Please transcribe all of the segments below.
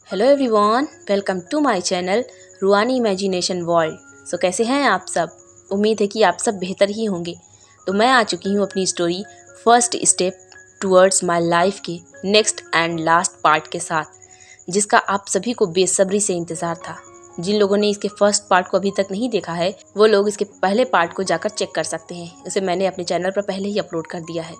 Hello everyone, welcome to my channel रुआनी imagination world. So कैसे हैं आप सब। उम्मीद है कि आप सब बेहतर ही होंगे। तो मैं आ चुकी हूँ अपनी story first step towards my life के नेक्स्ट एंड लास्ट पार्ट के साथ, जिसका आप सभी को बेसब्री से इंतज़ार था। जिन लोगों ने इसके फर्स्ट पार्ट को अभी तक नहीं देखा है वो लोग इसके पहले पार्ट को जाकर चेक कर सकते हैं। उसे मैंने अपने चैनल पर पहले ही अपलोड कर दिया है।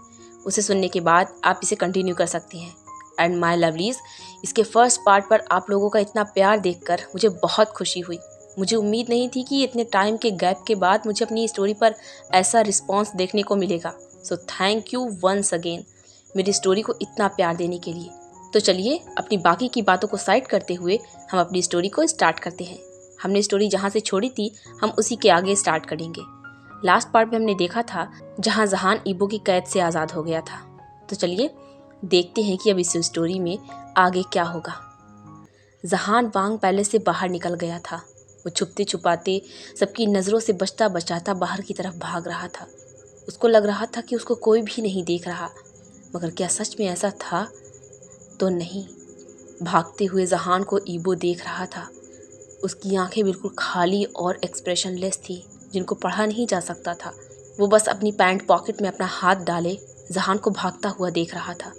उसे सुनने के बाद आप इसे कंटिन्यू कर सकते हैं। एंड माय लवलीज, इसके फर्स्ट पार्ट पर आप लोगों का इतना प्यार देखकर मुझे बहुत खुशी हुई। मुझे उम्मीद नहीं थी कि इतने टाइम के गैप के बाद मुझे अपनी स्टोरी पर ऐसा रिस्पांस देखने को मिलेगा। So thank you once again मेरी स्टोरी को इतना प्यार देने के लिए। तो चलिए अपनी बाकी की बातों को साइड करते हुए हम अपनी स्टोरी को स्टार्ट करते हैं। हमने स्टोरी जहाँ से छोड़ी थी हम उसी के आगे स्टार्ट करेंगे। लास्ट पार्ट में हमने देखा था जहाँ जहान ईबो की कैद से आज़ाद हो गया था। तो चलिए देखते हैं कि अब इस स्टोरी में आगे क्या होगा। जहान वांग पैलेस से बाहर निकल गया था। वो छुपते छुपाते सबकी नज़रों से बचता बचाता बाहर की तरफ भाग रहा था। उसको लग रहा था कि उसको कोई भी नहीं देख रहा, मगर क्या सच में ऐसा था? तो नहीं। भागते हुए जहान को ईबो देख रहा था। उसकी आंखें बिल्कुल खाली और एक्सप्रेशनलेस थी, जिनको पढ़ा नहीं जा सकता था। वो बस अपनी पैंट पॉकेट में अपना हाथ डाले जहान को भागता हुआ देख रहा था।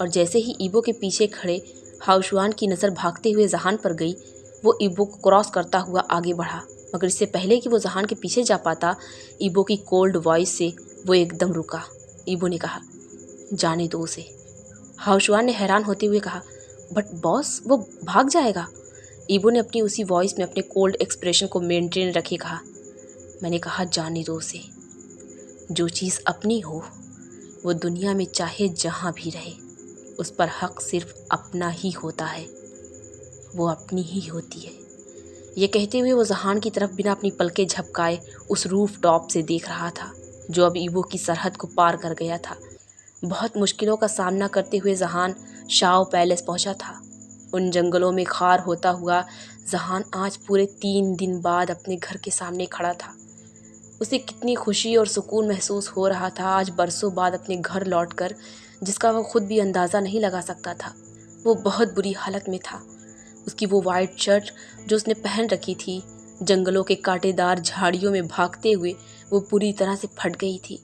और जैसे ही ईबो के पीछे खड़े हाउशवान की नज़र भागते हुए जहान पर गई, वो ईबो को क्रॉस करता हुआ आगे बढ़ा। मगर इससे पहले कि वो जहान के पीछे जा पाता, ईबो की कोल्ड वॉइस से वो एकदम रुका। ईबो ने कहा, जाने दो उसे। हाउशवान ने हैरान होते हुए कहा, बट बॉस, वो भाग जाएगा। ईबो ने अपनी उसी वॉइस में अपने कोल्ड एक्सप्रेशन को मेंटेन रखे कहा, मैंने कहा जाने दो उसे। जो चीज़ अपनी हो वो दुनिया में चाहे जहाँ भी रहे, उस पर हक सिर्फ अपना ही होता है, वो अपनी ही होती है। ये कहते हुए वो जहान की तरफ बिना अपनी पलकें झपकाए उस रूफ टॉप से देख रहा था, जो अब ईबो की सरहद को पार कर गया था। बहुत मुश्किलों का सामना करते हुए जहान शाओ पैलेस पहुंचा था। उन जंगलों में खार होता हुआ जहान आज पूरे 3 दिन बाद अपने घर के सामने खड़ा था। उसे कितनी खुशी और सुकून महसूस हो रहा था आज बरसों बाद अपने घर लौटकर, जिसका वो खुद भी अंदाज़ा नहीं लगा सकता था। वो बहुत बुरी हालत में था। उसकी वो वाइट शर्ट जो उसने पहन रखी थी, जंगलों के कांटेदार झाड़ियों में भागते हुए वो पूरी तरह से फट गई थी।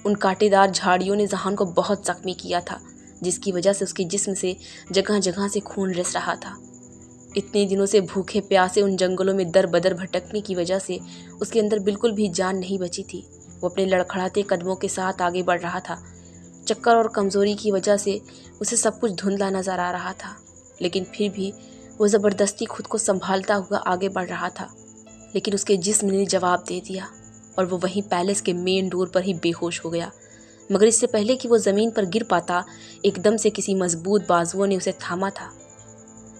उन कांटेदार झाड़ियों ने जहान को बहुत जख्मी किया था, जिसकी वजह से उसके जिस्म से जगह जगह से खून रिस रहा था। इतने दिनों से भूखे प्यासे उन जंगलों में दर बदर भटकने की वजह से उसके अंदर बिल्कुल भी जान नहीं बची थी। वो अपने लड़खड़ाते कदमों के साथ आगे बढ़ रहा था। चक्कर और कमज़ोरी की वजह से उसे सब कुछ धुंधला नज़र आ रहा था, लेकिन फिर भी वो ज़बरदस्ती खुद को संभालता हुआ आगे बढ़ रहा था। लेकिन उसके जिस्म ने जवाब दे दिया और वो वहीं पैलेस के मेन डोर पर ही बेहोश हो गया। मगर इससे पहले कि वो ज़मीन पर गिर पाता, एकदम से किसी मजबूत बाजुओं ने उसे थामा था।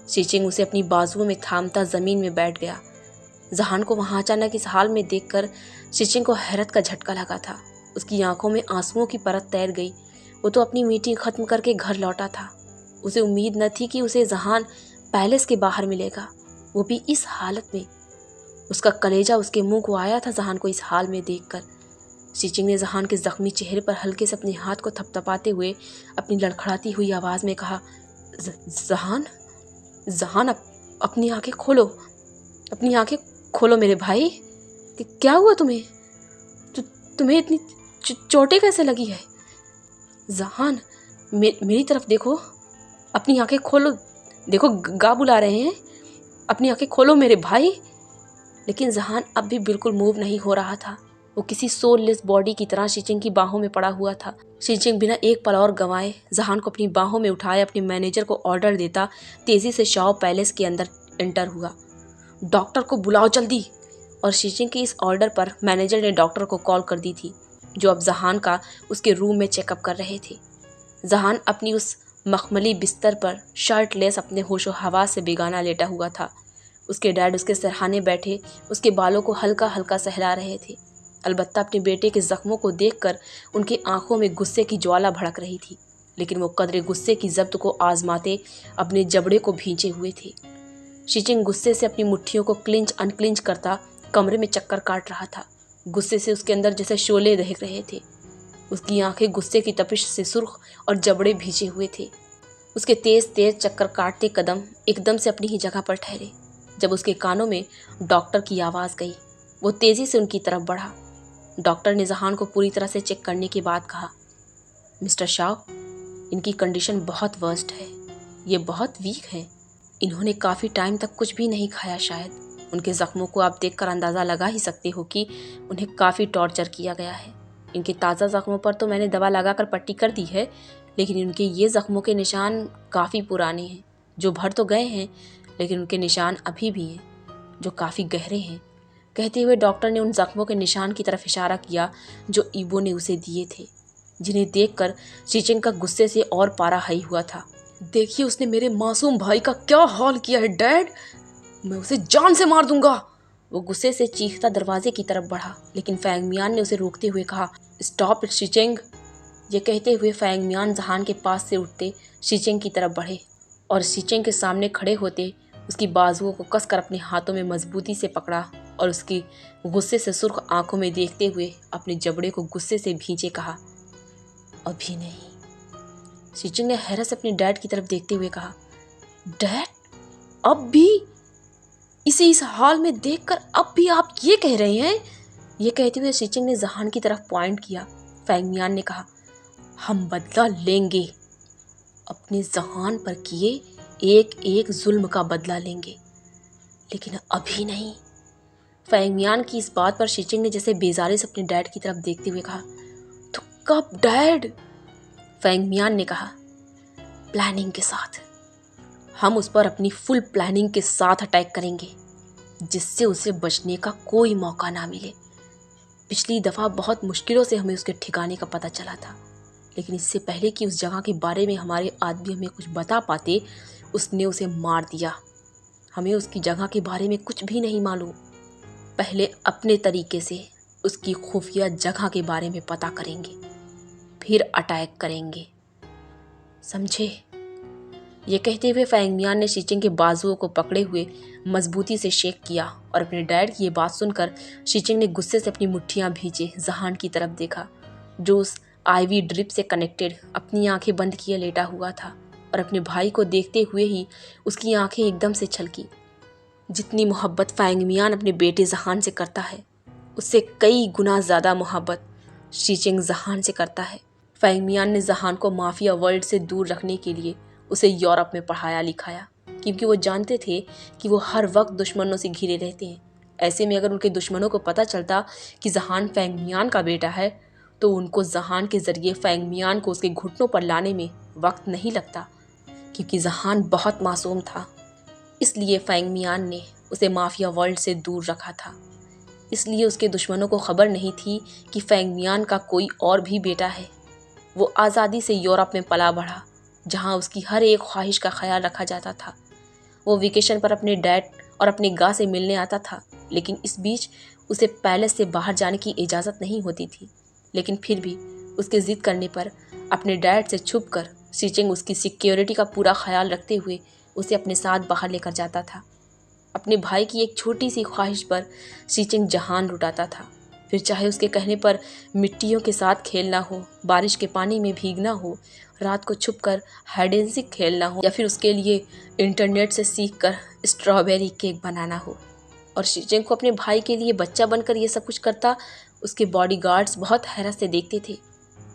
शीचिंग उसे अपनी बाजुओं में थामता ज़मीन में बैठ गया। जहान को वहाँ अचानक इस हाल में देखकर शीचिंग को हैरत का झटका लगा था। उसकी आंखों में आंसुओं की परत तैर गई। वो तो अपनी मीटिंग ख़त्म करके घर लौटा था। उसे उम्मीद न थी कि उसे जहान पैलेस के बाहर मिलेगा, वो भी इस हालत में। उसका कलेजा उसके मुंह को आया था जहान को इस हाल में देखकर। शीचिंग ने जहान के ज़ख्मी चेहरे पर हल्के से अपने हाथ को थपथपाते हुए अपनी लड़खड़ाती हुई आवाज़ में कहा, जहान जहान अपनी आंखें खोलो, अपनी आंखें खोलो मेरे भाई। क्या हुआ तुम्हें? तुम्हें इतनी चोटें कैसे लगी है? जहान मेरी तरफ देखो, अपनी आंखें खोलो। देखो गा बुला रहे हैं, अपनी आंखें खोलो मेरे भाई। लेकिन जहान अब भी बिल्कुल मूव नहीं हो रहा था। वो किसी सोललेस बॉडी की तरह शीचिंग की बाहों में पड़ा हुआ था। शीचिंग बिना एक पल और गंवाए जहान को अपनी बाहों में उठाए अपने मैनेजर को ऑर्डर देता तेज़ी से शाओ पैलेस के अंदर एंटर हुआ। डॉक्टर को बुलाओ जल्दी। और शीचिंग के इस ऑर्डर पर मैनेजर ने डॉक्टर को कॉल कर दी थी, जो अब जहान का उसके रूम में चेकअप कर रहे थे। जहान अपनी उस मखमली बिस्तर पर शर्टलेस अपने होशो हवास से बेगाना लेटा हुआ था। उसके डैड उसके सरहाने बैठे उसके बालों को हल्का हल्का सहला रहे थे। अलबत्ता अपने बेटे के ज़ख्मों को देखकर उनकी आंखों में गुस्से की ज्वाला भड़क रही थी, लेकिन वो कदरे गुस्से की जब्त को आजमाते अपने जबड़े को भींचे हुए थे। शीचिंग गुस्से से अपनी मुट्ठियों को क्लिंच अनक्लिंच करता कमरे में चक्कर काट रहा था। गुस्से से उसके अंदर जैसे शोले दहक रहे थे। उसकी आंखें गुस्से की तपिश से सुर्ख और जबड़े भींचे हुए थे। उसके तेज़ तेज़ चक्कर काटते कदम एकदम से अपनी ही जगह पर ठहरे। जब उसके कानों में डॉक्टर की आवाज़ गई, वो तेज़ी से उनकी तरफ बढ़ा। डॉक्टर ने जहान को पूरी तरह से चेक करने के बाद कहा, मिस्टर शाह, इनकी कंडीशन बहुत वर्स्ट है, ये बहुत वीक हैं। इन्होंने काफ़ी टाइम तक कुछ भी नहीं खाया शायद। उनके ज़ख्मों को आप देखकर अंदाज़ा लगा ही सकते हो कि उन्हें काफ़ी टॉर्चर किया गया है। इनके ताज़ा ज़ख्मों पर तो मैंने दवा लगाकर पट्टी कर दी है, लेकिन इनके ये ज़ख्मों के निशान काफ़ी पुराने हैं। जो भर तो गए हैं, लेकिन उनके निशान अभी भी हैं, जो काफ़ी गहरे हैं। कहते हुए डॉक्टर ने उन ज़ख्मों के निशान की तरफ इशारा किया जो ईबो ने उसे दिए थे, जिन्हें देखकर शीचिंग का गुस्से से और पारा हाई हुआ था। देखिए उसने मेरे मासूम भाई का क्या हाल किया है डैड, मैं उसे जान से मार दूंगा। वो गुस्से से चीखता दरवाजे की तरफ बढ़ा, लेकिन फैंग मियान ने उसे रोकते हुए कहा, स्टॉप इट शीचिंग। ये कहते हुए फैंग मियान जहान के पास से उठते शीचिंग की तरफ बढ़े और शीचिंग के सामने खड़े होते उसकी बाजुओं को कसकर अपने हाथों में मजबूती से पकड़ा और उसकी गुस्से से सुर्ख आंखों में देखते हुए अपने जबड़े को गुस्से से भींचे कहा, अभी नहीं। शीचिंग ने हैरत से अपने डैड की तरफ देखते हुए कहा, डैड, अब भी? इसे इस हाल में देखकर अब भी आप ये कह रहे हैं? ये कहते हुए शीचिंग ने जहान की तरफ पॉइंट किया। फैंग मियान ने कहा, हम बदला लेंगे, अपने जहान पर किए एक एक जुल्म का बदला लेंगे, लेकिन अभी नहीं। फैंग मियान की इस बात पर शीचिंग ने जैसे बेजारे से अपने डैड की तरफ देखते हुए कहा, तो कब डैड? फैंग मियान ने कहा, प्लानिंग के साथ। हम उस पर अपनी फुल प्लानिंग के साथ अटैक करेंगे, जिससे उसे बचने का कोई मौका ना मिले। पिछली दफ़ा बहुत मुश्किलों से हमें उसके ठिकाने का पता चला था, लेकिन इससे पहले कि उस जगह के बारे में हमारे आदमी हमें कुछ बता पाते, उसने उसे मार दिया। हमें उसकी जगह के बारे में कुछ भी नहीं मालूम। पहले अपने तरीके से उसकी खुफिया जगह के बारे में पता करेंगे, फिर अटैक करेंगे, समझे? ये कहते हुए फैंग मियान ने शीचिंग के बाजुओं को पकड़े हुए मजबूती से शेक किया और अपने डैड की ये बात सुनकर शीचिंग ने गुस्से से अपनी मुट्ठियां भींचे जहान की तरफ देखा, जो उस आईवी ड्रिप से कनेक्टेड अपनी आंखें बंद किए लेटा हुआ था और अपने भाई को देखते हुए ही उसकी आंखें एकदम से छलकी। जितनी मोहब्बत फैंग मियान अपने बेटे जहान से करता है, उससे कई गुना ज़्यादा मोहब्बत शीचिंग जहान से करता है। फैंग मियान ने जहान को माफिया वर्ल्ड से दूर रखने के लिए उसे यूरोप में पढ़ाया लिखाया, क्योंकि वो जानते थे कि वो हर वक्त दुश्मनों से घिरे रहते हैं। ऐसे में अगर उनके दुश्मनों को पता चलता कि जहान फैंग मियान का बेटा है, तो उनको जहान के ज़रिए फैंग मियान को उसके घुटनों पर लाने में वक्त नहीं लगता, क्योंकि जहान बहुत मासूम था। इसलिए फैंग मियान ने उसे माफिया वर्ल्ड से दूर रखा था। इसलिए उसके दुश्मनों को खबर नहीं थी कि फैंग मियान का कोई और भी बेटा है। वो आज़ादी से यूरोप में पला बढ़ा, जहाँ उसकी हर एक ख्वाहिश का ख्याल रखा जाता था। वो वेकेशन पर अपने डैड और अपने गा से मिलने आता था, लेकिन इस बीच उसे पैलेस से बाहर जाने की इजाज़त नहीं होती थी। लेकिन फिर भी उसके ज़िद करने पर अपने डैड से छुपकर शीचिंग उसकी सिक्योरिटी का पूरा ख्याल रखते हुए उसे अपने साथ बाहर लेकर जाता था। अपने भाई की एक छोटी सी ख्वाहिश पर शीचिंग जहान लुटाता था, फिर चाहे उसके कहने पर मिट्टियों के साथ खेलना हो, बारिश के पानी में भीगना हो, रात को छुपकर हाइड एंड सीक खेलना हो, या फिर उसके लिए इंटरनेट से सीखकर स्ट्रॉबेरी केक बनाना हो। और शीचिंग को अपने भाई के लिए बच्चा बनकर ये सब कुछ करता उसके बॉडीगार्ड्स बहुत हैरत से देखते थे,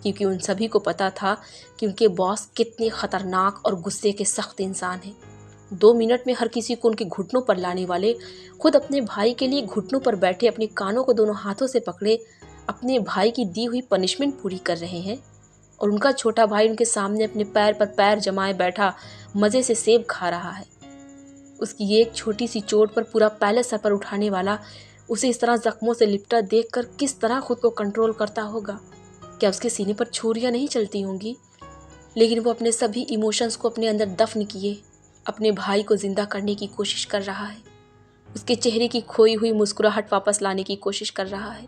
क्योंकि उन सभी को पता था कि उनके बॉस कितने ख़तरनाक और गुस्से के सख्त इंसान हैं। 2 मिनट में हर किसी को उनके घुटनों पर लाने वाले खुद अपने भाई के लिए घुटनों पर बैठे अपने कानों को दोनों हाथों से पकड़े अपने भाई की दी हुई पनिशमेंट पूरी कर रहे हैं, और उनका छोटा भाई उनके सामने अपने पैर पर पैर जमाए बैठा मज़े से सेब खा रहा है। उसकी एक छोटी सी चोट पर पूरा पैलेस सर पर उठाने वाला उसे इस तरह जख्मों से लिपटा देखकर किस तरह खुद को कंट्रोल करता होगा। क्या उसके सीने पर छुरियां नहीं चलती होंगी? लेकिन वो अपने सभी इमोशंस को अपने अंदर दफन किए अपने भाई को जिंदा करने की कोशिश कर रहा है। उसके चेहरे की खोई हुई मुस्कुराहट वापस लाने की कोशिश कर रहा है,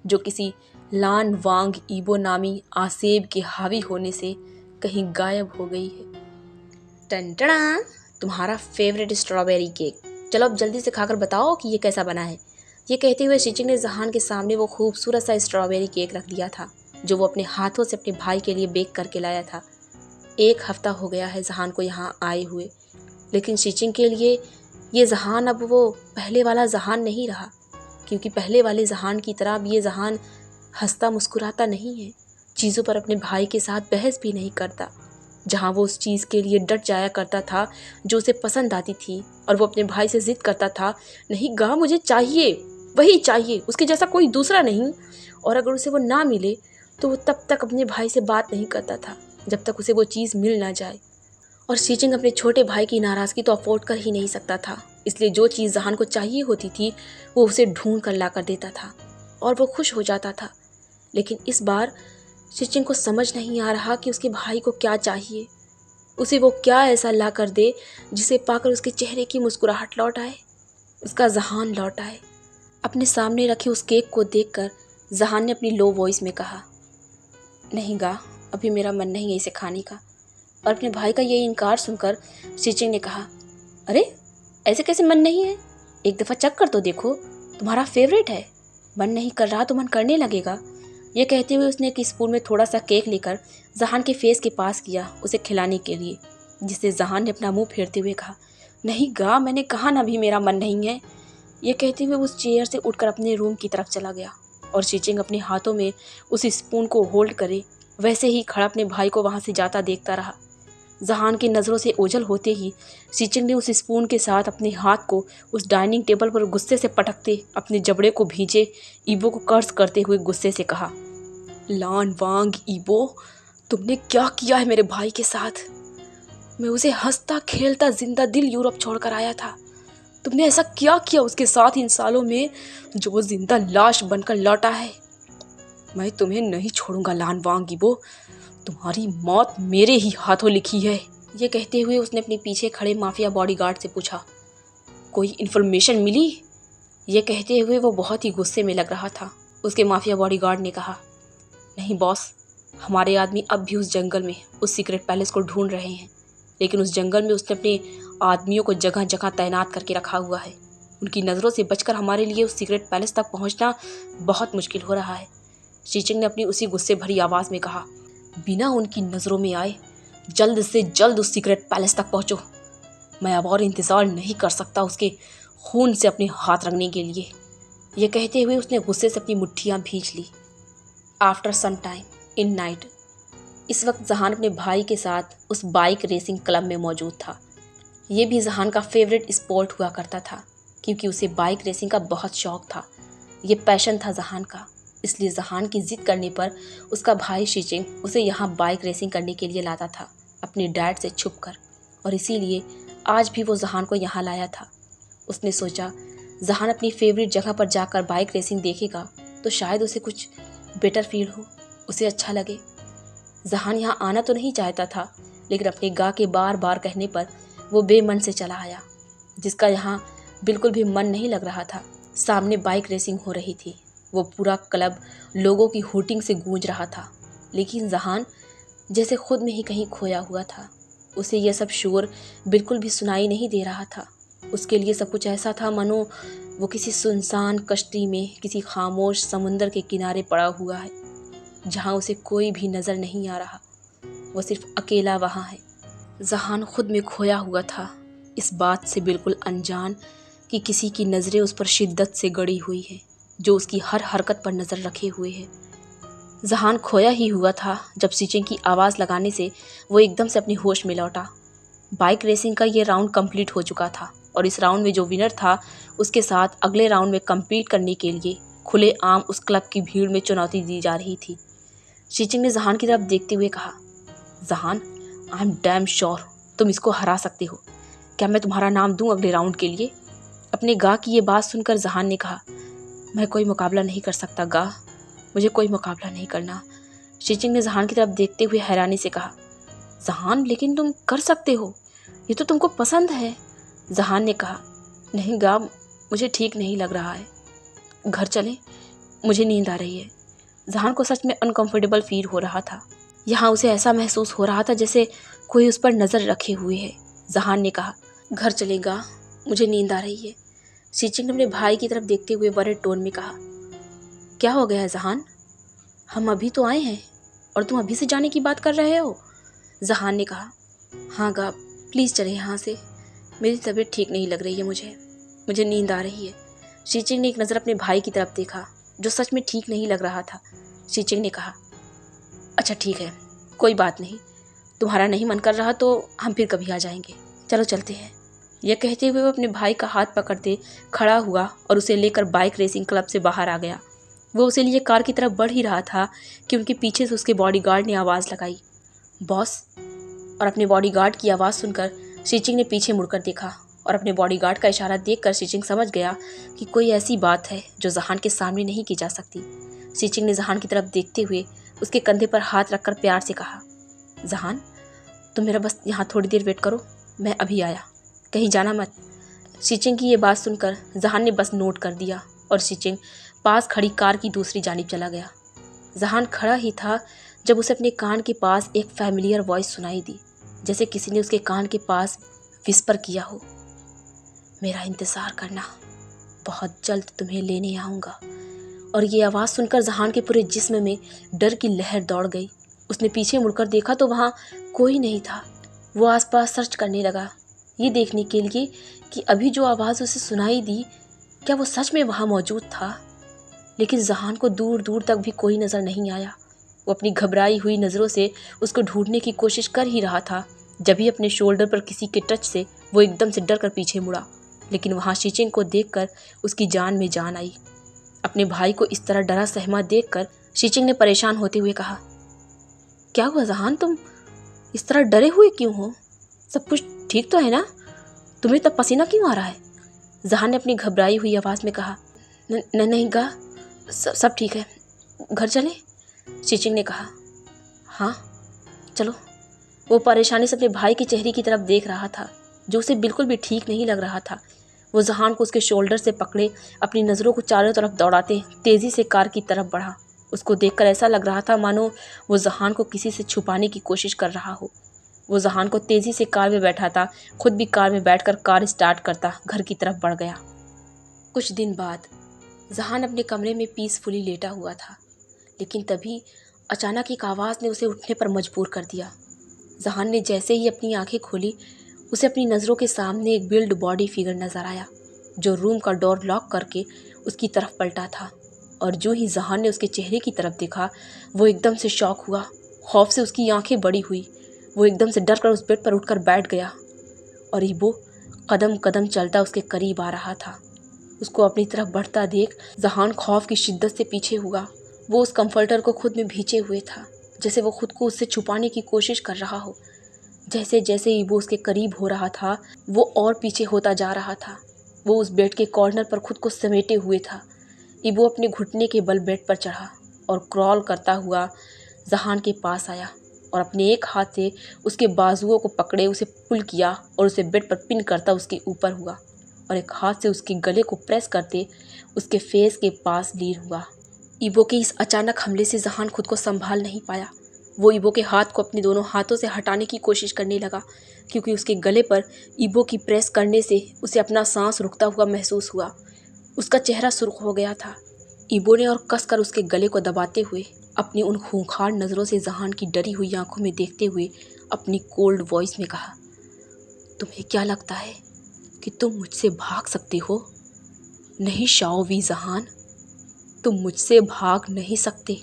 जो किसी लान वांग ईबो नामी आसेब के हावी होने से कहीं गायब हो गई है। टंटड़ा, तुम्हारा फेवरेट स्ट्रॉबेरी केक, चलो अब जल्दी से खाकर बताओ कि ये कैसा बना है। ये कहते हुए शीचिंग ने जहान के सामने वो खूबसूरत सा स्ट्रॉबेरी केक रख दिया था, जो वो अपने हाथों से अपने भाई के लिए बेक करके लाया था। 1 हफ्ता हो गया है जहान को यहाँ आए हुए, लेकिन शीचिंग के लिए ये जहान अब वो पहले वाला जहान नहीं रहा, क्योंकि पहले वाले जहान की तरह अब ये जहान हंसता मुस्कुराता नहीं है, चीज़ों पर अपने भाई के साथ बहस भी नहीं करता। जहाँ वो उस चीज़ के लिए डट जाया करता था जो उसे पसंद आती थी, और वो अपने भाई से ज़िद करता था, नहीं गा मुझे चाहिए, वही चाहिए, उसके जैसा कोई दूसरा नहीं। और अगर उसे वो ना मिले तो वो तब तक अपने भाई से बात नहीं करता था जब तक उसे वो चीज़ मिल ना जाए। और शीचिंग अपने छोटे भाई की नाराज़गी तो अफोर्ड कर ही नहीं सकता था, इसलिए जो चीज़ जहान को चाहिए होती थी वो उसे ढूंढ कर ला कर देता था और वो खुश हो जाता था। लेकिन इस बार शीचिंग को समझ नहीं आ रहा कि उसके भाई को क्या चाहिए, उसे वो क्या ऐसा ला कर दे जिसे पाकर उसके चेहरे की मुस्कुराहट लौट आए, उसका जहान लौट आए। अपने सामने रखे उस केक को देखकर जहान ने अपनी लो वॉइस में कहा, नहीं गा, अभी मेरा मन नहीं है इसे खाने का। और अपने भाई का ये इनकार सुनकर शीचिंग ने कहा, अरे ऐसे कैसे मन नहीं है, एक दफ़ा चख कर तो देखो, तुम्हारा फेवरेट है, मन नहीं कर रहा तो मन करने लगेगा। यह कहते हुए उसने एक स्पून में थोड़ा सा केक लेकर जहान के फेस के पास किया उसे खिलाने के लिए, जिससे जहान ने अपना मुंह फेरते हुए कहा, नहीं गा, मैंने कहा ना अभी मेरा मन नहीं है। यह कहते हुए उस चेयर से उठकर अपने रूम की तरफ चला गया और शीचिंग अपने हाथों में उस स्पून को होल्ड करे वैसे ही खड़ा अपने भाई को वहाँ से जाता देखता रहा। जहान की नज़रों से ओझल होते ही शीचिंग ने उस स्पून के साथ अपने हाथ को उस डाइनिंग टेबल पर गुस्से से पटकते अपने जबड़े को भींचे ईबो को कर्ज करते हुए गुस्से से कहा, लान वांग ईबो, तुमने क्या किया है मेरे भाई के साथ? मैं उसे हंसता खेलता जिंदा दिल यूरोप छोड़कर आया था, तुमने ऐसा क्या किया उसके साथ इन सालों में जो वो जिंदा लाश बनकर लौटा है? मैं तुम्हें नहीं छोड़ूंगा लान वांग ईबो, तुम्हारी मौत मेरे ही हाथों लिखी है। ये कहते हुए उसने अपने पीछे खड़े माफिया बॉडीगार्ड से पूछा, कोई इन्फॉर्मेशन मिली? ये कहते हुए वो बहुत ही गुस्से में लग रहा था। उसके माफिया बॉडीगार्ड ने कहा, नहीं बॉस, हमारे आदमी अब भी उस जंगल में उस सीक्रेट पैलेस को ढूंढ रहे हैं, लेकिन उस जंगल में उसने अपने आदमियों को जगह जगह तैनात करके रखा हुआ है। उनकी नज़रों से बचकर हमारे लिए उस सीक्रेट पैलेस तक पहुंचना बहुत मुश्किल हो रहा है। शीचिंग ने अपनी उसी गुस्से भरी आवाज़ में कहा, बिना उनकी नज़रों में आए जल्द से जल्द उस सीक्रेट पैलेस तक पहुंचो। मैं अब और इंतज़ार नहीं कर सकता उसके खून से अपने हाथ रंगने के लिए। यह कहते हुए उसने गुस्से से अपनी मुट्ठियाँ भींच ली। After some time in night, इस वक्त जहान अपने भाई के साथ उस बाइक रेसिंग क्लब में मौजूद था। ये भी जहान का फेवरेट स्पोर्ट हुआ करता था, क्योंकि उसे बाइक रेसिंग का बहुत शौक था। ये पैशन था जहान का, इसलिए जहान की जिद करने पर उसका भाई शीचिंग उसे यहाँ बाइक रेसिंग करने के लिए लाता था अपने डैड से छुपकर, और इसीलिए आज भी वो जहान को यहाँ लाया था। उसने सोचा जहान अपनी फेवरेट जगह पर जाकर बाइक रेसिंग देखेगा तो शायद उसे कुछ बेटर फील हो, उसे अच्छा लगे। जहान यहाँ आना तो नहीं चाहता था, लेकिन अपने गा के बार बार कहने पर वो बेमन से चला आया, जिसका यहाँ बिल्कुल भी मन नहीं लग रहा था। सामने बाइक रेसिंग हो रही थी, वो पूरा क्लब लोगों की हूटिंग से गूंज रहा था, लेकिन जहान जैसे खुद में ही कहीं खोया हुआ था। उसे यह सब शोर बिल्कुल भी सुनाई नहीं दे रहा था। उसके लिए सब कुछ ऐसा था मानो वो किसी सुनसान कश्ती में किसी खामोश समुंदर के किनारे पड़ा हुआ है, जहाँ उसे कोई भी नज़र नहीं आ रहा, वो सिर्फ अकेला वहाँ है। जहान खुद में खोया हुआ था, इस बात से बिल्कुल अनजान कि किसी की नज़रें उस पर शिद्दत से गड़ी हुई है, जो उसकी हर हरकत पर नज़र रखे हुए है। जहान खोया ही हुआ था जब शीचिंग की आवाज़ लगाने से वो एकदम से अपनी होश में लौटा। बाइक रेसिंग का ये राउंड कंप्लीट हो चुका था, और इस राउंड में जो विनर था उसके साथ अगले राउंड में कम्पीट करने के लिए खुले आम उस क्लब की भीड़ में चुनौती दी जा रही थी। शीचिंग ने जहान की तरफ देखते हुए कहा, जहान, आई एम डैम श्योर तुम इसको हरा सकते हो। क्या मैं तुम्हारा नाम दूं अगले राउंड के लिए? अपने गा की ये बात सुनकर जहान ने कहा, मैं कोई मुकाबला नहीं कर सकता गा, मुझे कोई मुकाबला नहीं करना। शीचिंग ने जहान की तरफ देखते हुए हैरानी से कहा, जहान, लेकिन तुम कर सकते हो, ये तो तुमको पसंद है। जहान ने कहा, नहीं गा, मुझे ठीक नहीं लग रहा है, घर चलें, मुझे नींद आ रही है। जहान को सच में अनकंफर्टेबल फील हो रहा था। यहाँ उसे ऐसा महसूस हो रहा था जैसे कोई उस पर नज़र रखे हुए है। जहान ने कहा, घर चलेगा, मुझे नींद आ रही है। शीचिंग ने अपने भाई की तरफ देखते हुए बड़े टोन में कहा, क्या हो गया है जहान? हम अभी तो आए हैं और तुम अभी से जाने की बात कर रहे हो? जहान ने कहा। हाँ गा, प्लीज़ चले यहाँ से, मेरी तबीयत ठीक नहीं लग रही है, मुझे नींद आ रही है। शीचिंग ने एक नज़र अपने भाई की तरफ देखा जो सच में ठीक नहीं लग रहा था। शीचिंग ने कहा, अच्छा ठीक है, कोई बात नहीं, तुम्हारा नहीं मन कर रहा तो हम फिर कभी आ जाएंगे, चलो चलते हैं। यह कहते हुए वो अपने भाई का हाथ पकड़ते खड़ा हुआ और उसे लेकर बाइक रेसिंग क्लब से बाहर आ गया। वो उसे लिए कार की तरफ बढ़ ही रहा था कि उनके पीछे से उसके बॉडीगार्ड ने आवाज़ लगाई, बॉस। और अपने बॉडीगार्ड की आवाज़ सुनकर शीचिंग ने पीछे मुड़कर देखा और अपने बॉडीगार्ड का इशारा देखकर शीचिंग समझ गया कि कोई ऐसी बात है जो जहान के सामने नहीं की जा सकती। शीचिंग ने जहान की तरफ देखते हुए उसके कंधे पर हाथ रखकर प्यार से कहा, जहान, तुम मेरा बस यहाँ थोड़ी देर वेट करो, मैं अभी आया, कहीं जाना मत। शीचिंग की ये बात सुनकर जहान ने बस नोट कर दिया और शीचिंग पास खड़ी कार की दूसरी जानिब चला गया। जहान खड़ा ही था जब उसे अपने कान के पास एक फैमिलियर वॉइस सुनाई दी, जैसे किसी ने उसके कान के पास विस्पर किया हो, मेरा इंतज़ार करना, बहुत जल्द तुम्हें लेने आऊँगा। और ये आवाज़ सुनकर जहान के पूरे जिस्म में डर की लहर दौड़ गई। उसने पीछे मुड़कर देखा तो वहाँ कोई नहीं था। वो आसपास सर्च करने लगा ये देखने के लिए कि अभी जो आवाज़ उसे सुनाई दी क्या वो सच में वहाँ मौजूद था, लेकिन जहान को दूर दूर तक भी कोई नज़र नहीं आया। वो अपनी घबराई हुई नज़रों से उसको ढूंढने की कोशिश कर ही रहा था जब ही अपने शोल्डर पर किसी के टच से वो एकदम से डर कर पीछे मुड़ा, लेकिन वहाँ शीचिंग को देखकर उसकी जान में जान आई। अपने भाई को इस तरह डरा सहमा देखकर शीचिंग ने परेशान होते हुए कहा, क्या हुआ जहान, तुम इस तरह डरे हुए क्यों हो? सब कुछ ठीक तो है ना? तुम्हें तब पसीना क्यों आ रहा है? जहान ने अपनी घबराई हुई आवाज़ में कहा, नहीं गा, सब ठीक है, घर चलें? शीचिंग ने कहा, हाँ चलो। वो परेशानी से अपने भाई के चेहरे की तरफ देख रहा था जो उसे बिल्कुल भी ठीक नहीं लग रहा था। वो जहान को उसके शोल्डर से पकड़े अपनी नज़रों को चारों तरफ दौड़ाते तेज़ी से कार की तरफ बढ़ा। उसको देखकर ऐसा लग रहा था मानो वो जहान को किसी से छुपाने की कोशिश कर रहा हो। वो जहान को तेज़ी से कार में बैठाता, खुद भी कार में बैठकर कार स्टार्ट करता घर की तरफ बढ़ गया। कुछ दिन बाद जहान अपने कमरे में पीसफुली लेटा हुआ था, लेकिन तभी अचानक एक आवाज़ ने उसे उठने पर मजबूर कर दिया। जहान ने जैसे ही अपनी आंखें खोली, उसे अपनी नज़रों के सामने एक बिल्ड बॉडी फिगर नज़र आया जो रूम का डोर लॉक करके उसकी तरफ पलटा था। और जो ही जहान ने उसके चेहरे की तरफ देखा, वो एकदम से शॉक हुआ। खौफ से उसकी आंखें बड़ी हुई। वो एकदम से डर कर उस बेड पर उठकर बैठ गया और इबो कदम कदम चलता उसके करीब आ रहा था। उसको अपनी तरफ बढ़ता देख जहान खौफ की शिद्दत से पीछे हुआ। वो उस कंफर्टर को खुद में भींचे हुए था, जैसे वो खुद को उससे छुपाने की कोशिश कर रहा हो। जैसे जैसे इबो उसके करीब हो रहा था, वो और पीछे होता जा रहा था। वो उस बेड के कॉर्नर पर खुद को समेटे हुए था। इबो अपने घुटने के बल बेड पर चढ़ा और क्रॉल करता हुआ जहान के पास आया और अपने एक हाथ से उसके बाजुओं को पकड़े उसे पुल किया और उसे बेड पर पिन करता उसके ऊपर हुआ और एक हाथ से उसके गले को प्रेस करते उसके फेस के पास लीन हुआ। इबो के इस अचानक हमले से जहान खुद को संभाल नहीं पाया। वो इबो के हाथ को अपने दोनों हाथों से हटाने की कोशिश करने लगा, क्योंकि उसके गले पर इबो की प्रेस करने से उसे अपना सांस रुकता हुआ महसूस हुआ। उसका चेहरा सुर्ख हो गया था। इबो ने और कसकर उसके गले को दबाते हुए अपनी उन खूंखार नज़रों से जहान की डरी हुई आंखों में देखते हुए अपनी कोल्ड वॉइस में कहा, तुम्हें क्या लगता है कि तुम मुझसे भाग सकते हो? नहीं शाओवी जहान, तुम मुझसे भाग नहीं सकते,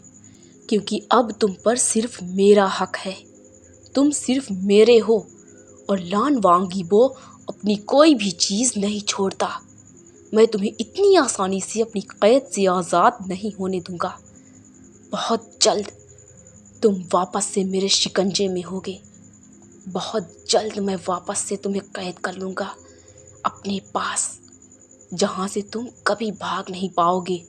क्योंकि अब तुम पर सिर्फ मेरा हक है। तुम सिर्फ मेरे हो और लान वांगीबो अपनी कोई भी चीज़ नहीं छोड़ता। मैं तुम्हें इतनी आसानी से अपनी कैद से आज़ाद नहीं होने दूंगा। बहुत जल्द तुम वापस से मेरे शिकंजे में होगे। बहुत जल्द मैं वापस से तुम्हें कैद कर लूँगा अपने पास, जहाँ से तुम कभी भाग नहीं पाओगे।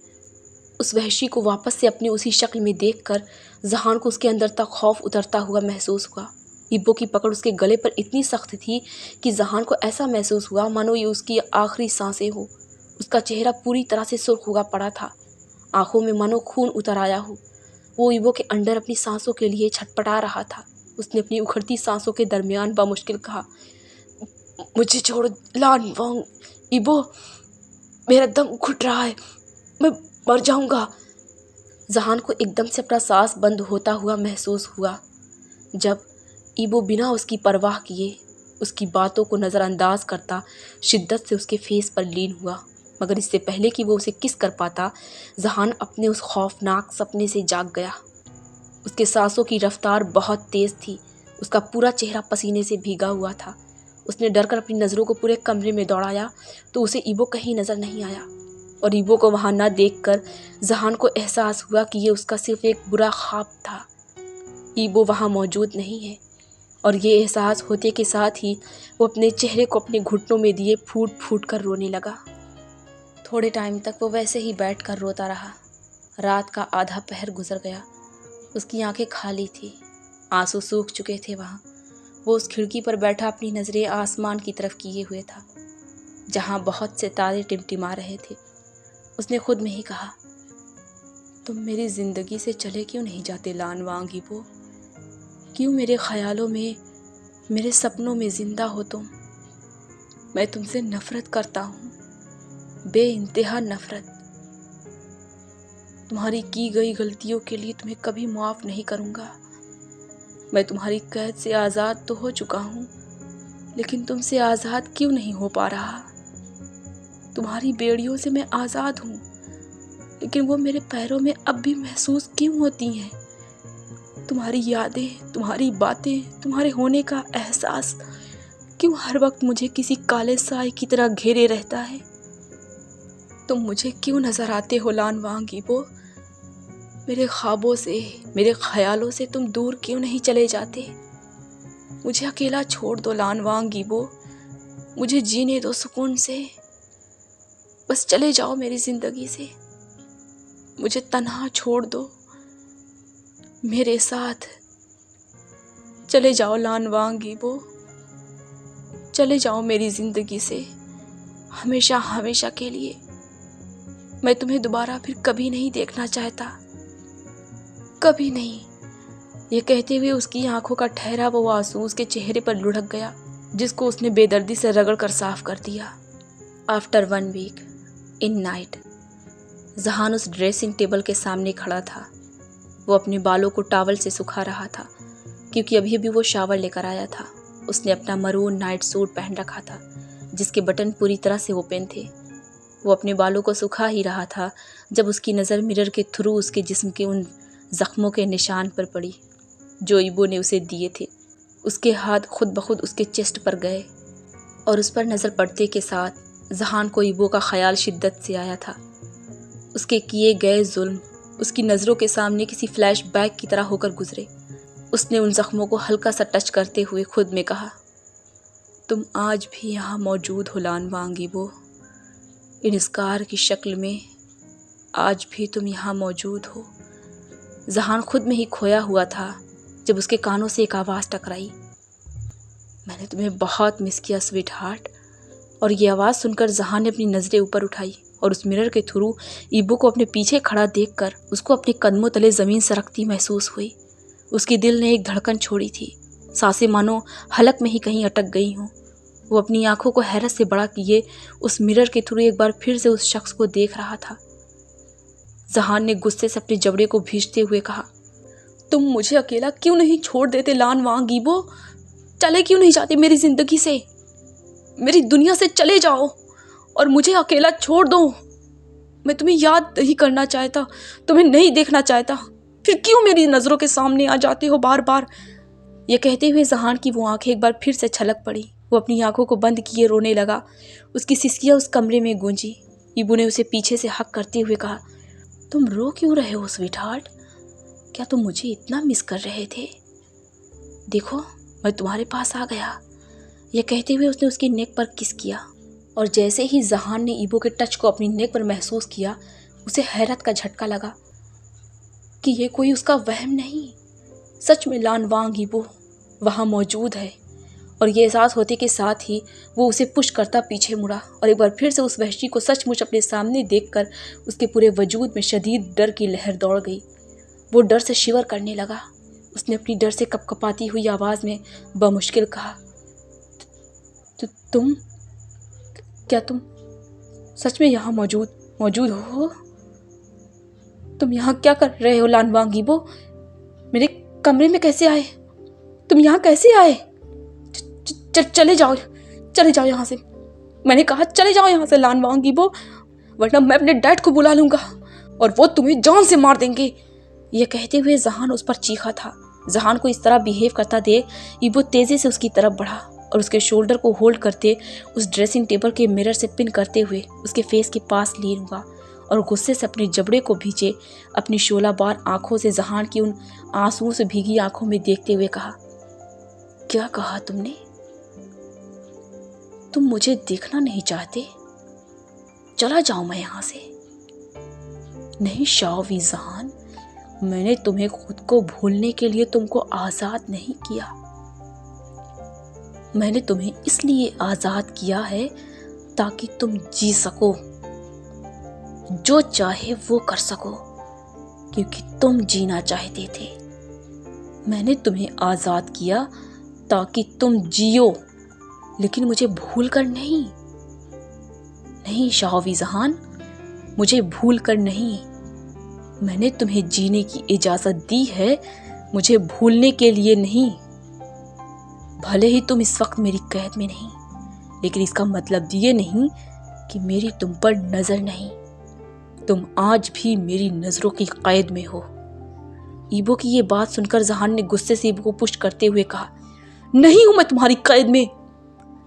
उस वहशी को वापस से अपनी उसी शक्ल में देखकर जहान को उसके अंदर तक खौफ उतरता हुआ महसूस हुआ। इब्बो की पकड़ उसके गले पर इतनी सख्त थी कि जहान को ऐसा महसूस हुआ मानो ये उसकी आखिरी सांसें हो। उसका चेहरा पूरी तरह से सुर्ख हुआ पड़ा था, आंखों में मानो खून उतर आया हो। वो इब्बो के अंदर अपनी सांसों के लिए छटपटा रहा था। उसने अपनी उखड़ती सांसों के दरमियान बामुश्किल कहा, मुझे छोड़ो लान वांग इब्बो, मेरा दम घुट रहा है, मैं मर जाऊंगा। जहान को एकदम से अपना सांस बंद होता हुआ महसूस हुआ जब ईबो बिना उसकी परवाह किए उसकी बातों को नज़रअंदाज करता शिद्दत से उसके फेस पर लीन हुआ, मगर इससे पहले कि वो उसे किस कर पाता, जहान अपने उस खौफनाक सपने से जाग गया। उसके सांसों की रफ्तार बहुत तेज़ थी, उसका पूरा चेहरा पसीने से भीगा हुआ था। उसने डरकर अपनी नज़रों को पूरे कमरे में दौड़ाया तो उसे ईबो कहीं नज़र नहीं आया, और ईबो को वहाँ न देखकर जहान को एहसास हुआ कि ये उसका सिर्फ एक बुरा ख्वाब था। ईबो वहाँ मौजूद नहीं है, और ये एहसास होते के साथ ही वो अपने चेहरे को अपने घुटनों में दिए फूट फूट कर रोने लगा। थोड़े टाइम तक वो वैसे ही बैठ कर रोता रहा। रात का आधा पहर गुजर गया। उसकी आंखें खाली थी, आंसू सूख चुके थे। वहाँ वो उस खिड़की पर बैठा अपनी नज़रें आसमान की तरफ किए हुए था, जहाँ बहुत से तारे टिमटिमा रहे थे। उसने खुद में ही कहा, तुम मेरी ज़िंदगी से चले क्यों नहीं जाते लान वांग ईबो? क्यों मेरे ख्यालों में, मेरे सपनों में ज़िंदा हो तुम? मैं तुमसे नफ़रत करता हूँ, बेइंतहा नफ़रत। तुम्हारी की गई गलतियों के लिए तुम्हें कभी माफ़ नहीं करूँगा। मैं तुम्हारी कैद से आज़ाद तो हो चुका हूँ, लेकिन तुमसे आज़ाद क्यों नहीं हो पा रहा? तुम्हारी बेड़ियों से मैं आज़ाद हूँ, लेकिन वो मेरे पैरों में अब भी महसूस क्यों होती हैं? तुम्हारी यादें, तुम्हारी बातें, तुम्हारे होने का एहसास क्यों हर वक्त मुझे किसी काले साए की तरह घेरे रहता है? तुम मुझे क्यों नज़र आते हो लान वांग ईबो? मेरे ख्वाबों से, मेरे ख्यालों से तुम दूर क्यों नहीं चले जाते? मुझे अकेला छोड़ दो लान वांग ईबो, मुझे जीने दो सुकून से। बस चले जाओ मेरी ज़िंदगी से, मुझे तन्हा छोड़ दो। मेरे साथ चले जाओ लान वांग ईबो, चले जाओ मेरी ज़िंदगी से हमेशा हमेशा के लिए। मैं तुम्हें दोबारा फिर कभी नहीं देखना चाहता, कभी नहीं। ये कहते हुए उसकी आंखों का ठहरा वो आंसू उसके चेहरे पर लुढ़क गया, जिसको उसने बेदर्दी से रगड़ कर साफ कर दिया। आफ्टर 1 वीक इन नाइट, जहान उस ड्रेसिंग टेबल के सामने खड़ा था। वो अपने बालों को टॉवल से सुखा रहा था, क्योंकि अभी अभी वो शावर लेकर आया था। उसने अपना मरून नाइट सूट पहन रखा था, जिसके बटन पूरी तरह से ओपन थे। वो अपने बालों को सुखा ही रहा था जब उसकी नज़र मिरर के थ्रू उसके जिस्म के उन ज़ख्मों के निशान पर पड़ी जो ईबो ने उसे दिए थे। उसके हाथ खुद ब खुद उसके चेस्ट पर गए, और उस पर नज़र पड़ते के साथ जहान को ईबो का ख्याल शिद्दत से आया था। उसके किए गए जुल्म उसकी नज़रों के सामने किसी फ्लैशबैक की तरह होकर गुजरे। उसने उन ज़ख्मों को हल्का सा टच करते हुए खुद में कहा, तुम आज भी यहाँ मौजूद हो लान वांग ईबो, इन स्कार की शक्ल में आज भी तुम यहाँ मौजूद हो। जहान खुद में ही खोया हुआ था जब उसके कानों से एक आवाज़ टकराई, मैंने तुम्हें बहुत मिस किया स्वीट हार्ट। और ये आवाज़ सुनकर जहान ने अपनी नज़रें ऊपर उठाई और उस मिरर के थ्रू ईबो को अपने पीछे खड़ा देखकर उसको अपने कदमों तले ज़मीन सरकती महसूस हुई। उसकी दिल ने एक धड़कन छोड़ी थी, सांसें मानो हलक में ही कहीं अटक गई हों। वो अपनी आंखों को हैरत से बड़ा किए उस मिरर के थ्रू एक बार फिर से उस शख्स को देख रहा था। जहान ने गुस्से से अपने जबड़े को भींचते हुए कहा, तुम मुझे अकेला क्यों नहीं छोड़ देते लान वांग ईबो? चले क्यों नहीं जाते मेरी ज़िंदगी से? मेरी दुनिया से चले जाओ और मुझे अकेला छोड़ दो। मैं तुम्हें याद नहीं करना चाहता, तुम्हें नहीं देखना चाहता, फिर क्यों मेरी नज़रों के सामने आ जाते हो बार बार? ये कहते हुए जहान की वो आंखें एक बार फिर से छलक पड़ी। वो अपनी आंखों को बंद किए रोने लगा। उसकी सिसकियाँ उस कमरे में गूंजी। ईबो ने उसे पीछे से हक करते हुए कहा, तुम रो क्यों रहे हो स्वीट हार्ट? क्या तुम मुझे इतना मिस कर रहे थे? देखो मैं तुम्हारे पास आ गया। यह कहते हुए उसने उसकी नेक पर किस किया, और जैसे ही जहान ने ईबो के टच को अपनी नेक पर महसूस किया, उसे हैरत का झटका लगा कि ये कोई उसका वहम नहीं, सच में लान वांग ईबो वहाँ मौजूद है। और ये एहसास होते के साथ ही वो उसे पुश करता पीछे मुड़ा, और एक बार फिर से उस वहशी को सचमुच अपने सामने देखकर उसके पूरे वजूद में शदीद डर की लहर दौड़ गई। वो डर से शिवर करने लगा। उसने अपनी डर से कपकपाती हुई आवाज़ में बमुश्किल कहा, तुम क्या तुम सच में यहाँ मौजूद हो? तुम यहाँ क्या कर रहे हो लान वांग ईबो? मेरे कमरे में कैसे आए? तुम यहाँ कैसे आए? चले जाओ यहाँ से। मैंने कहा चले जाओ यहाँ से लान वांगी वो, वरना मैं अपने डैड को बुला लूंगा और वो तुम्हें जान से मार देंगे। ये कहते हुए जहान उस पर चीखा था। जहान को इस तरह बिहेव करता देख ईबो तेजी से उसकी तरफ बढ़ा और उसके शोल्डर को होल्ड करते उस ड्रेसिंग टेबल के मिरर से पिन करते हुए उसके फेस के पास लीन हुआ और गुस्से से अपने जबड़े को भींचे अपनी शोला बार आंखों से जहान की उन आंसुओं से भीगी आंखों में देखते हुए कहा, क्या कहा तुमने? तुम मुझे देखना नहीं चाहते? चला जाऊं मैं यहां से? नहीं शाओवी जहान, मैंने तुम्हें खुद को भूलने के लिए तुमको आजाद नहीं किया। मैंने तुम्हें इसलिए आजाद किया है ताकि तुम जी सको, जो चाहे वो कर सको, क्योंकि तुम जीना चाहते थे। मैंने तुम्हें आजाद किया ताकि तुम जियो, लेकिन मुझे भूल कर नहीं। नहीं शाओवी जहान, मुझे भूल कर नहीं। मैंने तुम्हें जीने की इजाजत दी है, मुझे भूलने के लिए नहीं। भले ही तुम इस वक्त मेरी कैद में नहीं, लेकिन इसका मतलब ये नहीं कि मेरी तुम पर नजर नहीं। तुम आज भी मेरी नजरों की कैद में हो। ईबो की ये बात सुनकर जहान ने गुस्से से ईबो को पुश करते हुए कहा, नहीं हूं मैं तुम्हारी कैद में,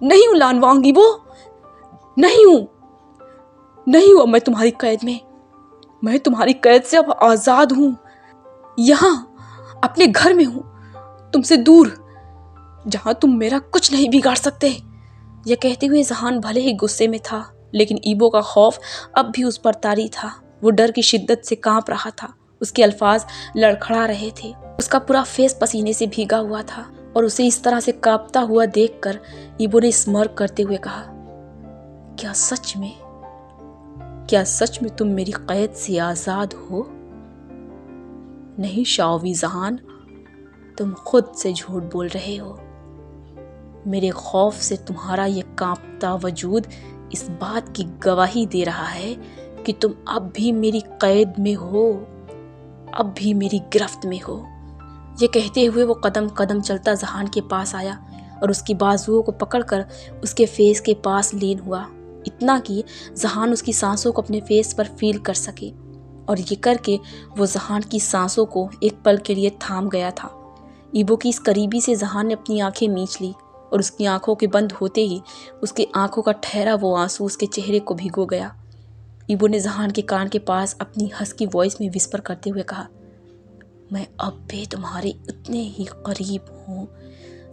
नहीं हूं लानवांग ईबो, नहीं हूं मैं तुम्हारी कैद में। मैं तुम्हारी कैद से अब आजाद हूं, यहां अपने घर में हूं, तुमसे दूर, जहां तुम मेरा कुछ नहीं बिगाड़ सकते। यह कहते हुए जहान भले ही गुस्से में था, लेकिन ईबो का खौफ अब भी उस पर तारी था। वो डर की शिद्दत से कांप रहा था, उसके अल्फाज लड़खड़ा रहे थे, उसका पूरा फेस पसीने से भीगा हुआ था और उसे इस तरह से कांपता हुआ देखकर ईबो ने स्मर्क करते हुए कहा, क्या सच में तुम मेरी कैद से आजाद हो? नहीं शाओवी जहान, तुम खुद से झूठ बोल रहे हो। मेरे खौफ से तुम्हारा ये कांपता वजूद इस बात की गवाही दे रहा है कि तुम अब भी मेरी कैद में हो, अब भी मेरी गिरफ्त में हो। ये कहते हुए वो कदम कदम चलता जहान के पास आया और उसकी बाजुओं को पकड़कर उसके फेस के पास लीन हुआ, इतना कि जहान उसकी सांसों को अपने फेस पर फील कर सके। और ये करके वो जहान की सांसों को एक पल के लिए थाम गया था। ईबो की इस करीबी से जहान ने अपनी आंखें मींच ली और उसकी आंखों के बंद होते ही उसकी आंखों का ठहरा वो आंसू उसके चेहरे को भिगो गया। ईबो ने जहान के कान के पास अपनी हस्की वॉइस में विस्पर करते हुए कहा, मैं अब भी तुम्हारे उतने ही करीब हूँ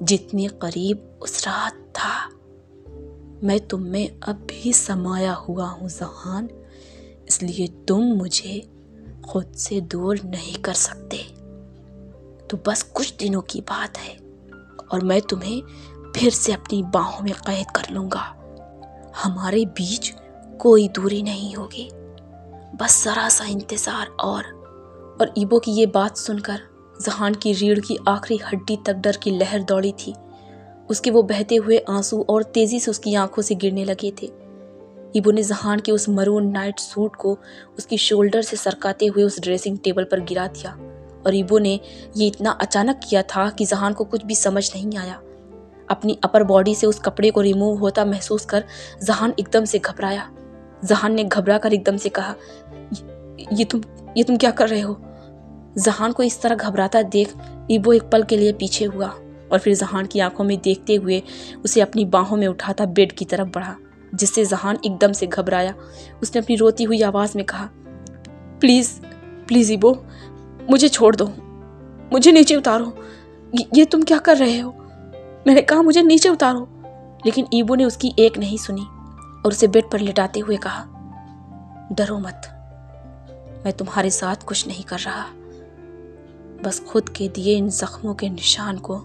जितने करीब उस रात था। मैं तुम में अब भी समाया हुआ हूँ जहान, इसलिए तुम मुझे खुद से दूर नहीं कर सकते। तो बस कुछ दिनों की बात है और मैं तुम्हें फिर से अपनी बाहों में कैद कर लूँगा। हमारे बीच कोई दूरी नहीं होगी, बस जरा सा इंतज़ार। और ईबो की ये बात सुनकर जहान की रीढ़ की आखिरी हड्डी तक डर की लहर दौड़ी थी। उसके वो बहते हुए आंसू और तेजी से उसकी आंखों से गिरने लगे थे। ईबो ने जहान के उस मरून नाइट सूट को उसकी शोल्डर से सरकाते हुए उस ड्रेसिंग टेबल पर गिरा दिया और ईबो ने ये इतना अचानक किया था कि जहान को कुछ भी समझ नहीं आया। अपनी अपर बॉडी से उस कपड़े को रिमूव होता महसूस कर जहान एकदम से घबराया। जहान ने घबरा कर एकदम से कहा, ये तुम क्या कर रहे हो? जहान को इस तरह घबराता देख ईबो एक पल के लिए पीछे हुआ और फिर जहान की आंखों में देखते हुए उसे अपनी बाहों में उठाता बेड की तरफ बढ़ा, जिससे जहान एकदम से घबराया। उसने अपनी रोती हुई आवाज़ में कहा, प्लीज़ ईबो, मुझे छोड़ दो, मुझे नीचे उतारो। ये तुम क्या कर रहे हो? मैंने कहा मुझे नीचे उतारो। लेकिन ईबो ने उसकी एक नहीं सुनी और उसे बेड पर लिटाते हुए कहा, डरो मत, मैं तुम्हारे साथ कुछ नहीं कर रहा, बस खुद के दिए इन जख्मों के निशान को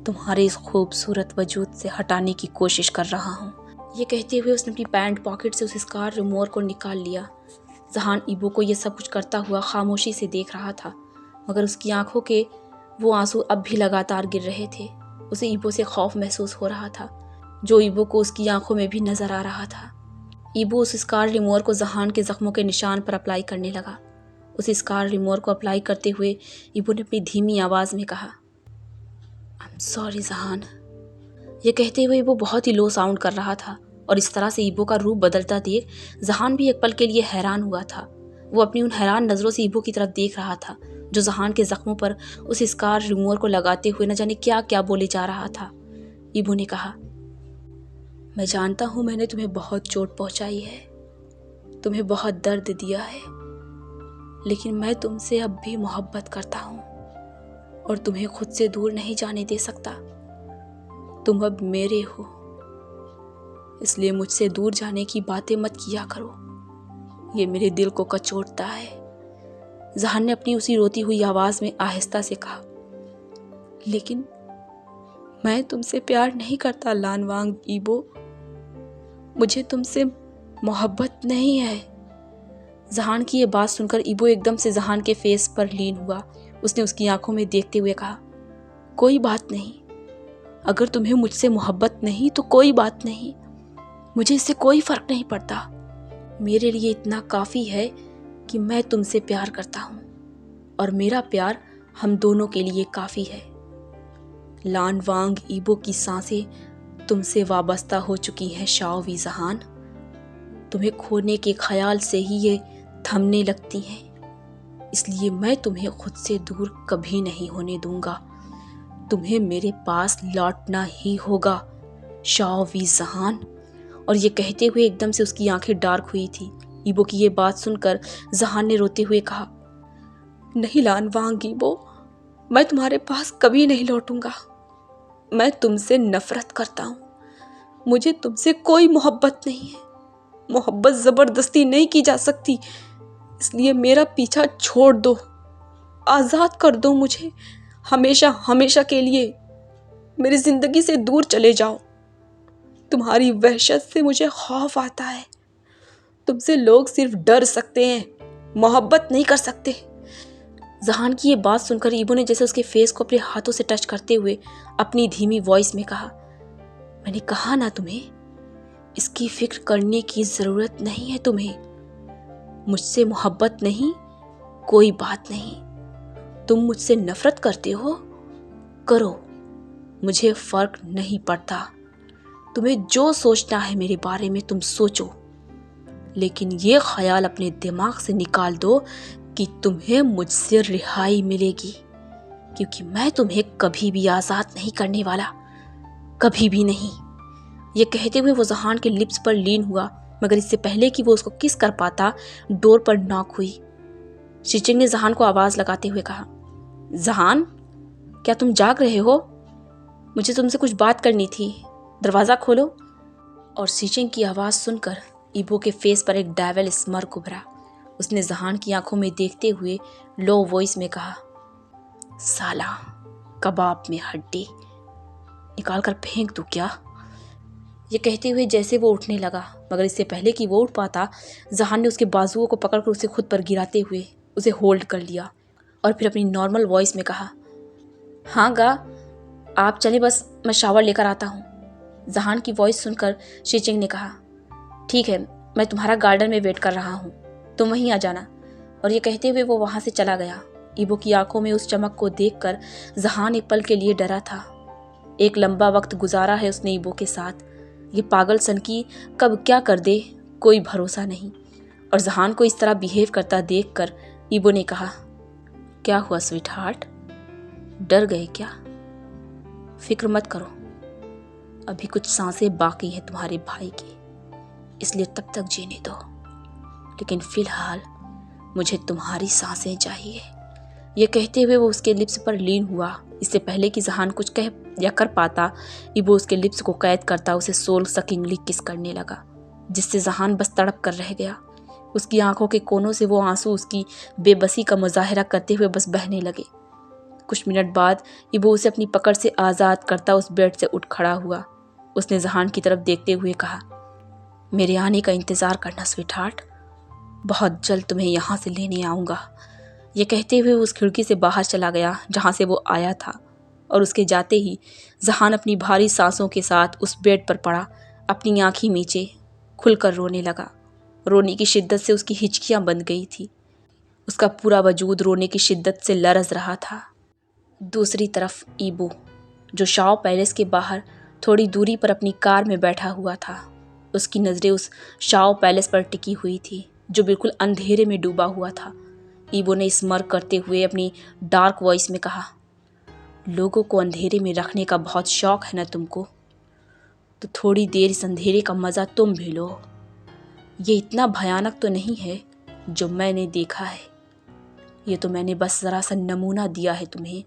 तुम्हारे इस खूबसूरत वजूद से हटाने की कोशिश कर रहा हूँ। ये कहते हुए उसने अपनी पैंट पॉकेट से उस स्कार रिमूवर को निकाल लिया। जहान ईबो को ये सब कुछ करता हुआ खामोशी से देख रहा था, मगर उसकी आंखों के वो आंसू अब भी लगातार गिर रहे थे। उसे ईबो से खौफ महसूस हो रहा था, जो ईबो को उसकी आंखों में भी नजर आ रहा था। ईबो उस स्कार रिमूवर को जहान के जख्मों के निशान पर अप्लाई करने लगा। उस स्कार रिमूवर को अप्लाई करते हुए ईबो ने अपनी धीमी आवाज़ में कहा, आई एम सॉरी जहान। ये कहते हुए वो बहुत ही लो साउंड कर रहा था और इस तरह से ईबो का रूप बदलता देख जहान भी एक पल के लिए हैरान हुआ था। वो अपनी उन हैरान नज़रों से ईबो की तरफ देख रहा था जो जहान के जख्मों पर उस स्कार रिमूवर को लगाते हुए न जाने क्या क्या बोले जा रहा था। ईबो ने कहा, मैं जानता हूँ मैंने तुम्हें बहुत चोट पहुँचाई है, तुम्हें बहुत दर्द दिया है, लेकिन मैं तुमसे अब भी मोहब्बत करता हूँ और तुम्हें खुद से दूर नहीं जाने दे सकता। तुम अब मेरे हो, इसलिए मुझसे दूर जाने की बातें मत किया करो, ये मेरे दिल को कचोटता है। जहान ने अपनी उसी रोती हुई आवाज़ में आहिस्ता से कहा, लेकिन मैं तुमसे प्यार नहीं करता लानवांग ईबो, मुझे तुमसे मोहब्बत नहीं है। जहान की ये बात सुनकर ईबो एकदम से जहान के फेस पर लीन हुआ। उसने उसकी आंखों में देखते हुए कहा, कोई बात नहीं, अगर तुम्हें मुझसे मोहब्बत नहीं तो कोई बात नहीं, मुझे इससे कोई फर्क नहीं पड़ता। मेरे लिए इतना काफ़ी है कि मैं तुमसे प्यार करता हूँ और मेरा प्यार हम दोनों के लिए काफ़ी है। लानवांग ईबो की सांसें तुमसे वाबस्ता हो चुकी हैं शाओवी जहान, तुम्हें खोने के ख्याल से ही ये थमने लगती हैं, इसलिए मैं तुम्हें खुद से दूर कभी नहीं होने दूंगा। तुम्हें मेरे पास लौटना ही होगा शाओवी जहान। और ये कहते हुए एकदम से उसकी आंखें डार्क हुई थी। ईबो की ये बात सुनकर जहान ने रोते हुए कहा, नहीं लानवांग ईबो, मैं तुम्हारे पास कभी नहीं लौटूंगा। मैं तुमसे नफरत करता हूँ, मुझे तुमसे कोई मोहब्बत नहीं है। मोहब्बत ज़बरदस्ती नहीं की जा सकती, इसलिए मेरा पीछा छोड़ दो, आज़ाद कर दो मुझे, हमेशा हमेशा के लिए मेरी ज़िंदगी से दूर चले जाओ। तुम्हारी वहशत से मुझे खौफ आता है। तुमसे लोग सिर्फ डर सकते हैं, मोहब्बत नहीं कर सकते। जहान की ये बात सुनकर ईबो ने जैसे उसके फेस को अपने हाथों से टच करते हुए अपनी धीमी वॉइस में कहा, मैंने कहा ना तुम्हें, इसकी फिक्र करने की ज़रूरत नहीं है तुम्हें। मुझसे मोहब्बत नहीं, कोई बात नहीं। तुम मुझसे नफरत करते हो, करो, मुझे फ़र्क नहीं पड़ता। तुम्हें जो सोचना है मेरे बारे में तुम सोचो, लेकिन ये ख्याल अपने दिमाग से निकाल दो कि तुम्हें मुझसे रिहाई मिलेगी, क्योंकि मैं तुम्हें कभी भी आज़ाद नहीं करने वाला, कभी भी नहीं। ये कहते हुए वो जहान के लिप्स पर लीन हुआ, मगर इससे पहले कि वो उसको किस कर पाता, डोर पर नॉक हुई। शिचिंग ने जहान को आवाज़ लगाते हुए कहा, जहान, क्या तुम जाग रहे हो? मुझे तुमसे कुछ बात करनी थी, दरवाज़ा खोलो। और शिचिंग की आवाज़ सुनकर ईबो के फेस पर एक डेविल स्मर्क उभरा। उसने जहान की आंखों में देखते हुए लो वॉइस में कहा, साला, कबाब में हड्डी निकाल कर फेंक दूं क्या? ये कहते हुए जैसे वो उठने लगा, मगर इससे पहले कि वो उठ पाता, जहान ने उसके बाजुओं को पकड़कर उसे खुद पर गिराते हुए उसे होल्ड कर लिया और फिर अपनी नॉर्मल वॉइस में कहा, हाँ गा, आप चले, बस मैं शावर लेकर आता हूँ। जहान की वॉइस सुनकर शिचिंग ने कहा, ठीक है, मैं तुम्हारा गार्डन में वेट कर रहा हूँ, तुम वहीं आ जाना। और ये कहते हुए वो वहाँ से चला गया। ईबो की आंखों में उस चमक को देखकर जहान एक पल के लिए डरा था। एक लंबा वक्त गुजारा है उसने ईबो के साथ, ये पागल सन की कब क्या कर दे कोई भरोसा नहीं। और जहान को इस तरह बिहेव करता देखकर ईबो ने कहा, क्या हुआ स्वीट हार्ट, डर गए क्या? फिक्र मत करो, अभी कुछ सांसें बाकी हैं तुम्हारे भाई की, इसलिए तब तक जीने दो, लेकिन फिलहाल मुझे तुम्हारी सांसें चाहिए। ये कहते हुए वो उसके लिप्स पर लीन हुआ। इससे पहले कि जहान कुछ कह या कर पाता, ईबो उसके लिप्स को कैद करता उसे सोल सकिंगली किस करने लगा, जिससे जहान बस तड़प कर रह गया। उसकी आंखों के कोनों से वो आंसू उसकी बेबसी का मुजाहिरा करते हुए बस बहने लगे। कुछ मिनट बाद ईबो उसे अपनी पकड़ से आज़ाद करता उस बेड से उठ खड़ा हुआ। उसने जहान की तरफ देखते हुए कहा, मेरे आने का इंतज़ार करना स्वीट हार्ट, बहुत जल्द तुम्हें यहाँ से लेने आऊँगा। ये कहते हुए उस खिड़की से बाहर चला गया जहाँ से वो आया था, और उसके जाते ही जहान अपनी भारी सांसों के साथ उस बेड पर पड़ा, अपनी आँखें नीचे खुलकर रोने लगा। रोने की शिद्दत से उसकी हिचकियाँ बंध गई थी, उसका पूरा वजूद रोने की शिद्दत से लरज़ रहा था। दूसरी तरफ ईबो जो शाओ पैलेस के बाहर थोड़ी दूरी पर अपनी कार में बैठा हुआ था। उसकी नज़रें उस शाओ पैलेस पर टिकी हुई थी जो बिल्कुल अंधेरे में डूबा हुआ था। ईबो ने स्मर करते हुए अपनी डार्क वॉइस में कहा, लोगों को अंधेरे में रखने का बहुत शौक है ना तुमको, तो थोड़ी देर इस अंधेरे का मज़ा तुम भी लो। ये इतना भयानक तो नहीं है जो मैंने देखा है। ये तो मैंने बस ज़रा सा नमूना दिया है तुम्हें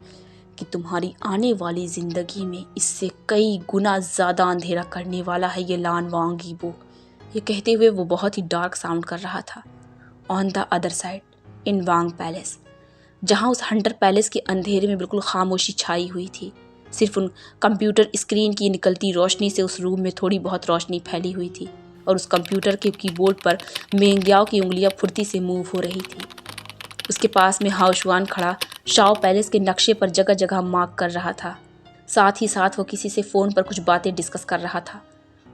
कि तुम्हारी आने वाली ज़िंदगी में इससे कई गुना ज़्यादा अंधेरा करने वाला है ये लान वांग ईबो। ये कहते हुए वो बहुत ही डार्क साउंड कर रहा था। On the other side in Wang palace, जहाँ उस हंटर पैलेस के अंधेरे में बिल्कुल खामोशी छाई हुई थी। सिर्फ उन कंप्यूटर स्क्रीन की निकलती रोशनी से उस रूम में थोड़ी बहुत रोशनी फैली हुई थी और उस कंप्यूटर के कीबोर्ड पर मेंग्याओ की उंगलियां फुर्ती से मूव हो रही थी। उसके पास में हाओशुआन खड़ा शाओ पैलेस के नक्शे पर जगह जगह मार्क कर रहा था। साथ ही साथ वो किसी से फ़ोन पर कुछ बातें डिस्कस कर रहा था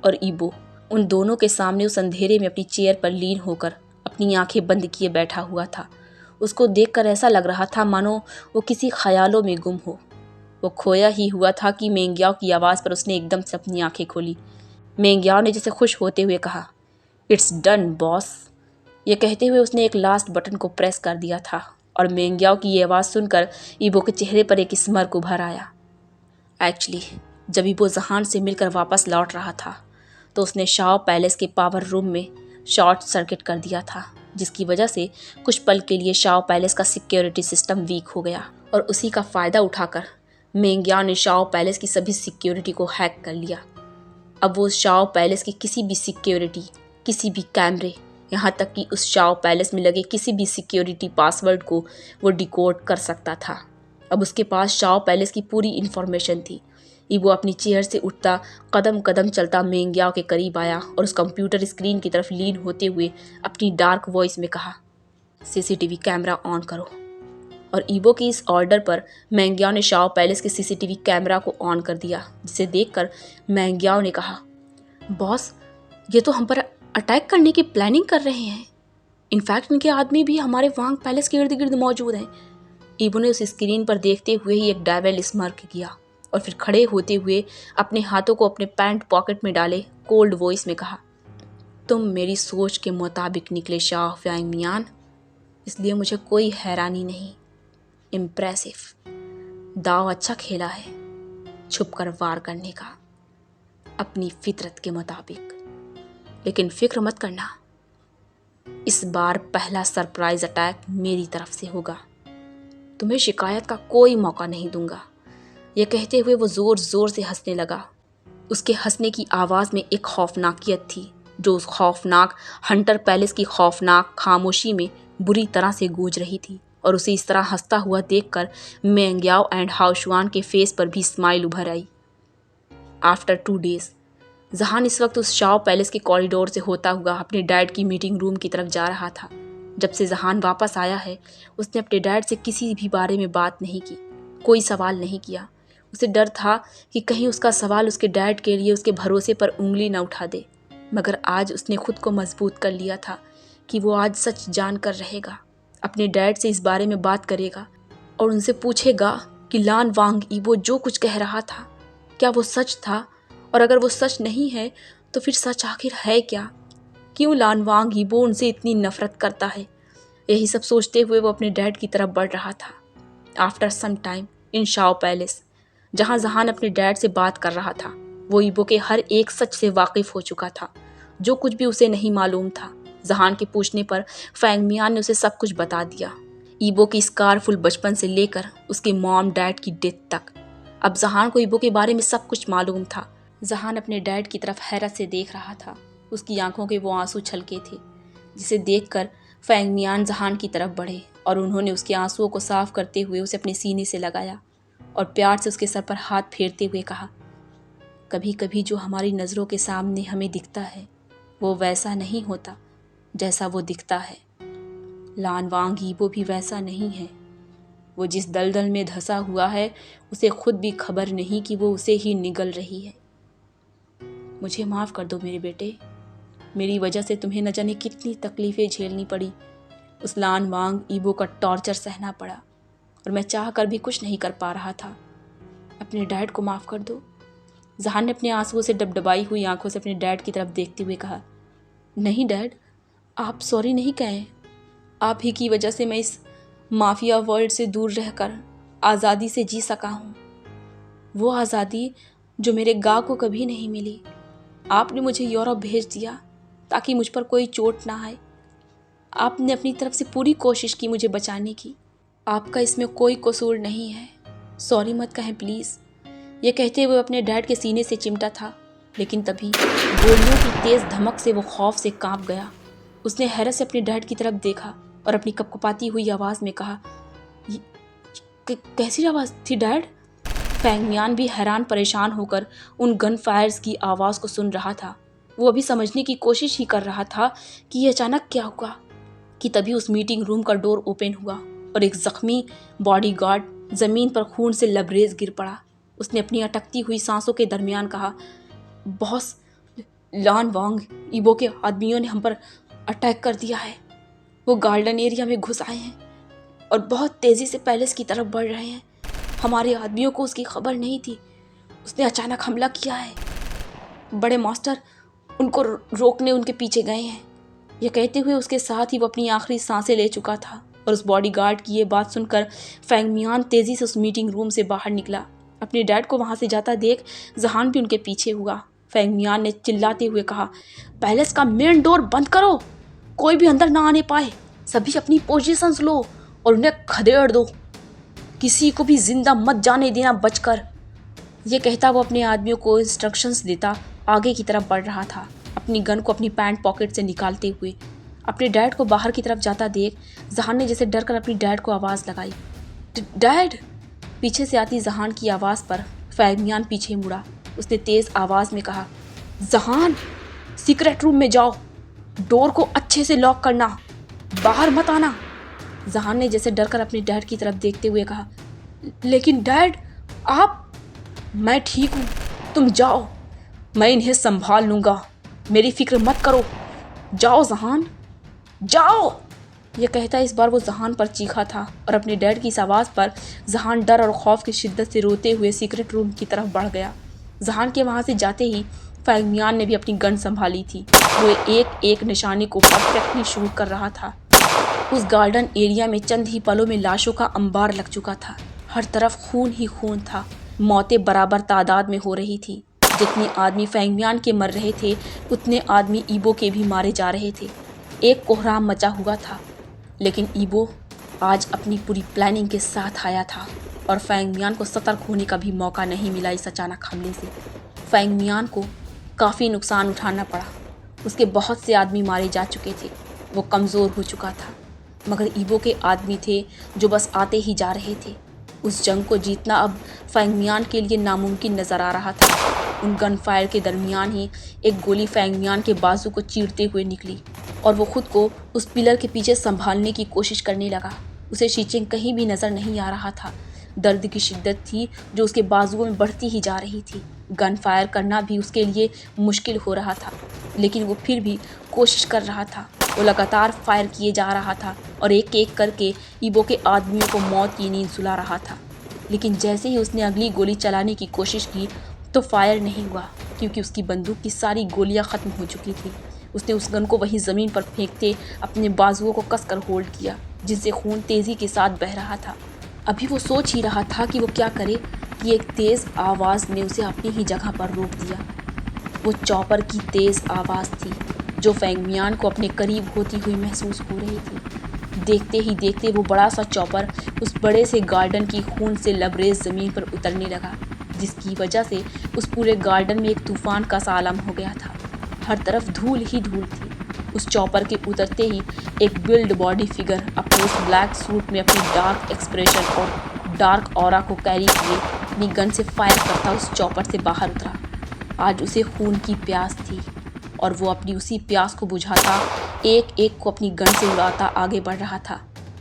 और ईबो उन दोनों के सामने उस अंधेरे में अपनी चेयर पर लीन होकर अपनी आंखें बंद किए बैठा हुआ था। उसको देखकर ऐसा लग रहा था मानो वो किसी ख्यालों में गुम हो। वो खोया ही हुआ था कि मेंग्याओ की आवाज़ पर उसने एकदम से अपनी आंखें खोली। मेंग्याओ ने जैसे खुश होते हुए कहा, इट्स डन बॉस। ये कहते हुए उसने एक लास्ट बटन को प्रेस कर दिया था और मेंग्याओ की ये आवाज़ सुनकर ईबो के चेहरे पर एक स्मर्क उभर आया। एक्चुअली जब ईबो जहान से मिलकर वापस लौट रहा था तो उसने शाओ पैलेस के पावर रूम में शॉर्ट सर्किट कर दिया था, जिसकी वजह से कुछ पल के लिए शाओ पैलेस का सिक्योरिटी सिस्टम वीक हो गया और उसी का फ़ायदा उठाकर मेंग्याओ ने शाओ पैलेस की सभी सिक्योरिटी को हैक कर लिया। अब वो शाओ पैलेस की किसी भी सिक्योरिटी, किसी भी कैमरे, यहाँ तक कि उस शाओ पैलेस में लगे किसी भी सिक्योरिटी पासवर्ड को वो डिकोड कर सकता था। अब उसके पास शाओ पैलेस की पूरी इन्फॉर्मेशन थी। ईबो अपनी चेयर से उठता कदम कदम चलता मेंग्याओ के करीब आया और उस कंप्यूटर स्क्रीन की तरफ लीन होते हुए अपनी डार्क वॉइस में कहा, सीसीटीवी कैमरा ऑन करो। और ईबो की इस ऑर्डर पर मेंग्याओ ने शाओ पैलेस के सीसीटीवी कैमरा को ऑन कर दिया, जिसे देखकर मेंग्याओ ने कहा, बॉस ये तो हम पर अटैक करने की प्लानिंग कर रहे हैं। इनफैक्ट इनके आदमी भी हमारे वांग पैलेस के इर्द गिर्द मौजूद हैं। ईबो ने उस स्क्रीन पर देखते हुए ही एक डेविल स्मर्क किया और फिर खड़े होते हुए अपने हाथों को अपने पैंट पॉकेट में डाले कोल्ड वॉइस में कहा, तुम मेरी सोच के मुताबिक निकले शाओ फ्यांगमियान, इसलिए मुझे कोई हैरानी नहीं। इम्प्रेसिव, दाव अच्छा खेला है, छुप कर वार करने का, अपनी फितरत के मुताबिक। लेकिन फिक्र मत करना, इस बार पहला सरप्राइज अटैक मेरी तरफ से होगा। तुम्हें शिकायत का कोई मौका नहीं दूंगा। यह कहते हुए वो ज़ोर ज़ोर से हंसने लगा। उसके हंसने की आवाज़ में एक खौफनाकियत थी जो उस खौफनाक हंटर पैलेस की खौफनाक खामोशी में बुरी तरह से गूंज रही थी। और उसे इस तरह हंसता हुआ देखकर मेंग्याओ एंड हाओशुआन के फेस पर भी स्माइल उभर आई। आफ्टर 2 days जहान इस वक्त उस शाओ पैलेस के कॉरिडोर से होता हुआ अपने डैड की मीटिंग रूम की तरफ जा रहा था। जब से जहान वापस आया है उसने अपने डैड से किसी भी बारे में बात नहीं की, कोई सवाल नहीं किया। उसे डर था कि कहीं उसका सवाल उसके डैड के लिए उसके भरोसे पर उंगली न उठा दे। मगर आज उसने खुद को मजबूत कर लिया था कि वो आज सच जान कर रहेगा, अपने डैड से इस बारे में बात करेगा और उनसे पूछेगा कि लान वांग ईबो जो कुछ कह रहा था क्या वो सच था, और अगर वो सच नहीं है तो फिर सच आखिर है क्या? क्यों लान वांग ईबो उनसे इतनी नफरत करता है? यही सब सोचते हुए वो अपने डैड की तरफ बढ़ रहा था। आफ्टर सम टाइम इन शाओ पैलेस, जहाँ जहान अपने डैड से बात कर रहा था, वो ईबो के हर एक सच से वाकिफ हो चुका था। जो कुछ भी उसे नहीं मालूम था, जहान के पूछने पर फैंगमियान ने उसे सब कुछ बता दिया। ईबो की स्कारफुल बचपन से लेकर उसके मॉम डैड की डेथ तक। अब जहान को ईबो के बारे में सब कुछ मालूम था। जहान अपने डैड की तरफ हैरत से देख रहा था। उसकी आंखों के वो आंसू छलके थे, जिसे देखकर फैंगमियान जहान की तरफ बढ़े और उन्होंने उसके आंसुओं को साफ करते हुए उसे अपने सीने से लगाया और प्यार से उसके सर पर हाथ फेरते हुए कहा, कभी कभी जो हमारी नज़रों के सामने हमें दिखता है वो वैसा नहीं होता जैसा वो दिखता है। लान वांग ईबो भी वैसा नहीं है। वो जिस दलदल में धंसा हुआ है उसे खुद भी खबर नहीं कि वो उसे ही निगल रही है। मुझे माफ़ कर दो मेरे बेटे, मेरी वजह से तुम्हें न जाने कितनी तकलीफ़ें झेलनी पड़ी। उस लान वांग ईबो का टॉर्चर सहना पड़ा और मैं चाह कर भी कुछ नहीं कर पा रहा था। अपने डैड को माफ़ कर दो। जहान ने अपने आंसुओं से डबडबाई हुई आंखों से अपने डैड की तरफ देखते हुए कहा, नहीं डैड, आप सॉरी नहीं कहें। आप ही की वजह से मैं इस माफिया वर्ल्ड से दूर रहकर आज़ादी से जी सका हूँ। वो आज़ादी जो मेरे गा को कभी नहीं मिली। आपने मुझे यूरोप भेज दिया ताकि मुझ पर कोई चोट ना आए। आपने अपनी तरफ से पूरी कोशिश की मुझे बचाने की। आपका इसमें कोई कसूर नहीं है। सॉरी मत कहें प्लीज़। ये कहते हुए अपने डैड के सीने से चिमटा था, लेकिन तभी गोलियों की तेज़ धमक से वो खौफ से कांप गया। उसने हैरत से अपने डैड की तरफ देखा और अपनी कपकपाती हुई आवाज़ में कहा, कैसी आवाज़ थी डैड? फैंग मियान भी हैरान परेशान होकर उन गन फायर्स की आवाज़ को सुन रहा था। वो अभी समझने की कोशिश ही कर रहा था कि ये अचानक क्या हुआ कि तभी उस मीटिंग रूम का डोर ओपन हुआ और एक जख्मी बॉडीगार्ड ज़मीन पर खून से लबरेज गिर पड़ा। उसने अपनी अटकती हुई सांसों के दरमियान कहा, बॉस, लान वांग ईबो के आदमियों ने हम पर अटैक कर दिया है। वो गार्डन एरिया में घुस आए हैं और बहुत तेज़ी से पैलेस की तरफ बढ़ रहे हैं। हमारे आदमियों को उसकी खबर नहीं थी। उसने अचानक हमला किया है। बड़े मास्टर उनको रोकने उनके पीछे गए हैं। यह कहते हुए उसके साथ ही वो अपनी आखिरी सांसें ले चुका था और उस बॉडीगार्ड की ये बात सुनकर फैंग मियान तेज़ी से उस मीटिंग रूम से बाहर निकला। अपने डैड को वहाँ से जाता देख जहान भी उनके पीछे हुआ। फैंग मियान ने चिल्लाते हुए कहा, पैलेस का मेन डोर बंद करो, कोई भी अंदर ना आने पाए। सभी अपनी पोजीशंस लो और उन्हें खदेड़ दो। किसी को भी जिंदा मत जाने देना बचकर। ये कहता वो अपने आदमियों को इंस्ट्रक्शंस देता आगे की तरफ बढ़ रहा था, अपनी गन को अपनी पैंट पॉकेट से निकालते हुए। अपने डैड को बाहर की तरफ जाता देख जहान ने जैसे डर कर अपनी डैड को आवाज़ लगाई, डैड। पीछे से आती जहान की आवाज़ पर फैंग मियान पीछे मुड़ा। उसने तेज़ आवाज़ में कहा, जहान, सीक्रेट रूम में जाओ, डोर को अच्छे से लॉक करना, बाहर मत आना। जहान ने जैसे डर कर अपने डैड की तरफ देखते हुए कहा, लेकिन डैड आप। मैं ठीक हूँ, तुम जाओ, मैं इन्हें संभाल लूँगा, मेरी फिक्र मत करो। जाओ जहान, जाओ। यह कहता इस बार वो जहान पर चीखा था और अपने डैड की इस आवाज़ पर जहान डर और खौफ की शिद्दत से रोते हुए सीक्रेट रूम की तरफ बढ़ गया। जहान के वहाँ से जाते ही फैंग मियान ने भी अपनी गन संभाली थी। वो एक एक निशाने को परफेक्टली शूट कर रहा था। उस गार्डन एरिया में चंद ही पलों में लाशों का अंबार लग चुका था। हर तरफ खून ही खून था। मौतें बराबर तादाद में हो रही थी। जितने आदमी फैंग मियान के मर रहे थे, उतने आदमी ईबो के भी मारे जा रहे थे। एक कोहराम मचा हुआ था, लेकिन ईबो आज अपनी पूरी प्लानिंग के साथ आया था और फैंग मियान को सतर्क होने का भी मौका नहीं मिला। इस अचानक हमले से फैंग मियान को काफ़ी नुकसान उठाना पड़ा। उसके बहुत से आदमी मारे जा चुके थे। वो कमज़ोर हो चुका था, मगर ईबो के आदमी थे जो बस आते ही जा रहे थे। उस जंग को जीतना अब फैंग मियान के लिए नामुमकिन नज़र आ रहा था। उन गन फायर के दरमियान ही एक गोली फैंग मियान के बाजू को चीरते हुए निकली और वो खुद को उस पिलर के पीछे संभालने की कोशिश करने लगा। उसे शीचिंग कहीं भी नज़र नहीं आ रहा था। दर्द की शिद्दत थी जो उसके बाजुओं में बढ़ती ही जा रही थी। गन फायर करना भी उसके लिए मुश्किल हो रहा था, लेकिन वो फिर भी कोशिश कर रहा था। वो लगातार फायर किए जा रहा था और एक एक करके ईबो के आदमियों को मौत की नींद सुला रहा था। लेकिन जैसे ही उसने अगली गोली चलाने की कोशिश की तो फायर नहीं हुआ, क्योंकि उसकी बंदूक की सारी गोलियां ख़त्म हो चुकी थी। उसने उस गन को वहीं ज़मीन पर फेंकते अपने बाजुओं को कसकर होल्ड किया, जिससे खून तेज़ी के साथ बह रहा था। अभी वो सोच ही रहा था कि वो क्या करे कि एक तेज़ आवाज़ ने उसे अपनी ही जगह पर रोक दिया। वो चॉपर की तेज़ आवाज़ थी जो फैंग मियान को अपने करीब होती हुई महसूस हो रही थी। देखते ही देखते वो बड़ा सा चॉपर उस बड़े से गार्डन की खून से लबरेज ज़मीन पर उतरने लगा, जिसकी वजह से उस पूरे गार्डन में एक तूफ़ान का सा आलम हो गया था। हर तरफ धूल ही धूल थी। उस चॉपर के उतरते ही एक बिल्ड बॉडी फिगर अपने उस ब्लैक सूट में अपनी डार्क एक्सप्रेशन और डार्क ऑरा को कैरी किए अपनी गन से फायर करता उस चॉपर से बाहर उतरा। आज उसे खून की प्यास थी और वो अपनी उसी प्यास को बुझाता एक एक को अपनी गन से उड़ाता आगे बढ़ रहा था।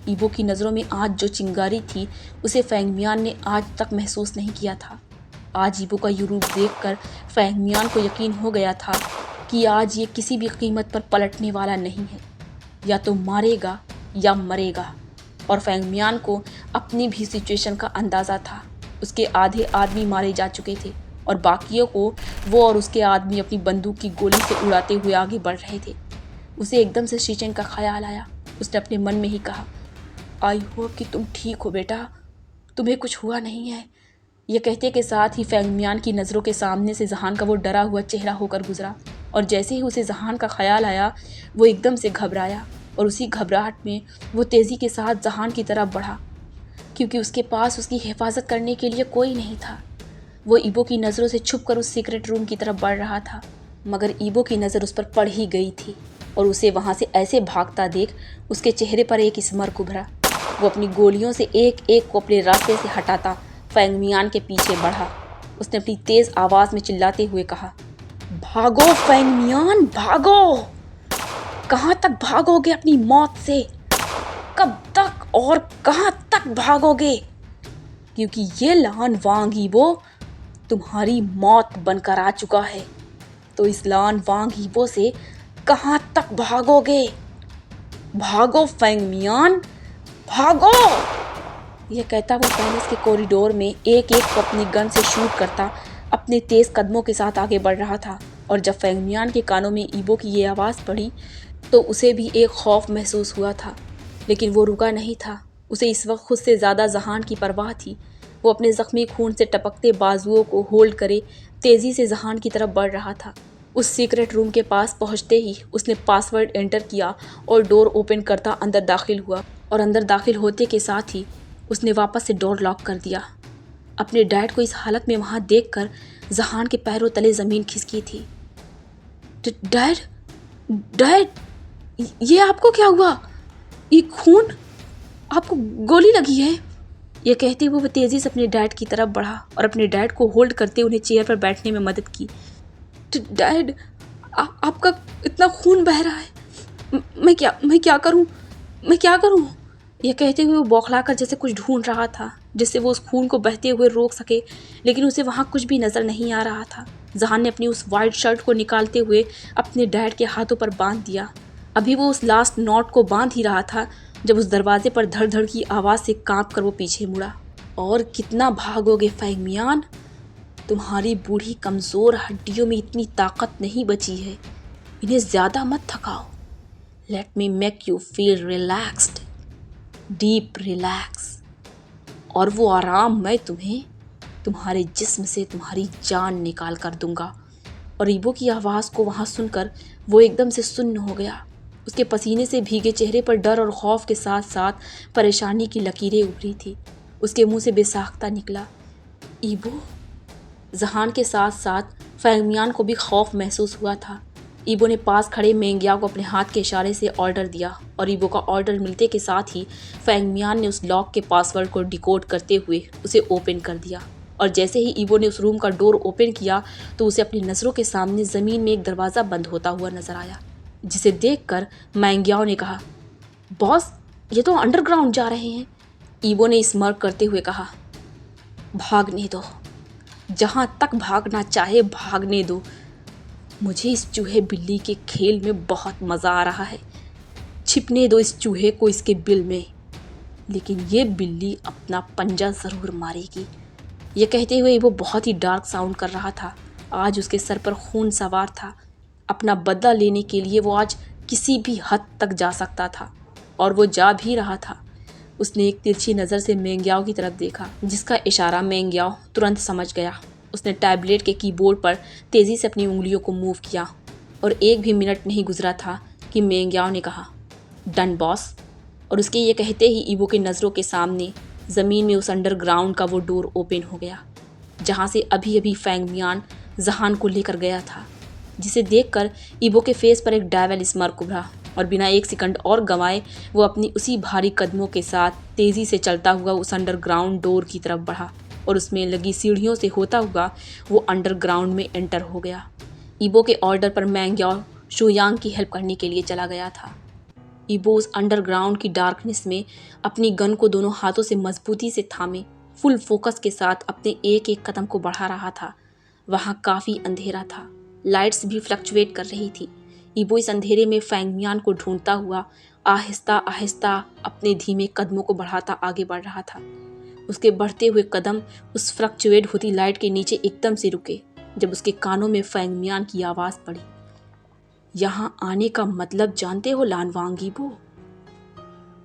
ईबो की नज़रों में आज जो चिंगारी थी उसे फैंग मियान ने आज तक महसूस नहीं किया था। आज ईबो का ये रूप देखकर फैंग मियान को यकीन हो गया था कि आज ये किसी भी कीमत पर पलटने वाला नहीं है। या तो मारेगा या मरेगा। और फैंग मियान को अपनी भी सिचुएशन का अंदाज़ा था। उसके आधे आदमी मारे जा चुके थे और बाकियों को वो और उसके आदमी अपनी बंदूक की गोली से उड़ाते हुए आगे बढ़ रहे थे। उसे एकदम से शीचेंग का ख्याल आया। उसने अपने मन में ही कहा, आई होप कि तुम ठीक हो बेटा, तुम्हें कुछ हुआ नहीं है। यह कहते के साथ ही फैंगमियान की नज़रों के सामने से जहान का वो डरा हुआ चेहरा होकर गुजरा और जैसे ही उसे जहान का ख्याल आया वो एकदम से घबराया और उसी घबराहट में वो तेज़ी के साथ जहान की तरफ बढ़ा, क्योंकि उसके पास उसकी हिफाजत करने के लिए कोई नहीं था। वो ईबो की नज़रों से छुपकर उस सीक्रेट रूम की तरफ बढ़ रहा था, मगर ईबो की नज़र उस पर पड़ ही गई थी और उसे वहाँ से ऐसे भागता देख उसके चेहरे पर एक स्मर्क उभरा। वो अपनी गोलियों से एक एक को अपने रास्ते से हटाता फैंगमियान के पीछे बढ़ा। उसने अपनी तेज़ आवाज़ में चिल्लाते हुए कहा, भागो फैंगमियान, भागो! कहाँ तक भागोगे अपनी मौत से? कब तक और कहाँ तक भागोगे? क्योंकि ये लान वांग ईबो तुम्हारी मौत बनकर आ चुका है। तो इस लान वांग ईबो से कहाँ तक भागोगे? भागो फैंगमियान, भागो! यह कहता वो पैलेस के कॉरिडोर में एक एक को अपनी गन से शूट करता अपने तेज़ कदमों के साथ आगे बढ़ रहा था। और जब फैंगमियान के कानों में ईबो की ये आवाज़ पड़ी तो उसे भी एक खौफ महसूस हुआ था, लेकिन वो रुका नहीं था। उसे इस वक्त खुद से ज़्यादा जहान की परवाह थी। वो अपने ज़ख्मी खून से टपकते बाजुओं को होल्ड करे तेज़ी से जहान की तरफ बढ़ रहा था। उस सीक्रेट रूम के पास पहुंचते ही उसने पासवर्ड एंटर किया और डोर ओपन करता अंदर दाखिल हुआ और अंदर दाखिल होते के साथ ही उसने वापस से डोर लॉक कर दिया। अपने डैड को इस हालत में वहाँ देखकर जहान के पैरों तले ज़मीन खिसकी थी। डैड, डैड, ये आपको क्या हुआ? ये खून, आपको गोली लगी है? यह कहते हुए वो तेज़ी से अपने डैड की तरफ बढ़ा और अपने डैड को होल्ड करते उन्हें चेयर पर बैठने में मदद की। डैड, आपका इतना खून बह रहा है, मैं क्या करूं? यह कहते हुए वो बौखलाकर जैसे कुछ ढूंढ रहा था जिससे वो उस खून को बहते हुए रोक सके, लेकिन उसे वहाँ कुछ भी नज़र नहीं आ रहा था। जहान ने अपनी उस वाइट शर्ट को निकालते हुए अपने डैड के हाथों पर बांध दिया। अभी वो उस लास्ट नॉट को बांध ही रहा था जब उस दरवाजे पर धड़ धड़ की आवाज़ से कांप कर वो पीछे मुड़ा। और कितना भागोगे फैंगमियान? तुम्हारी बूढ़ी कमज़ोर हड्डियों में इतनी ताकत नहीं बची है, इन्हें ज़्यादा मत थकाओ। Let me make you feel relaxed, deep relax, और वो आराम मैं तुम्हें तुम्हारे जिस्म से तुम्हारी जान निकाल कर दूंगा। और ईबो की आवाज़ को वहाँ सुनकर वो एकदम से सुन्न हो गया। उसके पसीने से भीगे चेहरे पर डर और खौफ के साथ साथ परेशानी की लकीरें उभरी थी। उसके मुंह से बेसाख्ता निकला, ईबो। जहान के साथ साथ फैंगमियान को भी खौफ महसूस हुआ था। ईबो ने पास खड़े मेंगिया को अपने हाथ के इशारे से ऑर्डर दिया और ईबो का ऑर्डर मिलते के साथ ही फैंगमियान ने उस लॉक के पासवर्ड को डिकोड करते हुए उसे ओपन कर दिया। और जैसे ही ईबो ने उस रूम का डोर ओपन किया तो उसे अपनी नज़रों के सामने ज़मीन में एक दरवाज़ा बंद होता हुआ नजर आया, जिसे देखकर मेंगियाओ ने कहा, बॉस, ये तो अंडरग्राउंड जा रहे हैं। ईबो ने स्मर्क करते हुए कहा, भागने दो, जहाँ तक भागना चाहे भागने दो। मुझे इस चूहे बिल्ली के खेल में बहुत मज़ा आ रहा है। छिपने दो इस चूहे को इसके बिल में, लेकिन ये बिल्ली अपना पंजा ज़रूर मारेगी। ये कहते हुए वो बहुत ही डार्क साउंड कर रहा था। आज उसके सर पर खून सवार था। अपना बदला लेने के लिए वो आज किसी भी हद तक जा सकता था और वो जा भी रहा था। उसने एक तिरछी नज़र से मेंगियाओ की तरफ देखा, जिसका इशारा मेंगियाओ तुरंत समझ गया। उसने टैबलेट के कीबोर्ड पर तेज़ी से अपनी उंगलियों को मूव किया और एक भी मिनट नहीं गुजरा था कि मेंगियाओ ने कहा, डन बॉस। और उसके ये कहते ही ईबो के नज़रों के सामने ज़मीन में उस अंडरग्राउंड का वो डोर ओपन हो गया, जहाँ से अभी अभी फैंगमियान जहान को लेकर गया था, जिसे देखकर ईबो के फेस पर एक डेविल स्मर्क उभरा और बिना एक सेकंड और गंवाए वो अपनी उसी भारी कदमों के साथ तेज़ी से चलता हुआ उस अंडरग्राउंड डोर की तरफ बढ़ा और उसमें लगी सीढ़ियों से होता हुआ वो अंडरग्राउंड में एंटर हो गया। ईबो के ऑर्डर पर मेंगियाओ शुयांग की हेल्प करने के लिए चला गया था। ईबो उस अंडरग्राउंड की डार्कनेस में अपनी गन को दोनों हाथों से मजबूती से थामे फुल फोकस के साथ अपने एक एक कदम को बढ़ा रहा था। वहाँ काफ़ी अंधेरा था, लाइट्स भी फ्लक्चुएट कर रही थी। ईबो इस अंधेरे में फैंगमियान को ढूंढता हुआ आहिस्ता आहिस्ता अपने धीमे कदमों को बढ़ाता आगे बढ़ रहा था। उसके बढ़ते हुए कदम उस फ्लक्चुएट होती लाइट के नीचे एकदम से रुके जब उसके कानों में फेंग मियान की आवाज़ पड़ी। यहाँ आने का मतलब जानते हो लान वांगीबो?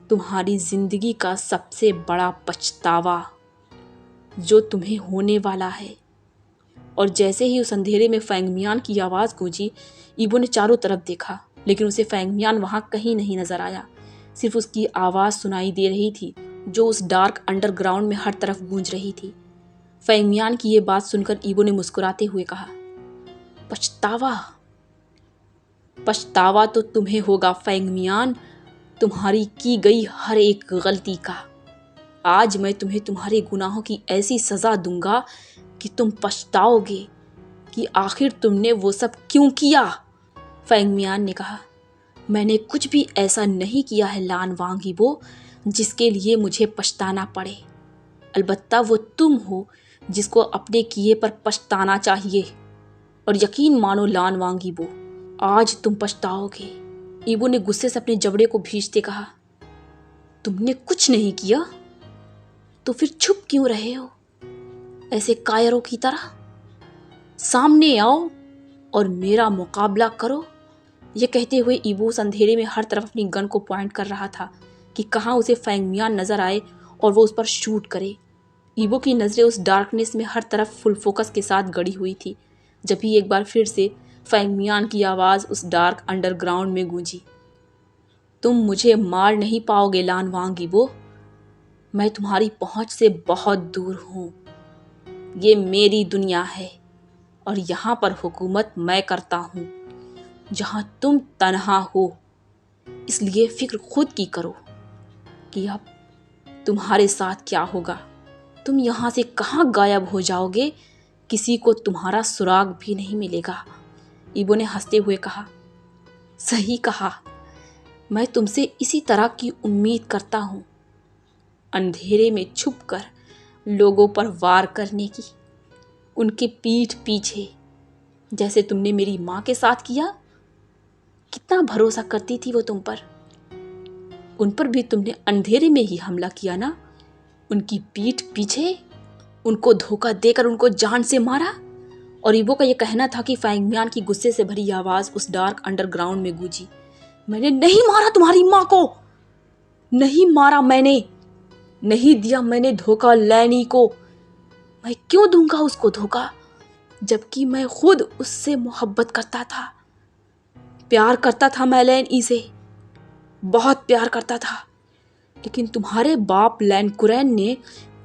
तुम्हारी जिंदगी का सबसे बड़ा पछतावा जो तुम्हें होने वाला है। और जैसे ही उस अंधेरे में फेंग मियान की आवाज़ गूंजी, ईबो ने चारों तरफ देखा, लेकिन उसे फेंग मियान वहाँ कहीं नहीं नजर आया। सिर्फ उसकी आवाज़ सुनाई दे रही थी जो उस डार्क अंडरग्राउंड में हर तरफ गूंज रही थी। फेंग मियान की ये बात सुनकर ईबो ने मुस्कुराते हुए कहा, पछतावा? पछतावा तो तुम्हें होगा फेंग मियान, तुम्हारी की गई हर एक गलती का। आज मैं तुम्हें तुम्हारे गुनाहों की ऐसी सज़ा दूंगा कि तुम पछताओगे कि आखिर तुमने वो सब क्यों किया। फेंग मियान ने कहा, मैंने कुछ भी ऐसा नहीं किया है लान वांगीबो जिसके लिए मुझे पछताना पड़े। अलबत्ता वो तुम हो जिसको अपने किए पर पछताना चाहिए। और यकीन मानो लान वांगीबो, आज तुम पछताओगे। ईबो ने गुस्से से अपने जबड़े को भींचते कहा, तुमने कुछ नहीं किया तो फिर छुप क्यों रहे हो ऐसे कायरों की तरह? सामने आओ और मेरा मुकाबला करो। ये कहते हुए ईबो उस अंधेरे में हर तरफ अपनी गन को पॉइंट कर रहा था कि कहाँ उसे फेंग मियान नजर आए और वो उस पर शूट करे। ईबो की नज़रें उस डार्कनेस में हर तरफ फुल फोकस के साथ गड़ी हुई थी जब ही एक बार फिर से फेंग मियान की आवाज़ उस डार्क अंडरग्राउंड में गूंजी, तुम मुझे मार नहीं पाओगे लान वांगीबो, मैं तुम्हारी पहुंच से बहुत दूर हूँ। ये मेरी दुनिया है और यहाँ पर हुकूमत मैं करता हूँ, जहाँ तुम तन्हा हो। इसलिए फिक्र खुद की करो कि अब तुम्हारे साथ क्या होगा। तुम यहाँ से कहाँ गायब हो जाओगे, किसी को तुम्हारा सुराग भी नहीं मिलेगा। ईबो ने हंसते हुए कहा, सही कहा, मैं तुमसे इसी तरह की उम्मीद करता हूँ, अंधेरे में छुपकर लोगों पर वार करने की, उनके पीठ पीछे, जैसे तुमने मेरी माँ के साथ किया। कितना भरोसा करती थी वो तुम पर, उन पर भी तुमने अंधेरे में ही हमला किया ना, उनकी पीठ पीछे उनको धोखा देकर उनको जान से मारा। और ईबो का यह कहना था कि फेंग मियान की गुस्से से भरी आवाज़ उस डार्क अंडरग्राउंड में गूंजी, मैंने नहीं मारा तुम्हारी माँ को, नहीं मारा मैंने, नहीं दिया मैंने धोखा लैनी को। मैं क्यों दूंगा उसको धोखा, जबकि मैं खुद उससे मोहब्बत करता था, प्यार करता था मैं लैन ई से, बहुत प्यार करता था। लेकिन तुम्हारे बाप लैन कुरैन ने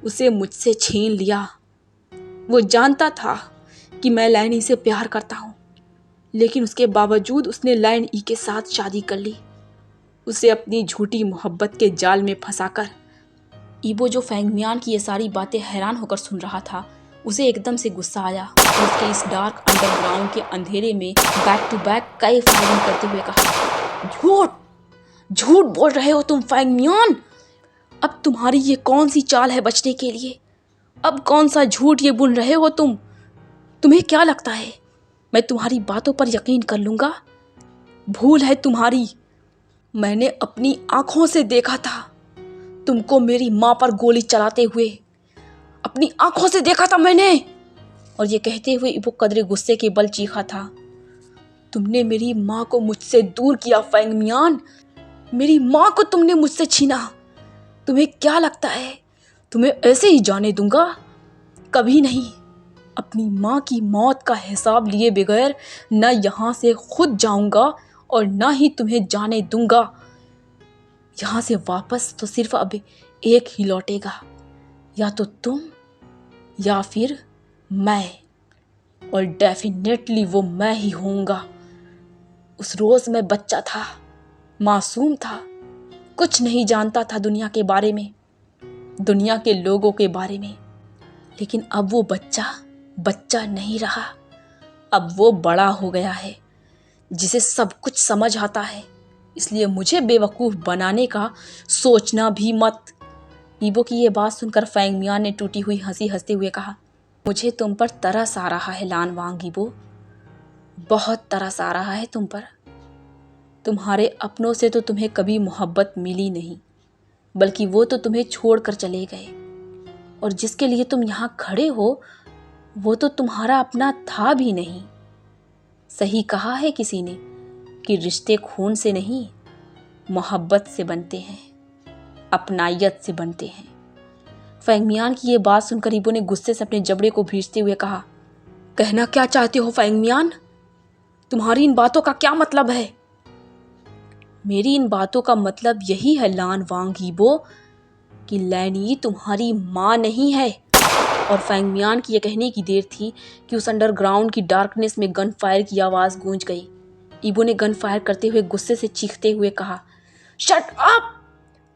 उसे मुझसे छीन लिया। वो जानता था कि मैं लैन ई से प्यार करता हूँ, लेकिन उसके बावजूद उसने लैन ई के साथ शादी कर ली, उसे अपनी झूठी मोहब्बत के जाल में फंसाकर। ईबो जो फेंग मियान की ये सारी बातें हैरान होकर सुन रहा था, उसे एकदम से गुस्सा आया और उसके इस डार्क अंडरग्राउंड के अंधेरे में बैक टू बैक कई फायरिंग करते हुए कहा, झूठ झूठ बोल रहे हो तुम फेंग मियान। अब तुम्हारी ये कौन सी चाल है बचने के लिए? अब कौन सा झूठ ये बुन रहे हो तुम? तुम्हें क्या लगता है मैं तुम्हारी बातों पर यकीन कर लूँगा? भूल है तुम्हारी। मैंने अपनी आँखों से देखा था तुमको मेरी माँ पर गोली चलाते हुए, अपनी आँखों से देखा था मैंने। और ये कहते हुए ईबो कदरे गुस्से के बल चीखा था, तुमने मेरी माँ को मुझसे दूर किया फेंग मियान, मेरी माँ को तुमने मुझसे छीना। तुम्हें क्या लगता है तुम्हें ऐसे ही जाने दूंगा? कभी नहीं। अपनी माँ की मौत का हिसाब लिए बगैर न यहाँ से खुद जाऊंगा और न ही तुम्हें जाने दूंगा। यहाँ से वापस तो सिर्फ अब एक ही लौटेगा, या तो तुम या फिर मैं, और डेफिनेटली वो मैं ही होऊंगा। उस रोज़ मैं बच्चा था, मासूम था, कुछ नहीं जानता था दुनिया के बारे में, दुनिया के लोगों के बारे में। लेकिन अब वो बच्चा नहीं रहा, अब वो बड़ा हो गया है जिसे सब कुछ समझ आता है। इसलिए मुझे बेवकूफ़ बनाने का सोचना भी मत। ईबो की ये बात सुनकर फेंग मियान ने टूटी हुई हंसी हंसते हुए कहा, मुझे तुम पर तरस आ रहा है लान वांगीबो, बहुत तरस आ रहा है तुम पर। तुम्हारे अपनों से तो तुम्हें कभी मोहब्बत मिली नहीं, बल्कि वो तो तुम्हें छोड़ कर चले गए। और जिसके लिए तुम यहाँ खड़े हो वो तो तुम्हारा अपना था भी नहीं। सही कहा है किसी ने कि रिश्ते खून से नहीं, मोहब्बत से बनते हैं, अपनायत से बनते हैं। फैंगमियान की ये बात सुनकर ईबो ने गुस्से से अपने जबड़े को भींचते हुए कहा, कहना क्या चाहते हो फैंगमियान? तुम्हारी इन बातों का क्या मतलब है? मेरी इन बातों का मतलब यही है लान वांग ईबो कि लैन यी तुम्हारी माँ नहीं है। और फैंगमियान की यह कहने की देर थी कि उस अंडरग्राउंड की डार्कनेस में गन फायर की आवाज़ गूंज गई। ईबो ने गन फायर करते हुए गुस्से से चीखते हुए कहा, shut up,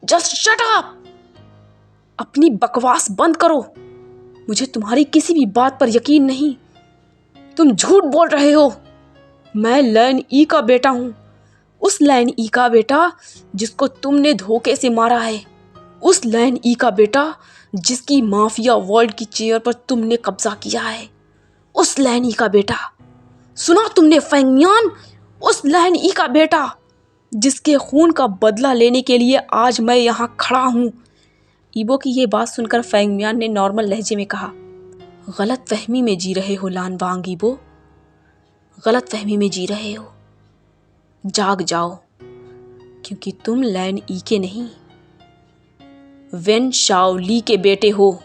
just shut up, अपनी बकवास बंद करो। मुझे तुम्हारी किसी भी बात पर यकीन नहीं। तुम झूठ बोल रहे हो। मैं लैन ई का बेटा हूं, उस लैन ई का बेटा जिसको तुमने धोखे से मारा है, उस लैन ई का बेटा जिसकी माफिया वर्ल्ड की चेयर पर तुमने कब्जा किया है, उस लैन ई का बेटा। सुना तुमने फैंगमियान? उस लैन ई का बेटा जिसके खून का बदला लेने के लिए आज मैं यहाँ खड़ा हूँ। ईबो की ये बात सुनकर फैंगमियान ने नॉर्मल लहजे में कहा, गलत फहमी में जी रहे हो लान वांग ईबो, गलत फहमी में जी रहे हो। जाग जाओ, क्योंकि तुम लैन ई के नहीं, वेन शाओली के बेटे हो,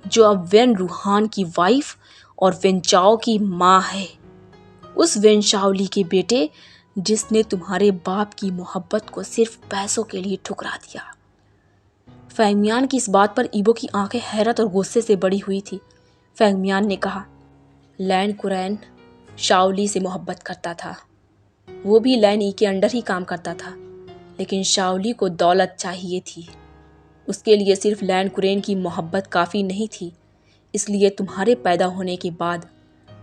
जो अब वेन रूहान की वाइफ और वेन चाओ की माँ है। उस वेन शाओली के बेटे जिसने तुम्हारे बाप की मोहब्बत को सिर्फ पैसों के लिए ठुकरा दिया। फैंगमियान की इस बात पर ईबो की आंखें हैरत और गुस्से से बड़ी हुई थी। फैंगमियान ने कहा, लैन कुरैन शाओली से मोहब्बत करता था, वो भी लैन ई के अंडर ही काम करता था, लेकिन शाओली को दौलत चाहिए थी। उसके लिए सिर्फ लैन कुरैन की मोहब्बत काफ़ी नहीं थी, इसलिए तुम्हारे पैदा होने के बाद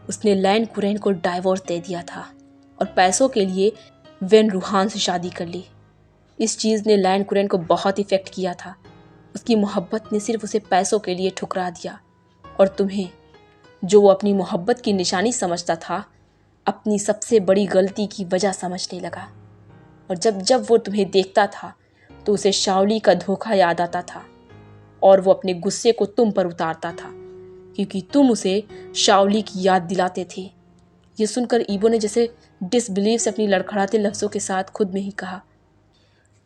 उसने लैन कुरैन को डाइवोर्स दे दिया था और पैसों के लिए वेन रूहान से शादी कर ली। इस चीज़ ने लैन कुरैन को बहुत इफ़ेक्ट किया था। उसकी मोहब्बत ने सिर्फ उसे पैसों के लिए ठुकरा दिया और तुम्हें, जो वो अपनी मोहब्बत की निशानी समझता था, अपनी सबसे बड़ी गलती की वजह समझने लगा। और जब जब वो तुम्हें देखता था तो उसे शाओली का धोखा याद आता था और वो अपने गुस्से को तुम पर उतारता था, क्योंकि तुम उसे शाओली की याद दिलाते थे। ये सुनकर ईबो ने जैसे डिसबिलीव से अपनी लड़खड़ाते लफ्ज़ों के साथ खुद में ही कहा,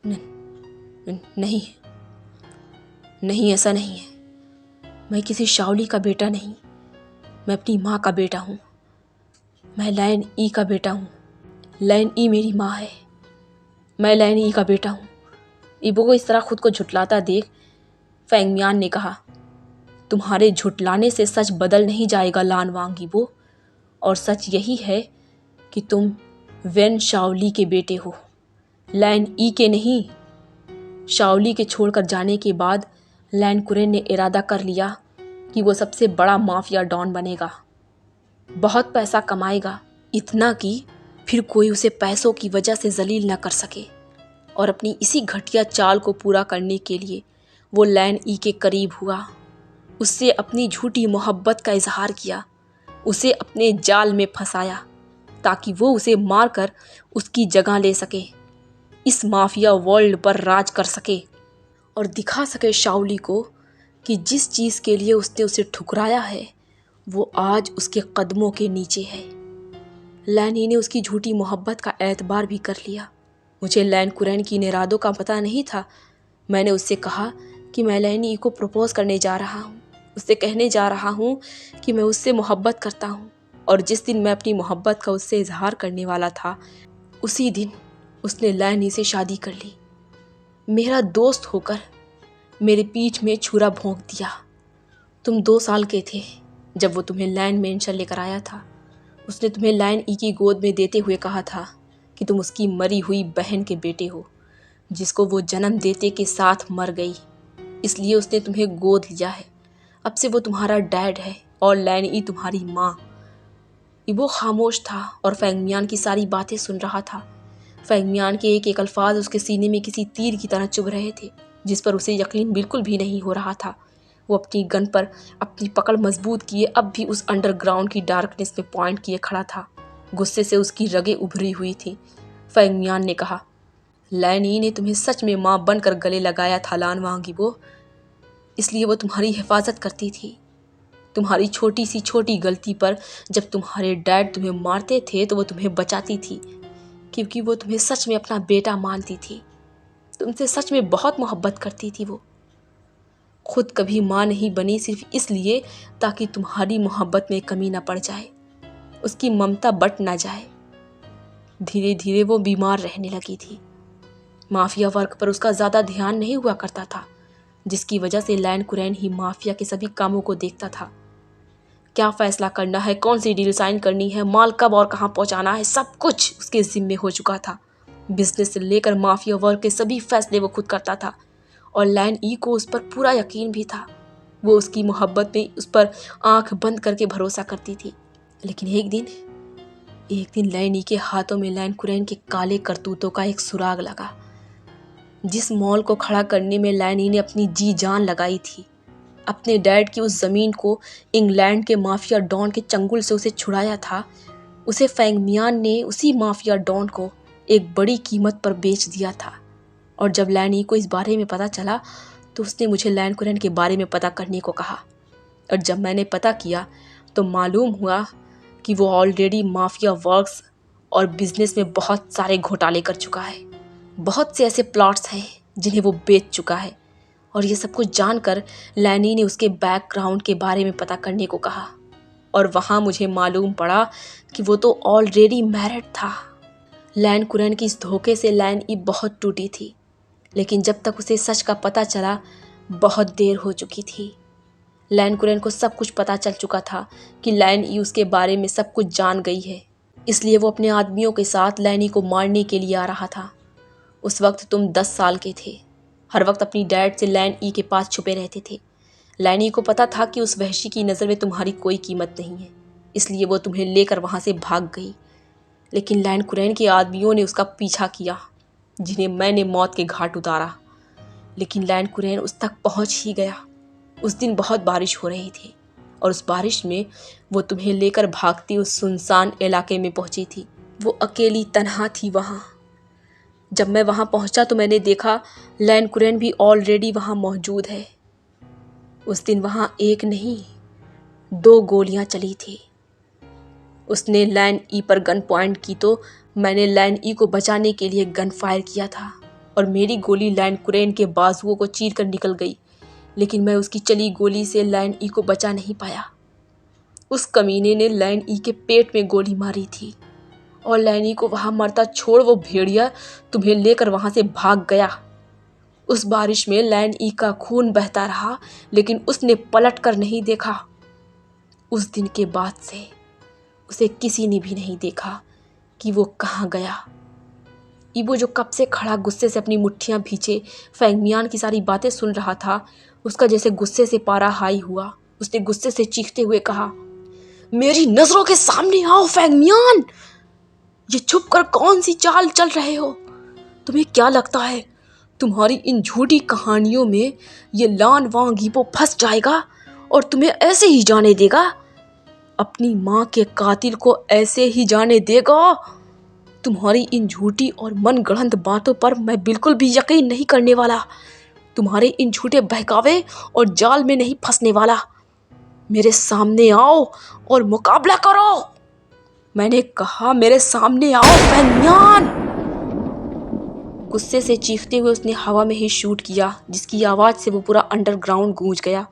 नहीं नहीं, ऐसा नहीं है। मैं किसी शाओली का बेटा नहीं, मैं अपनी माँ का बेटा हूँ। मैं लैन ई का बेटा हूँ। लैन ई मेरी माँ है। मैं लैन ई का बेटा हूँ। ईबो को इस तरह खुद को झुटलाता देख फैंगमियान ने कहा, तुम्हारे झुटलाने से सच बदल नहीं जाएगा लान वांग ईबो, और सच यही है कि तुम वेन शाओली के बेटे हो, लैन ई के नहीं। शाओली के छोड़कर जाने के बाद लैन कुरैन ने इरादा कर लिया कि वो सबसे बड़ा माफिया डॉन बनेगा, बहुत पैसा कमाएगा, इतना कि फिर कोई उसे पैसों की वजह से जलील न कर सके। और अपनी इसी घटिया चाल को पूरा करने के लिए वो लैन ई के करीब हुआ, उससे अपनी झूठी मोहब्बत का इजहार किया, उसे अपने जाल में फंसाया ताकि वो उसे मारकर उसकी जगह ले सके, इस माफिया वर्ल्ड पर राज कर सके और दिखा सके शाओली को कि जिस चीज़ के लिए उसने उसे ठुकराया है वो आज उसके कदमों के नीचे है। लैन ई ने उसकी झूठी मोहब्बत का एतबार भी कर लिया। मुझे लैन कुरैन की इन इरादों का पता नहीं था। मैंने उससे कहा कि मैं लैन ई को प्रपोज करने जा रहा हूँ, उससे कहने जा रहा हूँ कि मैं उससे मोहब्बत करता हूँ। और जिस दिन मैं अपनी मोहब्बत का उससे इजहार करने वाला था, उसी दिन उसने लैन ई से शादी कर ली। मेरा दोस्त होकर मेरे पीठ में छुरा भोंक दिया। तुम 2 साल के थे जब वो तुम्हें लैन मेंशन लेकर आया था। उसने तुम्हें लैन ई की गोद में देते हुए कहा था कि तुम उसकी मरी हुई बहन के बेटे हो, जिसको वो जन्म देते के साथ मर गई, इसलिए उसने तुम्हें गोद लिया है। अब से वो तुम्हारा डैड है और लैन ई तुम्हारी माँ। ईबो खामोश था और फैंगमियान की सारी बातें सुन रहा था। फैंगमियान के एक एक अल्फाज उसके सीने में किसी तीर की तरह चुभ रहे थे, जिस पर उसे यकीन बिल्कुल भी नहीं हो रहा था। वो अपनी गन पर अपनी पकड़ मजबूत किए अब भी उस अंडरग्राउंड की डार्कनेस में पॉइंट किए खड़ा था। गुस्से से उसकी रगें उभरी हुई थी। फैंगमियान ने कहा, लैन ई ने तुम्हें सच में माँ बनकर गले लगाया था लान वांग ईबो। इसलिए वो तुम्हारी हिफाजत करती थी। तुम्हारी छोटी सी छोटी गलती पर जब तुम्हारे डैड तुम्हें मारते थे तो वो तुम्हें बचाती थी, क्योंकि वो तुम्हें सच में अपना बेटा मानती थी। तुमसे सच में बहुत मोहब्बत करती थी वो। खुद कभी माँ नहीं बनी सिर्फ इसलिए ताकि तुम्हारी मोहब्बत में कमी ना पड़ जाए, उसकी ममता बट ना जाए। धीरे धीरे वो बीमार रहने लगी थी। माफिया वर्क पर उसका ज़्यादा ध्यान नहीं हुआ करता था, जिसकी वजह से लैन कुरैन ही माफिया के सभी कामों को देखता था। क्या फैसला करना है, कौन सी डील साइन करनी है, माल कब और कहाँ पहुँचाना है, सब कुछ उसके जिम्मे हो चुका था। बिजनेस से लेकर माफिया वर्क के सभी फैसले वो खुद करता था और लैन ई को उस पर पूरा यकीन भी था। वो उसकी मोहब्बत में उस पर आंख बंद करके भरोसा करती थी। लेकिन एक दिन लैन ई के हाथों में लैन कुरैन के काले करतूतों का एक सुराग लगा। जिस मॉल को खड़ा करने में लैन ई ने अपनी जी जान लगाई थी, अपने डैड की उस ज़मीन को इंग्लैंड के माफिया डॉन के चंगुल से उसे छुड़ाया था, उसे फेंग मियान ने उसी माफिया डॉन को एक बड़ी कीमत पर बेच दिया था। और जब लैन ई को इस बारे में पता चला तो उसने मुझे लैन कुरैन के बारे में पता करने को कहा। और जब मैंने पता किया तो मालूम हुआ कि वो ऑलरेडी माफिया वर्क्स और बिजनेस में बहुत सारे घोटाले कर चुका है। बहुत से ऐसे प्लॉट्स हैं जिन्हें वो बेच चुका है। और ये सब कुछ जानकर लैनी ने उसके बैकग्राउंड के बारे में पता करने को कहा। और वहाँ मुझे मालूम पड़ा कि वो तो ऑलरेडी मैरिड था। लैन कुरैन की इस धोखे से लैन ई बहुत टूटी थी, लेकिन जब तक उसे सच का पता चला बहुत देर हो चुकी थी। लैन कुरैन को सब कुछ पता चल चुका था कि लैन ई उसके बारे में सब कुछ जान गई है, इसलिए वो अपने आदमियों के साथ लैन ई को मारने के लिए आ रहा था। उस वक्त तुम 10 साल के थे। हर वक्त अपनी डैड से लैन ई के पास छुपे रहते थे। लैन ई को पता था कि उस वहशी की नज़र में तुम्हारी कोई कीमत नहीं है, इसलिए वो तुम्हें लेकर वहाँ से भाग गई। लेकिन लैन कुरैन के आदमियों ने उसका पीछा किया, जिन्हें मैंने मौत के घाट उतारा। लेकिन लैन कुरैन उस तक पहुँच ही गया। उस दिन बहुत बारिश हो रही थी और उस बारिश में वो तुम्हें लेकर भागती उस सुनसान इलाके में पहुंची थी। वो अकेली तन्हा थी वहाँ। जब मैं वहाँ पहुँचा तो मैंने देखा लैन कुरैन भी ऑलरेडी वहाँ मौजूद है। उस दिन वहाँ एक नहीं 2 गोलियाँ चली थी। उसने लैन ई पर गन पॉइंट की तो मैंने लैन ई को बचाने के लिए गन फायर किया था और मेरी गोली लैन कुरैन के बाजुओं को चीर कर निकल गई। लेकिन मैं उसकी चली गोली से लैन ई को बचा नहीं पाया। उस कमीने ने लैन ई के पेट में गोली मारी थी और लैन ई को वहाँ मरता छोड़ वो भेड़िया तुम्हें लेकर वहाँ से भाग गया। उस बारिश में लैन ई का खून बहता रहा, लेकिन उसने पलट कर नहीं देखा। उस दिन के बाद से उसे किसी ने भी नहीं देखा कि वो कहाँ गया। ईबो जो कब से खड़ा गुस्से से अपनी मुट्ठियाँ भींचे फेंग मियान की सारी बातें सुन रहा था, उसका जैसे गुस्से से पारा हाई हुआ। उसने गुस्से से चीखते हुए कहा, मेरी नजरों के सामने आओ फेंग मियान। ये छुप कर कौन सी चाल चल रहे हो? तुम्हें क्या लगता है तुम्हारी इन झूठी कहानियों में ये लान वांग ईबो फंस जाएगा और तुम्हें ऐसे ही जाने देगा? अपनी माँ के कातिल को ऐसे ही जाने देगा? तुम्हारी इन झूठी और मन गढ़ंत बातों पर मैं बिल्कुल भी यकीन नहीं करने वाला। तुम्हारे इन झूठे बहकावे और जाल में नहीं फंसने वाला। मेरे सामने आओ और मुकाबला करो। मैंने कहा मेरे सामने आओ फेंग मियान। गुस्से से चीखते हुए उसने हवा में ही शूट किया, जिसकी आवाज़ से वो पूरा अंडरग्राउंड गूंज गया।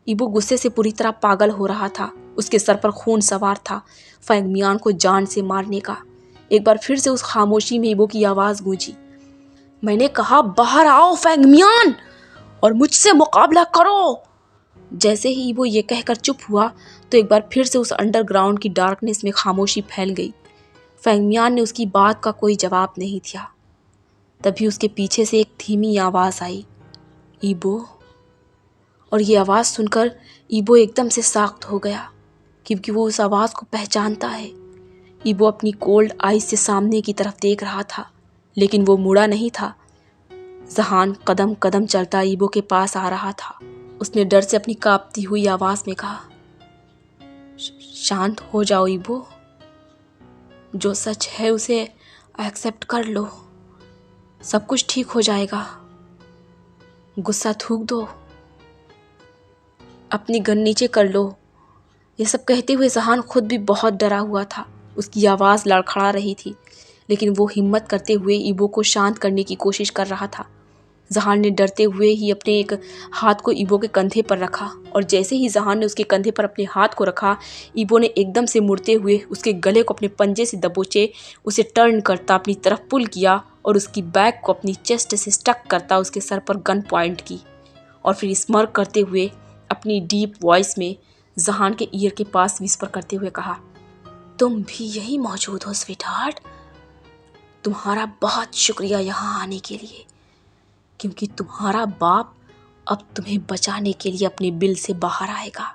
ईबो गुस्से से पूरी तरह पागल हो रहा था। उसके सर पर खून सवार था फेंग मियान को जान से मारने का। एक बार फिर से उस खामोशी में ईबो की आवाज़ गूंजी, मैंने कहा बाहर आओ फेंग मियान और मुझसे मुकाबला करो। जैसे ही ईबो ये कहकर चुप हुआ तो एक बार फिर से उस अंडरग्राउंड की डार्कनेस में खामोशी फैल गई। फेंग मियान ने उसकी बात का कोई जवाब नहीं दिया। तभी उसके पीछे से एक धीमी आवाज़ आई, ईबो। और ये आवाज़ सुनकर ईबो एकदम से सख्त हो गया, क्योंकि वो उस आवाज़ को पहचानता है। ईबो अपनी कोल्ड आइज से सामने की तरफ देख रहा था, लेकिन वो मुड़ा नहीं था। जहान कदम कदम चलता ईबो के पास आ रहा था। उसने डर से अपनी कांपती हुई आवाज़ में कहा, शांत हो जाओ ईबो, जो सच है उसे एक्सेप्ट कर लो, सब कुछ ठीक हो जाएगा। गुस्सा थूक दो, अपनी गन नीचे कर लो। ये सब कहते हुए जहान खुद भी बहुत डरा हुआ था। उसकी आवाज़ लड़खड़ा रही थी, लेकिन वो हिम्मत करते हुए ईबो को शांत करने की कोशिश कर रहा था। जहान ने डरते हुए ही अपने एक हाथ को ईबो के कंधे पर रखा, और जैसे ही जहान ने उसके कंधे पर अपने हाथ को रखा, ईबो ने एकदम से मुड़ते हुए उसके गले को अपने पंजे से दबोचे, उसे टर्न करता अपनी तरफ पुल किया और उसकी बैक को अपनी चेस्ट से स्टक करता उसके सर पर गन पॉइंट की, और फिर स्मर्क करते हुए अपनी डीप वॉइस में जहान के ईयर के पास विस्पर करते हुए कहा, तुम भी यही मौजूद हो स्वीटहार्ट। तुम्हारा बहुत शुक्रिया यहाँ आने के लिए, क्योंकि तुम्हारा बाप अब तुम्हें बचाने के लिए अपने बिल से बाहर आएगा।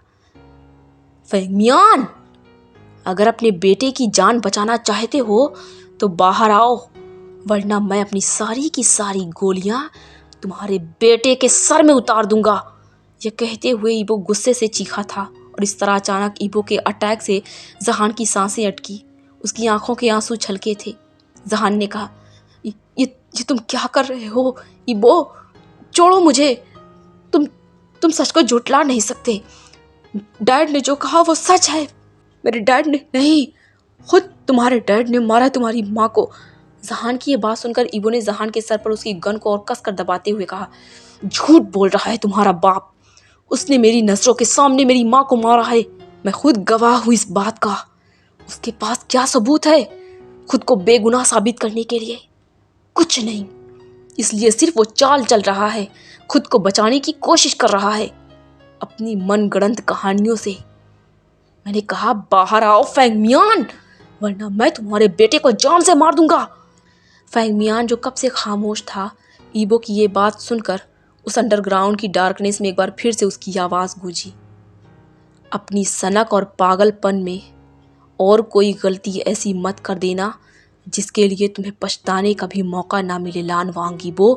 फेंगमियान, अगर अपने बेटे की जान बचाना चाहते हो तो बाहर आओ, वरना मैं अपनी सारी की सारी गोलियां तुम्हारे बेटे के सर में उतार दूंगा। यह कहते हुए ईबो गुस्से से चीखा था, और इस तरह अचानक ईबो के अटैक से जहान की सांसें अटकी, उसकी आंखों के आंसू छलके थे। जहान ने कहा, ये तुम क्या कर रहे हो ईबो? छोड़ो मुझे। तुम सच को झुठला नहीं सकते। डैड ने जो कहा वो सच है। मेरे डैड ने नहीं, खुद तुम्हारे डैड ने मारा तुम्हारी माँ को। जहान की ये बात सुनकर ईबो ने जहान के सर पर उसकी गन को और कसकर दबाते हुए कहा, झूठ बोल रहा है तुम्हारा बाप। उसने मेरी नजरों के सामने मेरी माँ को मारा है। मैं खुद गवाह हूँ इस बात का। उसके पास क्या सबूत है खुद को बेगुनाह साबित करने के लिए? कुछ नहीं। इसलिए सिर्फ वो चाल चल रहा है, खुद को बचाने की कोशिश कर रहा है अपनी मनगढ़ंत कहानियों से। मैंने कहा, बाहर आओ फेंगमियान, वरना मैं तुम्हारे बेटे को जान से मार दूंगा। फेंगमियान, जो कब से खामोश था, ईबो की ये बात सुनकर उस अंडरग्राउंड की डार्कनेस में एक बार फिर से उसकी आवाज़ गूंजी, अपनी सनक और पागलपन में और कोई गलती ऐसी मत कर देना जिसके लिए तुम्हें पछताने का भी मौका ना मिले लान वांग ईबो।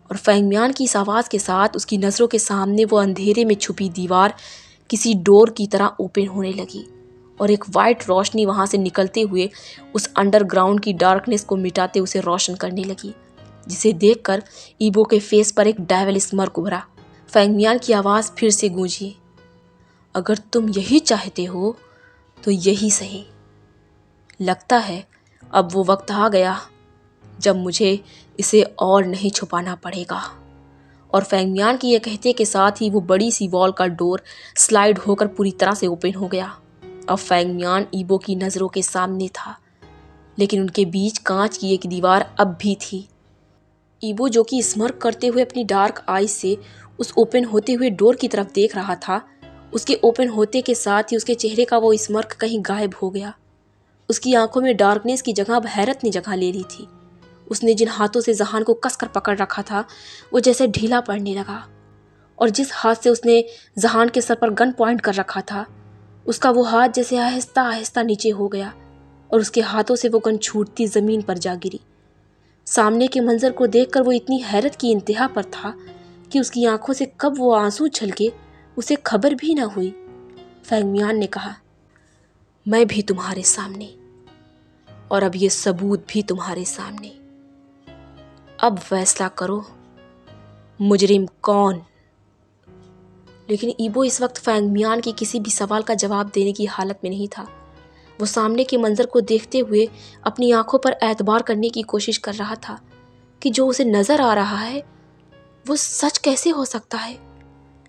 और फेंगमियान की इस आवाज़ के साथ उसकी नज़रों के सामने वो अंधेरे में छुपी दीवार किसी डोर की तरह ओपन होने लगी, और एक वाइट रोशनी वहाँ से निकलते हुए उस अंडरग्राउंड की डार्कनेस को मिटाते उसे रोशन करने लगी, जिसे देखकर ईबो के फेस पर एक डेविल स्मर्क उभरा। फेंगमियान की आवाज़ फिर से गूंजी, अगर तुम यही चाहते हो तो यही सही। लगता है अब वो वक्त आ गया जब मुझे इसे और नहीं छुपाना पड़ेगा। और फेंगमियान की यह कहते के साथ ही वो बड़ी सी वॉल का डोर स्लाइड होकर पूरी तरह से ओपन हो गया। अब फेंगमियान ईबो की नज़रों के सामने था, लेकिन उनके बीच कांच की एक दीवार अब भी थी। ईबो, जो कि स्मर्क करते हुए अपनी डार्क आईज से उस ओपन होते हुए डोर की तरफ देख रहा था, उसके ओपन होते के साथ ही उसके चेहरे का वो स्मर्क कहीं गायब हो गया। उसकी आंखों में डार्कनेस की जगह अब हैरत ने जगह ले ली थी। उसने जिन हाथों से जहान को कसकर पकड़ रखा था वो जैसे ढीला पड़ने लगा, और जिस हाथ से उसने जहान के सर पर गन पॉइंट कर रखा था, उसका वो हाथ जैसे आहिस्ता आहिस्ता नीचे हो गया, और उसके हाथों से वो गन छूटती ज़मीन पर जा गिरी। सामने के मंजर को देखकर वो इतनी हैरत की इंतहा पर था कि उसकी आंखों से कब वो आंसू छलके उसे खबर भी न हुई। फेंगमियान ने कहा, मैं भी तुम्हारे सामने, और अब ये सबूत भी तुम्हारे सामने। अब फैसला करो, मुजरिम कौन? लेकिन ईबो इस वक्त फेंगमियान की किसी भी सवाल का जवाब देने की हालत में नहीं था। वो सामने के मंजर को देखते हुए अपनी आंखों पर एतबार करने की कोशिश कर रहा था कि जो उसे नज़र आ रहा है वो सच कैसे हो सकता है।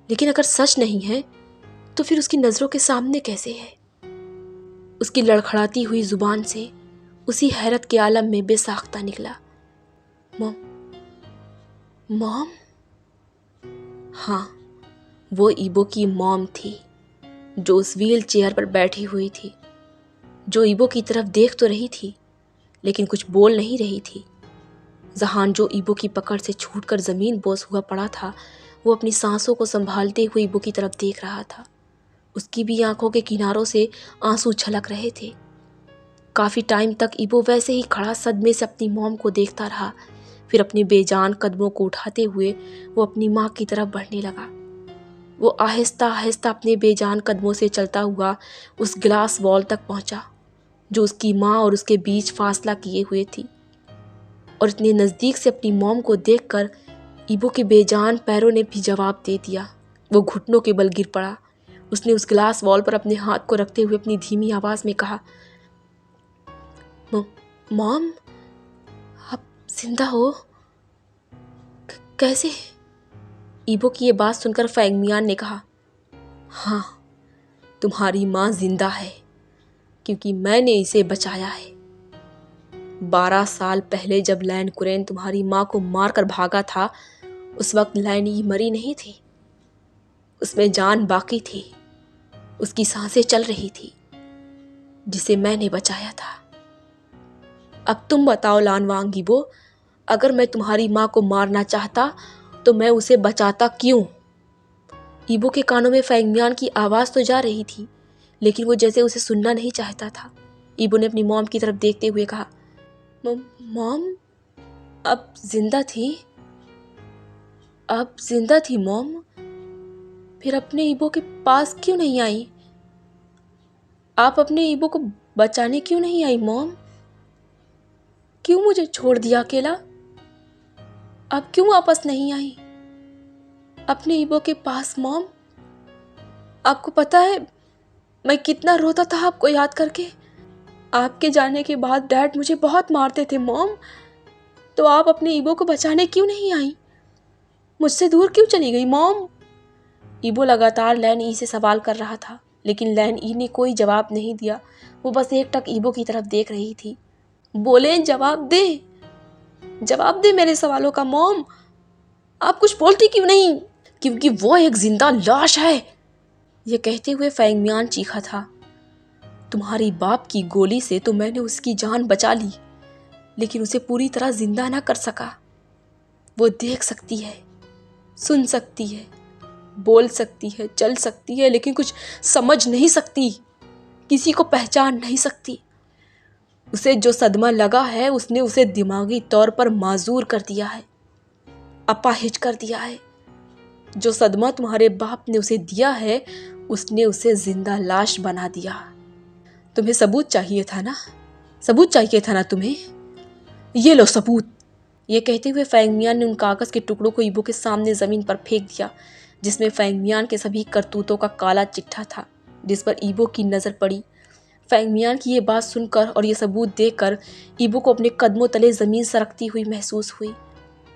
लेकिन अगर सच नहीं है तो फिर उसकी नज़रों के सामने कैसे है? उसकी लड़खड़ाती हुई जुबान से उसी हैरत के आलम में बेसाख्ता निकला, मॉम। मॉम? हाँ, वो ईबो की मॉम थी, जो उस व्हील चेयर पर बैठी हुई थी, जो ईबो की तरफ देख तो रही थी लेकिन कुछ बोल नहीं रही थी। जहान, जो ईबो की पकड़ से छूटकर ज़मीन बोस हुआ पड़ा था, वो अपनी सांसों को संभालते हुए ईबो की तरफ देख रहा था। उसकी भी आंखों के किनारों से आंसू छलक रहे थे। काफ़ी टाइम तक ईबो वैसे ही खड़ा सदमे से अपनी मॉम को देखता रहा। फिर अपने बेजान कदमों को उठाते हुए वो अपनी माँ की तरफ बढ़ने लगा। वो आहिस्ता आहिस्ता अपने बेजान कदमों से चलता हुआ उस ग्लास वॉल तक पहुंचा जो उसकी माँ और उसके बीच फासला किए हुए थी, और इतने नज़दीक से अपनी मॉम को देखकर ईबो के बेजान पैरों ने भी जवाब दे दिया वो घुटनों के बल गिर पड़ा। उसने उस ग्लास वॉल पर अपने हाथ को रखते हुए अपनी धीमी आवाज में कहा, मॉम, आप जिंदा हो? कैसे? ईबो की ये बात सुनकर फैंग मियान ने कहा, हाँ, तुम्हारी माँ जिंदा है क्योंकि मैंने इसे बचाया है। 12 साल पहले जब लैन कुरैन तुम्हारी माँ को मारकर भागा था, उस वक्त लैनी मरी नहीं थी, उसमें जान बाकी थी, उसकी सांसें चल रही थी, जिसे मैंने बचाया था। अब तुम बताओ लान वांग ईबो, अगर मैं तुम्हारी माँ को मारना चाहता तो मैं उसे बचाता क्यों? ईबो के कानों में फैंग मियान की आवाज़ तो जा रही थी, लेकिन वो जैसे उसे सुनना नहीं चाहता था। ईबो ने अपनी मॉम की तरफ देखते हुए कहा, मॉम, अब जिंदा थी? अब जिंदा थी मॉम? फिर अपने ईबो के पास क्यों नहीं आई? आप अपने ईबो को बचाने क्यों नहीं आई मॉम? क्यों मुझे छोड़ दिया अकेला? आप क्यों वापस नहीं आई अपने ईबो के पास मॉम? आपको पता है मैं कितना रोता था आपको याद करके। आपके जाने के बाद डैड मुझे बहुत मारते थे मॉम। तो आप अपने ईबो को बचाने क्यों नहीं आई? मुझसे दूर क्यों चली गई मॉम? ईबो लगातार लैन ई से सवाल कर रहा था, लेकिन लैन ई ने कोई जवाब नहीं दिया। वो बस एकटक ईबो की तरफ देख रही थी। बोले, जवाब दे मेरे सवालों का मॉम। आप कुछ बोलती क्यों नहीं? क्योंकि वो एक जिंदा लाश है, ये कहते हुए फैंग मियान चीखा था। तुम्हारी बाप की गोली से तो मैंने उसकी जान बचा ली, लेकिन उसे पूरी तरह जिंदा ना कर सका। वो देख सकती है, सुन सकती है, बोल सकती है, चल सकती है, लेकिन कुछ समझ नहीं सकती, किसी को पहचान नहीं सकती। उसे जो सदमा लगा है उसने उसे दिमागी तौर पर माजूर कर दिया है, अपाहिज कर दिया है। जो सदमा तुम्हारे बाप ने उसे दिया है उसने उसे जिंदा लाश बना दिया। तुम्हें सबूत चाहिए था ना? सबूत चाहिए था ना तुम्हें? ये लो सबूत। ये कहते हुए फैंग मियान ने उन कागज के टुकड़ों को ईबो के सामने जमीन पर फेंक दिया, जिसमें फैंग मियान के सभी करतूतों का काला चिट्ठा था, जिस पर ईबो की नज़र पड़ी। फैंग मियान की ये बात सुनकर और ये सबूत देखकर ईबो को अपने कदमों तले ज़मीन सरकती हुई महसूस हुई।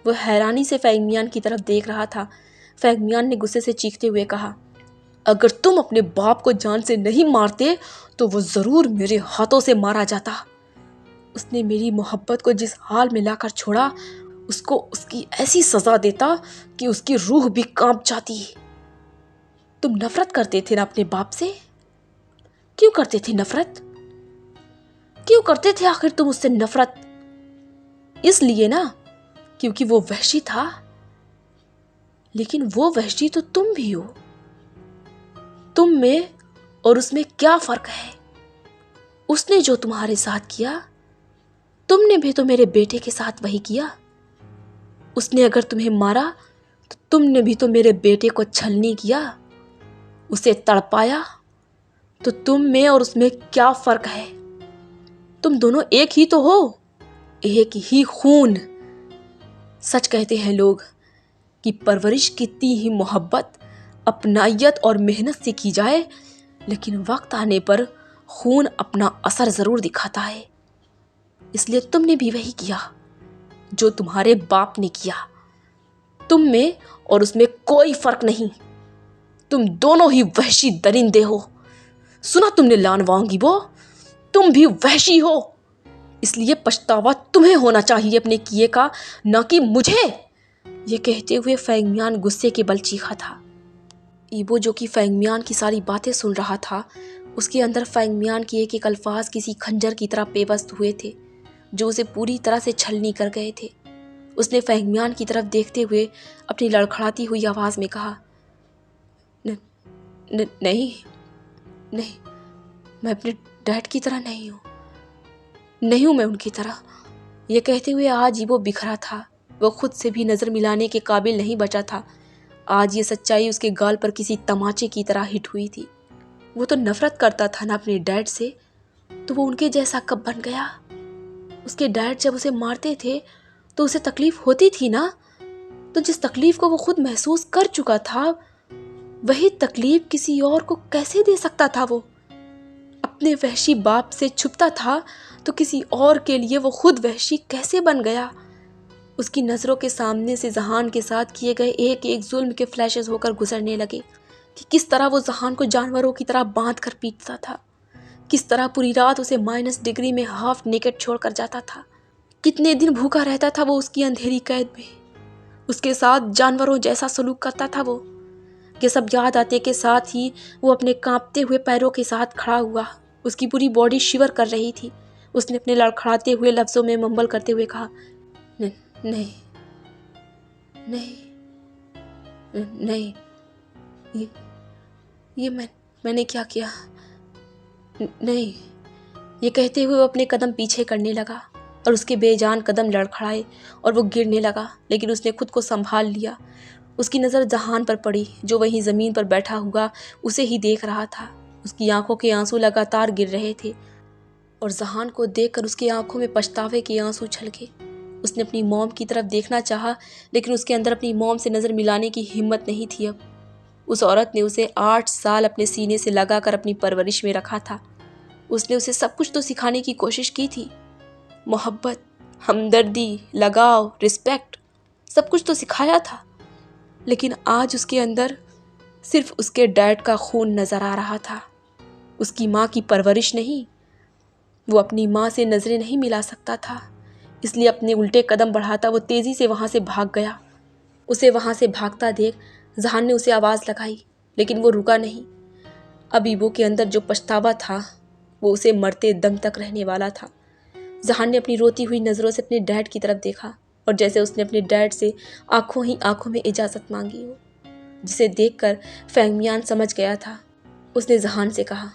वो हैरानी से फैंग मियान की तरफ देख रहा था। फैंग मियान ने गुस्से से चीखते हुए कहा, अगर तुम अपने बाप को जान से नहीं मारते तो वो ज़रूर मेरे हाथों से मारा जाता। उसने मेरी मोहब्बत को जिस हाल में लाकर छोड़ा, उसको उसकी ऐसी सज़ा देता कि उसकी रूह भी कांप जाती। तुम नफरत करते थे ना अपने बाप से? क्यों करते थे नफरत? क्यों करते थे आखिर तुम उससे नफरत? इसलिए ना क्योंकि वो वहशी था। लेकिन वो वहशी तो तुम भी हो। तुम में और उसमें क्या फर्क है? उसने जो तुम्हारे साथ किया, तुमने भी तो मेरे बेटे के साथ वही किया। उसने अगर तुम्हें मारा तो तुमने भी तो मेरे बेटे को छलनी किया, उसे तड़पाया। तो तुम में और उसमें क्या फर्क है? तुम दोनों एक ही तो हो, एक ही खून। सच कहते हैं लोग कि परवरिश कितनी ही मोहब्बत, अपनायत और मेहनत से की जाए, लेकिन वक्त आने पर खून अपना असर ज़रूर दिखाता है। इसलिए तुमने भी वही किया जो तुम्हारे बाप ने किया। तुम में और उसमें कोई फर्क नहीं। तुम दोनों ही वहशी दरिंदे हो। सुना तुमने लान वांग ईबो? तुम भी वहशी हो। इसलिए पछतावा तुम्हें होना चाहिए अपने किए का, ना कि मुझे। ये कहते हुए फैंग मियान गुस्से के बल चीखा था। ईबो जो कि फैंग मियान की सारी बातें सुन रहा था, उसके अंदर फैंग मियान के एक एक अल्फाज किसी खंजर की तरह पेवस्त हुए थे, जो उसे पूरी तरह से छलनी कर गए थे। उसने फैंग मियान की तरफ देखते हुए अपनी लड़खड़ाती हुई आवाज़ में कहा, नहीं, मैं अपने डैड की तरह नहीं हूँ मैं उनकी तरह। यह कहते हुए आज ईबो बिखरा था। वो खुद से भी नज़र मिलाने के काबिल नहीं बचा था। आज ये सच्चाई उसके गाल पर किसी तमाचे की तरह हिट हुई थी। वो तो नफरत करता था ना अपने डैड से, तो वो उनके जैसा कब बन गया? उसके डैड जब उसे मारते थे तो उसे तकलीफ होती थी ना। तो जिस तकलीफ को वो खुद महसूस कर चुका था, वही तकलीफ किसी और को कैसे दे सकता था वो? अपने वहशी बाप से छुपता था तो किसी और के लिए वो खुद वहशी कैसे बन गया? उसकी नज़रों के सामने से जहान के साथ किए गए एक एक जुल्म के फ्लैशेस होकर गुजरने लगे कि किस तरह वो जहान को जानवरों की तरह बांध कर पीटता था, किस तरह पूरी रात उसे -डिग्री में हाफ नेकेड छोड़ कर जाता था, कितने दिन भूखा रहता था वो उसकी अंधेरी कैद में, उसके साथ जानवरों जैसा सलूक करता था वो। ये सब याद आते के साथ ही वो अपने कांपते हुए पैरों के साथ खड़ा हुआ। उसकी पूरी बॉडी शिवर कर रही थी। उसने अपने लड़खड़ाते हुए लफ्ज़ों में मम्बल करते हुए कहा, नहीं नहीं नहीं, ये मैंने क्या किया? नहीं। ये कहते हुए वो अपने कदम पीछे करने लगा और उसके बेजान कदम लड़खड़ाए और वो गिरने लगा, लेकिन उसने खुद को संभाल लिया। उसकी नज़र जहान पर पड़ी जो वहीं ज़मीन पर बैठा हुआ उसे ही देख रहा था। उसकी आंखों के आंसू लगातार गिर रहे थे और जहान को देखकर उसकी आंखों में पछतावे के आंसू छलके। उसने अपनी मॉम की तरफ देखना चाहा, लेकिन उसके अंदर अपनी मॉम से नज़र मिलाने की हिम्मत नहीं थी। अब उस औरत ने उसे 8 साल अपने सीने से लगाकर अपनी परवरिश में रखा था। उसने उसे सब कुछ तो सिखाने की कोशिश की थी, मोहब्बत, हमदर्दी, लगाव, रिस्पेक्ट, सब कुछ तो सिखाया था, लेकिन आज उसके अंदर सिर्फ उसके डैड का खून नज़र आ रहा था, उसकी माँ की परवरिश नहीं। वो अपनी माँ से नज़रें नहीं मिला सकता था, इसलिए अपने उल्टे कदम बढ़ाता वो तेज़ी से वहाँ से भाग गया। उसे वहाँ से भागता देख जहान ने उसे आवाज़ लगाई, लेकिन वो रुका नहीं। अब ईबो के अंदर जो पछतावा था वो उसे मरते दम तक रहने वाला था। जहान ने अपनी रोती हुई नज़रों से अपने डैड की तरफ देखा और जैसे उसने अपने डैड से आंखों ही आंखों में इजाज़त मांगी हो, जिसे देखकर फैंगमियान समझ गया था। उसने जहान से कहा,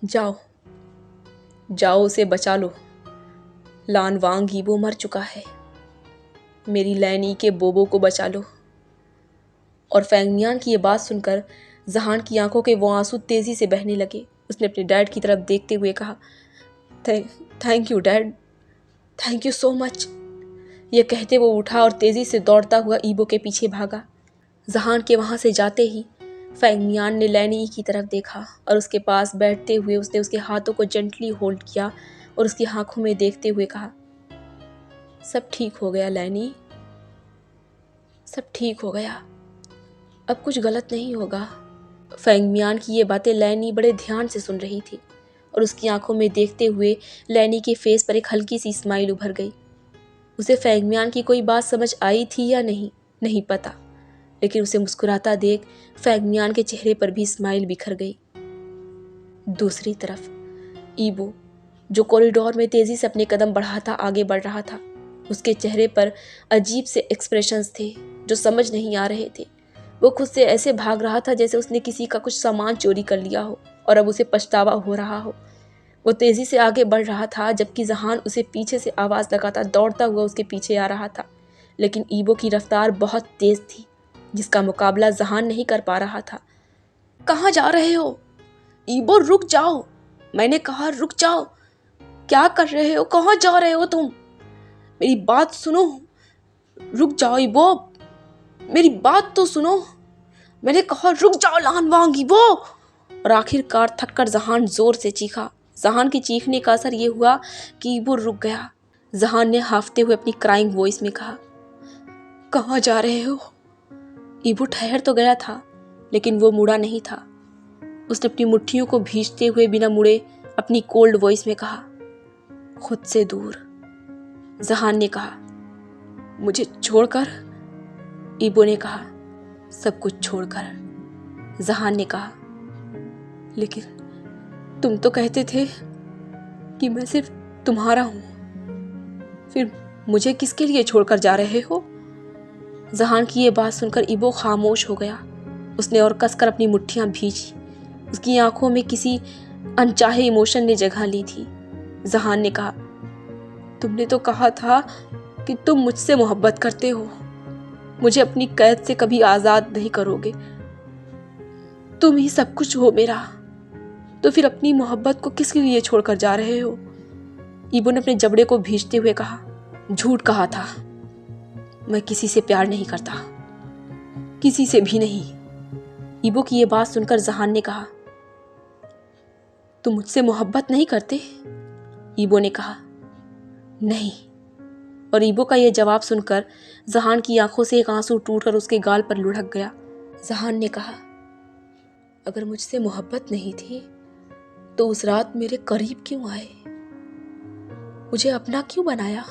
जाओ जाओ, उसे बचा लो। लान वांग ईबो मर चुका है, मेरी लैनी के बोबो को बचा लो। और फैंगमियान की ये बात सुनकर जहान की आंखों के वो आंसू तेज़ी से बहने लगे। उसने अपने डैड की तरफ देखते हुए कहा, thank you dad, thank you so much. यह कहते वो उठा और तेज़ी से दौड़ता हुआ ईबो के पीछे भागा। जहान के वहाँ से जाते ही फैंगमियान ने लैनी की तरफ देखा और उसके पास बैठते हुए उसने उसके हाथों को जेंटली होल्ड किया और उसकी आंखों में देखते हुए कहा, सब ठीक हो गया लैनी, सब ठीक हो गया, अब कुछ गलत नहीं होगा। फैंगमियान की ये बातें लैनी बड़े ध्यान से सुन रही थी और उसकी आंखों में देखते हुए लैनी के फेस पर एक हल्की सी स्माइल उभर गई। उसे फैंगमियान की कोई बात समझ आई थी या नहीं पता, लेकिन उसे मुस्कुराता देख फैंगमियान के चेहरे पर भी स्माइल बिखर गई। दूसरी तरफ ईबो जो कॉरिडोर में तेज़ी से अपने कदम बढ़ाता आगे बढ़ रहा था, उसके चेहरे पर अजीब से एक्सप्रेशंस थे जो समझ नहीं आ रहे थे। वो खुद से ऐसे भाग रहा था जैसे उसने किसी का कुछ सामान चोरी कर लिया हो और अब उसे पछतावा हो रहा हो। वो तेज़ी से आगे बढ़ रहा था जबकि जहान उसे पीछे से आवाज़ लगाता दौड़ता हुआ उसके पीछे आ रहा था, लेकिन ईबो की रफ्तार बहुत तेज़ थी जिसका मुकाबला जहान नहीं कर पा रहा था। कहाँ जा रहे हो ईबो? रुक जाओ, मैंने कहा रुक जाओ। क्या कर रहे हो? कहाँ जा रहे हो तुम? मेरी बात सुनो, रुक जाओ ईबो, मेरी बात तो सुनो, मैंने कहा रुक जाओ लान वांग ईबो। और आखिरकार थककर जहान जोर से चीखा। जहान की चीखने का असर ये हुआ कि ईबो रुक गया। जहान ने हाफते हुए अपनी क्राइंग वॉइस में कहा, कहाँ जा रहे हो? ईबो ठहर तो गया था लेकिन वो मुड़ा नहीं था। उसने अपनी मुट्ठियों को भींचते हुए बिना मुड़े अपनी कोल्ड वॉइस में कहा, खुद से दूर। जहान ने कहा, मुझे छोड़कर? ईबो ने कहा, सब कुछ छोड़कर। जहान ने कहा, लेकिन तुम तो कहते थे कि मैं सिर्फ तुम्हारा हूं, फिर मुझे किसके लिए छोड़कर जा रहे हो? जहान की ये बात सुनकर ईबो खामोश हो गया। उसने और कसकर अपनी मुट्ठियां भींची। उसकी आंखों में किसी अनचाहे इमोशन ने जगह ली थी। जहान ने कहा, तुमने तो कहा था कि तुम मुझसे मोहब्बत करते हो, मुझे अपनी कैद से कभी आज़ाद नहीं करोगे, तुम ही सब कुछ हो मेरा, तो फिर अपनी मोहब्बत को किसके लिए छोड़कर जा रहे हो? ईबो ने अपने जबड़े को भींचते हुए कहा, झूठ कहा था, मैं किसी से प्यार नहीं करता, किसी से भी नहीं। ईबो की ये बात सुनकर जहान ने कहा, तुम मुझसे मोहब्बत नहीं करते? ईबो ने कहा, नहीं। और ईबो का यह जवाब सुनकर जहान की आंखों से एक आंसू टूटकर उसके गाल पर लुढ़क गया। जहान ने कहा, अगर मुझसे मोहब्बत नहीं थी तो उस रात मेरे करीब क्यों आए? मुझे अपना क्यों बनाया?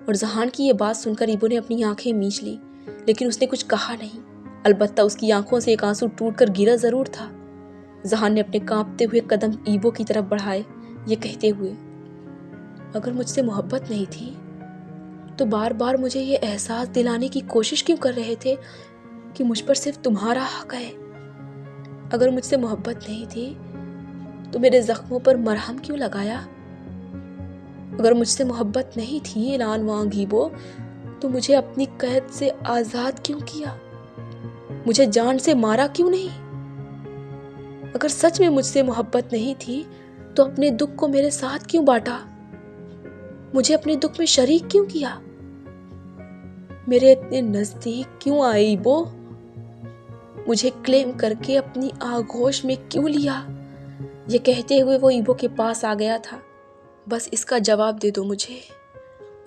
और जहान की ये बात सुनकर ईबो ने अपनी आंखें मींच ली, लेकिन उसने कुछ कहा नहीं। अलबत्ता उसकी आंखों से एक आंसू टूटकर गिरा जरूर था। जहान ने अपने कांपते हुए कदम ईबो की तरफ बढ़ाए, ये कहते हुए, अगर मुझसे मोहब्बत नहीं थी तो बार बार मुझे ये एहसास दिलाने की कोशिश क्यों कर रहे थे कि मुझ पर सिर्फ तुम्हारा हक है? अगर मुझसे मोहब्बत नहीं थी तो मेरे जख्मों पर मरहम क्यों लगाया? अगर मुझसे मोहब्बत नहीं थी एलान वांग ईबो, तो मुझे अपनी कैद से आजाद क्यों किया? मुझे जान से मारा क्यों नहीं? अगर सच में मुझसे मोहब्बत नहीं थी तो अपने दुख को मेरे साथ क्यों बांटा? मुझे अपने दुख में शरीक क्यों किया? मेरे इतने नजदीक क्यों आए ईबो? मुझे क्लेम करके अपनी आगोश में क्यों लिया? ये कहते हुए वो ईबो के पास आ गया था। बस इसका जवाब दे दो मुझे।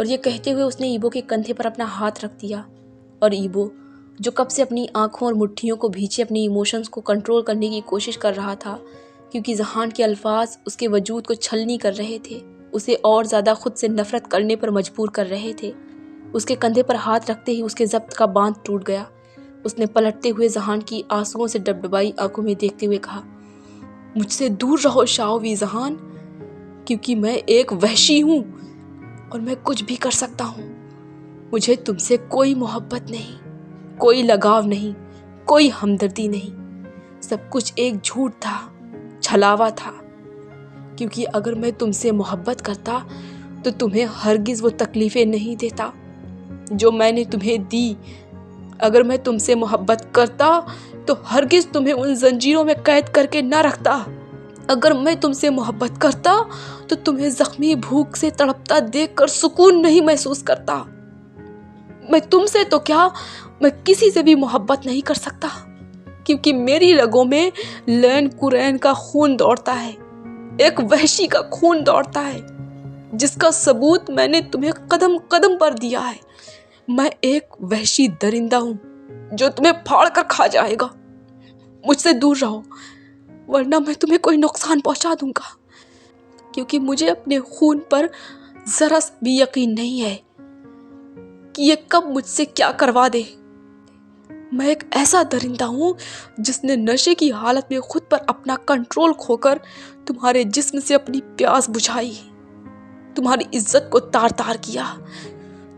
और ये कहते हुए उसने ईबो के कंधे पर अपना हाथ रख दिया। और ईबो, जो कब से अपनी आंखों और मुट्ठियों को भींचे अपने इमोशंस को कंट्रोल करने की कोशिश कर रहा था, क्योंकि जहान के अल्फाज उसके वजूद को छलनी कर रहे थे, उसे और ज़्यादा खुद से नफरत करने पर मजबूर कर रहे थे। उसके कंधे पर हाथ रखते ही उसके जब्त का बांध टूट गया। उसने पलटते हुए जहान की आंसुओं से डबडबाई आंखों में देखते हुए कहा, मुझसे दूर रहो शाओवी जहान, क्योंकि मैं एक वहशी हूँ और मैं कुछ भी कर सकता हूँ। मुझे तुमसे कोई मोहब्बत नहीं, कोई लगाव नहीं, कोई हमदर्दी नहीं। सब कुछ एक झूठ था, छलावा था। क्योंकि अगर मैं तुमसे मोहब्बत करता तो तुम्हें हरगिज वो तकलीफें नहीं देता जो मैंने तुम्हें दी। अगर मैं तुमसे मोहब्बत करता तो हरगिज तुम्हें उन जंजीरों में कैद करके न रखता। अगर मैं तुमसे मोहब्बत करता तो तुम्हें जख्मी भूख से तड़पता देखकर सुकून नहीं महसूस करता। मैं तुमसे तो क्या, मैं किसी से भी मोहब्बत नहीं कर सकता, क्योंकि मेरी रगों में लैन कुरैन का खून दौड़ता है, एक वहशी का खून दौड़ता है, जिसका सबूत मैंने तुम्हें कदम कदम पर दिया है। मैं एक वहशी दरिंदा हूँ जो तुम्हें फाड़ कर खा जाएगा। मुझसे दूर रहो, वरना मैं तुम्हें कोई नुकसान पहुंचा दूंगा, क्योंकि मुझे अपने खून पर जरा भी यकीन नहीं है कि ये कब मुझसे क्या करवा दे। मैं एक ऐसा दरिंदा हूँ जिसने नशे की हालत में खुद पर अपना कंट्रोल खोकर तुम्हारे जिस्म से अपनी प्यास बुझाई, तुम्हारी इज्जत को तार तार किया,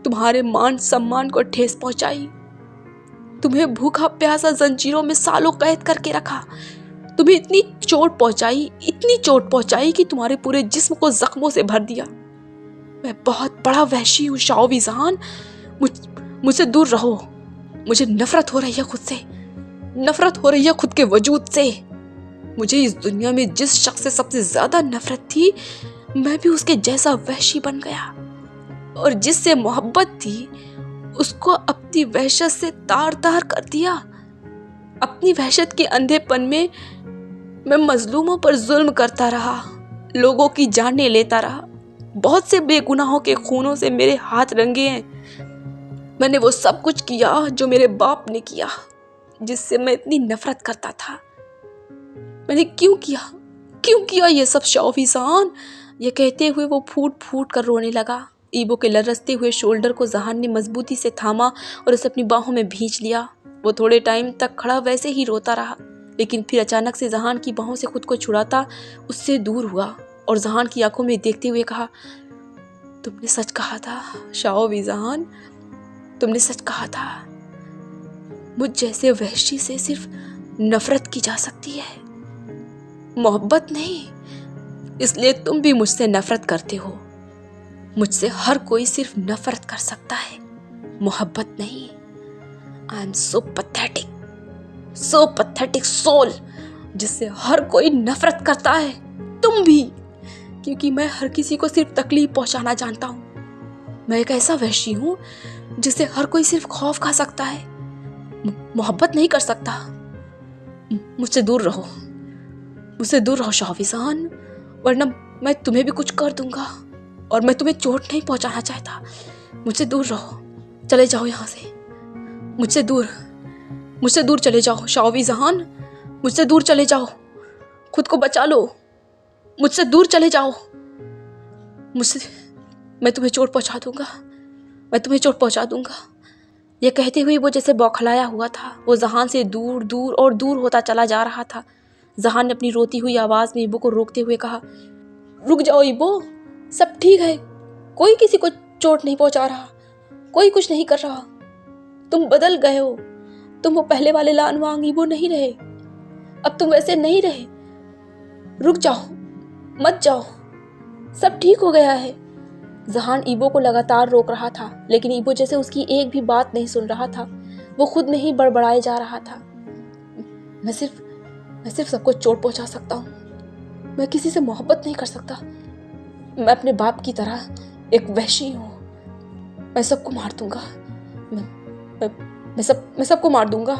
तुम्हारे मान सम्मान को ठेस पहुंचाई, तुम्हें भूखा प्यासा जंजीरों में सालों कैद करके रखा, तुम्हें इतनी चोट पहुंचाई कि तुम्हारे पूरे जिस्म को जख्मों से भर दिया। मैं बहुत बड़ा वहशी हूँ शाओवी जहान, मुझसे दूर रहो। मुझे नफरत हो रही है खुद से, नफरत हो रही है खुद के वजूद से। मुझे इस दुनिया में जिस शख्स से सबसे ज्यादा नफरत थी, मैं भी उसके जैसा वहशी बन गया, और जिससे मोहब्बत थी उसको अपनी वहशत से तार तार कर दिया। अपनी वहशत के अंधेपन में मैं मजलूमों पर जुल्म करता रहा, लोगों की जानें लेता रहा। बहुत से बेगुनाहों के खूनों से मेरे हाथ रंगे हैं। मैंने वो सब कुछ किया जो मेरे बाप ने किया, जिससे मैं इतनी नफरत करता था। मैंने क्यों किया ये सब शाओवी जहान? ये कहते हुए वो फूट फूट कर रोने लगा। ईबो के लरसते हुए शोल्डर को जहान ने मजबूती से थामा और उसे अपनी बाहों में भींच लिया। वो थोड़े टाइम तक खड़ा वैसे ही रोता रहा, लेकिन फिर अचानक से जहान की बाहों से खुद को छुड़ाता उससे दूर हुआ और जहान की आंखों में देखते हुए कहा, तुमने सच कहा था शाओवी जहान, तुमने सच कहा था। मुझ जैसे वहशी से सिर्फ नफरत की जा सकती है, मोहब्बत नहीं। इसलिए तुम भी मुझसे नफरत करते हो। मुझसे हर कोई सिर्फ नफरत कर सकता है, मोहब्बत नहीं। I am so pathetic soul, जिससे हर कोई नफरत करता है, तुम भी, क्योंकि मैं हर किसी को सिर्फ तकलीफ पहुंचाना जानता हूँ। मैं एक ऐसा वहशी हूँ जिससे हर कोई सिर्फ खौफ खा सकता है, मोहब्बत नहीं कर सकता। मुझसे दूर रहो, मुझसे दूर रहो शाविज़ान, वरना मैं तुम्हें भी कुछ कर दूंगा और मैं तुम्हें चोट नहीं पहुंचाना चाहता। मुझसे दूर रहो, चले जाओ यहाँ से, मुझसे दूर चले जाओ शाविज़ान, मुझसे दूर चले जाओ, खुद को बचा लो, मुझसे दूर चले जाओ, मैं तुम्हें चोट पहुंचा दूंगा, मैं तुम्हें चोट पहुंचा दूंगा। यह कहते हुए वो जैसे बौखलाया हुआ था, वो जहान से दूर दूर और दूर होता चला जा रहा था। जहान ने अपनी रोती हुई आवाज़ में इबो को रोकते हुए कहा, रुक जाओ इबो, सब ठीक है, कोई किसी को चोट नहीं पहुंचा रहा, कोई कुछ नहीं कर रहा, तुम बदल गए हो, तुम वो पहले वाले लानवांग इबो नहीं रहे, अब तुम वैसे नहीं रहे, रुक जाओ, मत जाओ, सब ठीक हो गया है। जहान इबो को लगातार रोक रहा था, लेकिन इबो जैसे उसकी एक भी बात नहीं सुन रहा था। वो खुद में ही बड़बड़ाए जा रहा था, मैं सिर्फ सबको चोट पहुंचा सकता हूँ, मैं किसी से मोहब्बत नहीं कर सकता, मैं अपने बाप की तरह एक वहशी हूँ, मैं सबको मार दूंगा, मैं सबको मार दूंगा,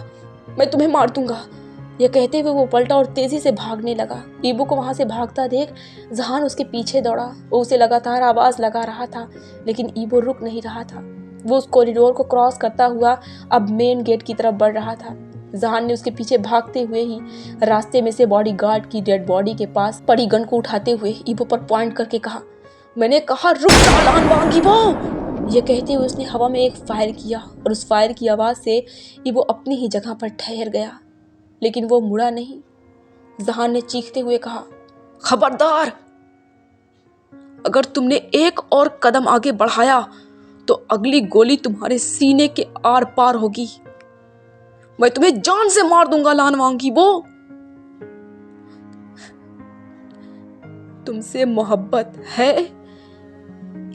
मैं तुम्हें मार दूंगा। यह कहते हुए वो पलटा और तेजी से भागने लगा। इबो को वहां से भागता देख जहान उसके पीछे दौड़ा। वो उसे लगातार आवाज लगा रहा था, लेकिन इबो रुक नहीं रहा था। वो उस कॉरिडोर को क्रॉस करता हुआ अब मेन गेट की तरफ बढ़ रहा था। जहान ने उसके पीछे भागते हुए ही रास्ते में से बॉडीगार्ड की डेड बॉडी के पास पड़ी गन को उठाते हुए इबो पर पॉइंट करके कहा, मैंने कहा रुक जा लानवांग इबो। यह कहते हुए उसने हवा में एक फायर किया और उस फायर की आवाज से इबो अपनी ही जगह पर ठहर गया, लेकिन वो मुड़ा नहीं। जहान ने चीखते हुए कहा, खबरदार, अगर तुमने एक और कदम आगे बढ़ाया तो अगली गोली तुम्हारे सीने के आर पार होगी, मैं तुम्हें जान से मार दूंगा लानवांगी वो। तुमसे मोहब्बत है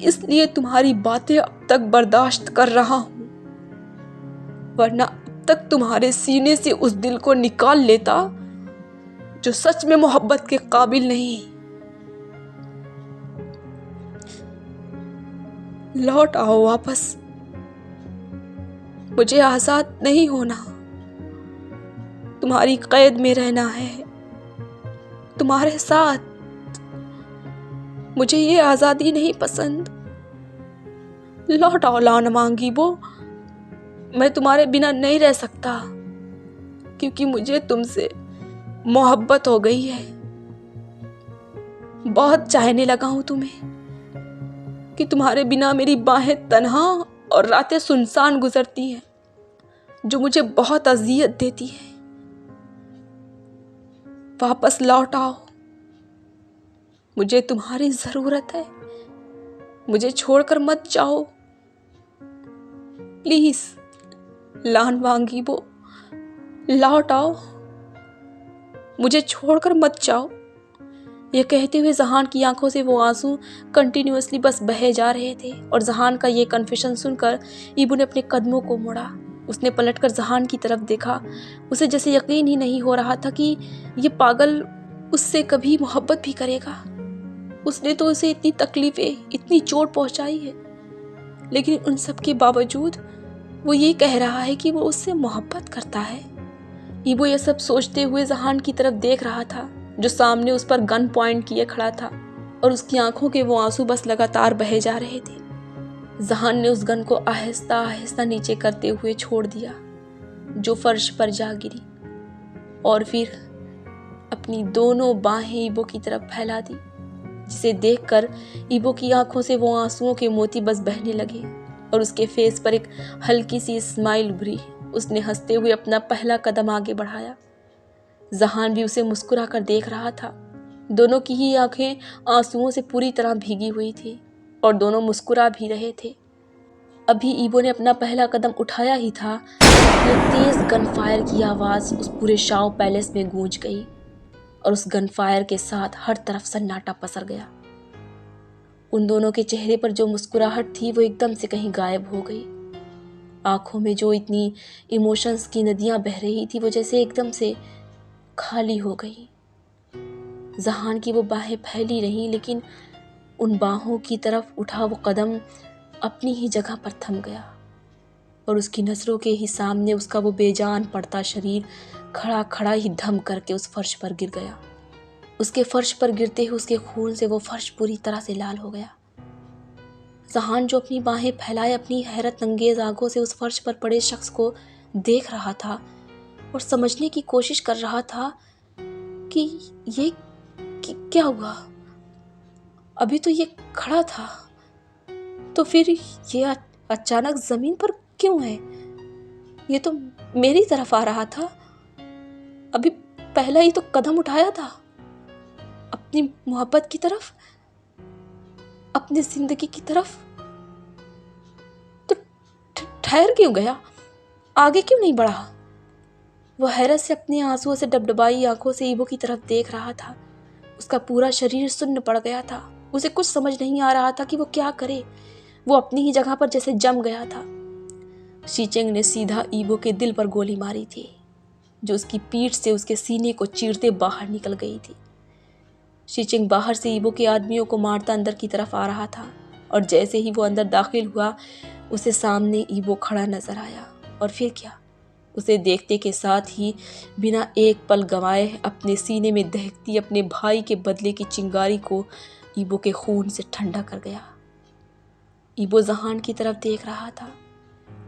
इसलिए तुम्हारी बातें अब तक बर्दाश्त कर रहा हूं, वरना अब तक तुम्हारे सीने से उस दिल को निकाल लेता जो सच में मोहब्बत के काबिल नहीं। लौट आओ वापस, मुझे आजाद नहीं होना, तुम्हारी कैद में रहना है, तुम्हारे साथ। मुझे ये आजादी नहीं पसंद, लौट आओ लानवांगी वो, मैं तुम्हारे बिना नहीं रह सकता, क्योंकि मुझे तुमसे मोहब्बत हो गई है। बहुत चाहने लगा हूं तुम्हें कि तुम्हारे बिना मेरी बाहें तन्हा और रातें सुनसान गुजरती हैं, जो मुझे बहुत अजियत देती है। वापस लौट आओ, मुझे तुम्हारी जरूरत है, मुझे छोड़कर मत जाओ प्लीज लानवांगी वो, लौट आओ, मुझे छोड़कर मत जाओ। यह कहते हुए जहान की आंखों से वो आंसू कंटिन्यूअसली बस बहे जा रहे थे और जहान का ये कन्फेशन सुनकर इबू ने अपने कदमों को मोड़ा। उसने पलटकर जहान की तरफ देखा। उसे जैसे यकीन ही नहीं हो रहा था कि ये पागल उससे कभी मोहब्बत भी करेगा। उसने तो उसे इतनी तकलीफें, इतनी चोट पहुंचाई है, लेकिन उन सब के बावजूद वो ये कह रहा है कि वो उससे मोहब्बत करता है। इबो ये सब सोचते हुए जहान की तरफ देख रहा था, जो सामने उस पर गन पॉइंट किए खड़ा था, और उसकी आंखों के वो आंसू बस लगातार बहे जा रहे थे। जहान ने उस गन को आहिस्ता आहिस्ता नीचे करते हुए छोड़ दिया, जो फर्श पर जा गिरी, और फिर अपनी दोनों बाहें इबो की तरफ फैला दी, जिसे देखकर इबो की आंखों से वो आंसुओं के मोती बस बहने लगे और उसके फेस पर एक हल्की सी स्माइल उभरी। उसने हंसते हुए अपना पहला कदम आगे बढ़ाया। जहान भी उसे मुस्कुरा कर देख रहा था। दोनों की ही आंखें आंसुओं से पूरी तरह भीगी हुई थी और दोनों मुस्कुरा भी रहे थे। अभी इबो ने अपना पहला कदम उठाया ही था कि तेज गन फायर की आवाज़ उस पूरे शाओ पैलेस में गूंज गई और उस गन फायर के साथ हर तरफ सन्नाटा पसर गया। उन दोनों के चेहरे पर जो मुस्कुराहट थी वो एकदम से कहीं गायब हो गई। आंखों में जो इतनी इमोशंस की नदियां बह रही थी वो जैसे एकदम से खाली हो गई। जहान की वो बाहें फैली रहीं, लेकिन उन बाहों की तरफ उठा वो कदम अपनी ही जगह पर थम गया और उसकी नज़रों के ही सामने उसका वो बेजान पड़ता शरीर खड़ा खड़ा ही धम करके उस फर्श पर गिर गया। उसके फर्श पर गिरते ही उसके खून से वो फर्श पूरी तरह से लाल हो गया। जहान जो अपनी बाहें फैलाए अपनी हैरत अंगेज आंखों से उस फर्श पर पड़े शख्स को देख रहा था और समझने की कोशिश कर रहा था कि ये क्या हुआ। अभी तो ये खड़ा था, तो फिर ये अचानक जमीन पर क्यों है? ये तो मेरी तरफ आ रहा था, अभी पहला ही तो कदम उठाया था अपनी मोहब्बत की तरफ, अपनी जिंदगी की तरफ। तो ठहर क्यों गया? आगे क्यों नहीं बढ़ा? वो हैरत से अपने आंसुओं से डबडबाई आंखों से ईबो की तरफ देख रहा था। उसका पूरा शरीर सुन्न पड़ गया था। उसे कुछ समझ नहीं आ रहा था कि वो क्या करे। वो अपनी ही जगह पर जैसे जम गया था। शीचेंग ने सीधा ईबो के दिल पर गोली मारी थी, जो उसकी पीठ से उसके सीने को चीरते बाहर निकल गई थी। शीचेंग बाहर से ईबो के आदमियों को मारता अंदर की तरफ आ रहा था और जैसे ही वो अंदर दाखिल हुआ, उसे सामने ईबो खड़ा नजर आया। और फिर क्या, उसे देखते के साथ ही बिना एक पल गंवाए अपने सीने में दहकती अपने भाई के बदले की चिंगारी को ईबो के खून से ठंडा कर गया। ईबो जहान की तरफ देख रहा था।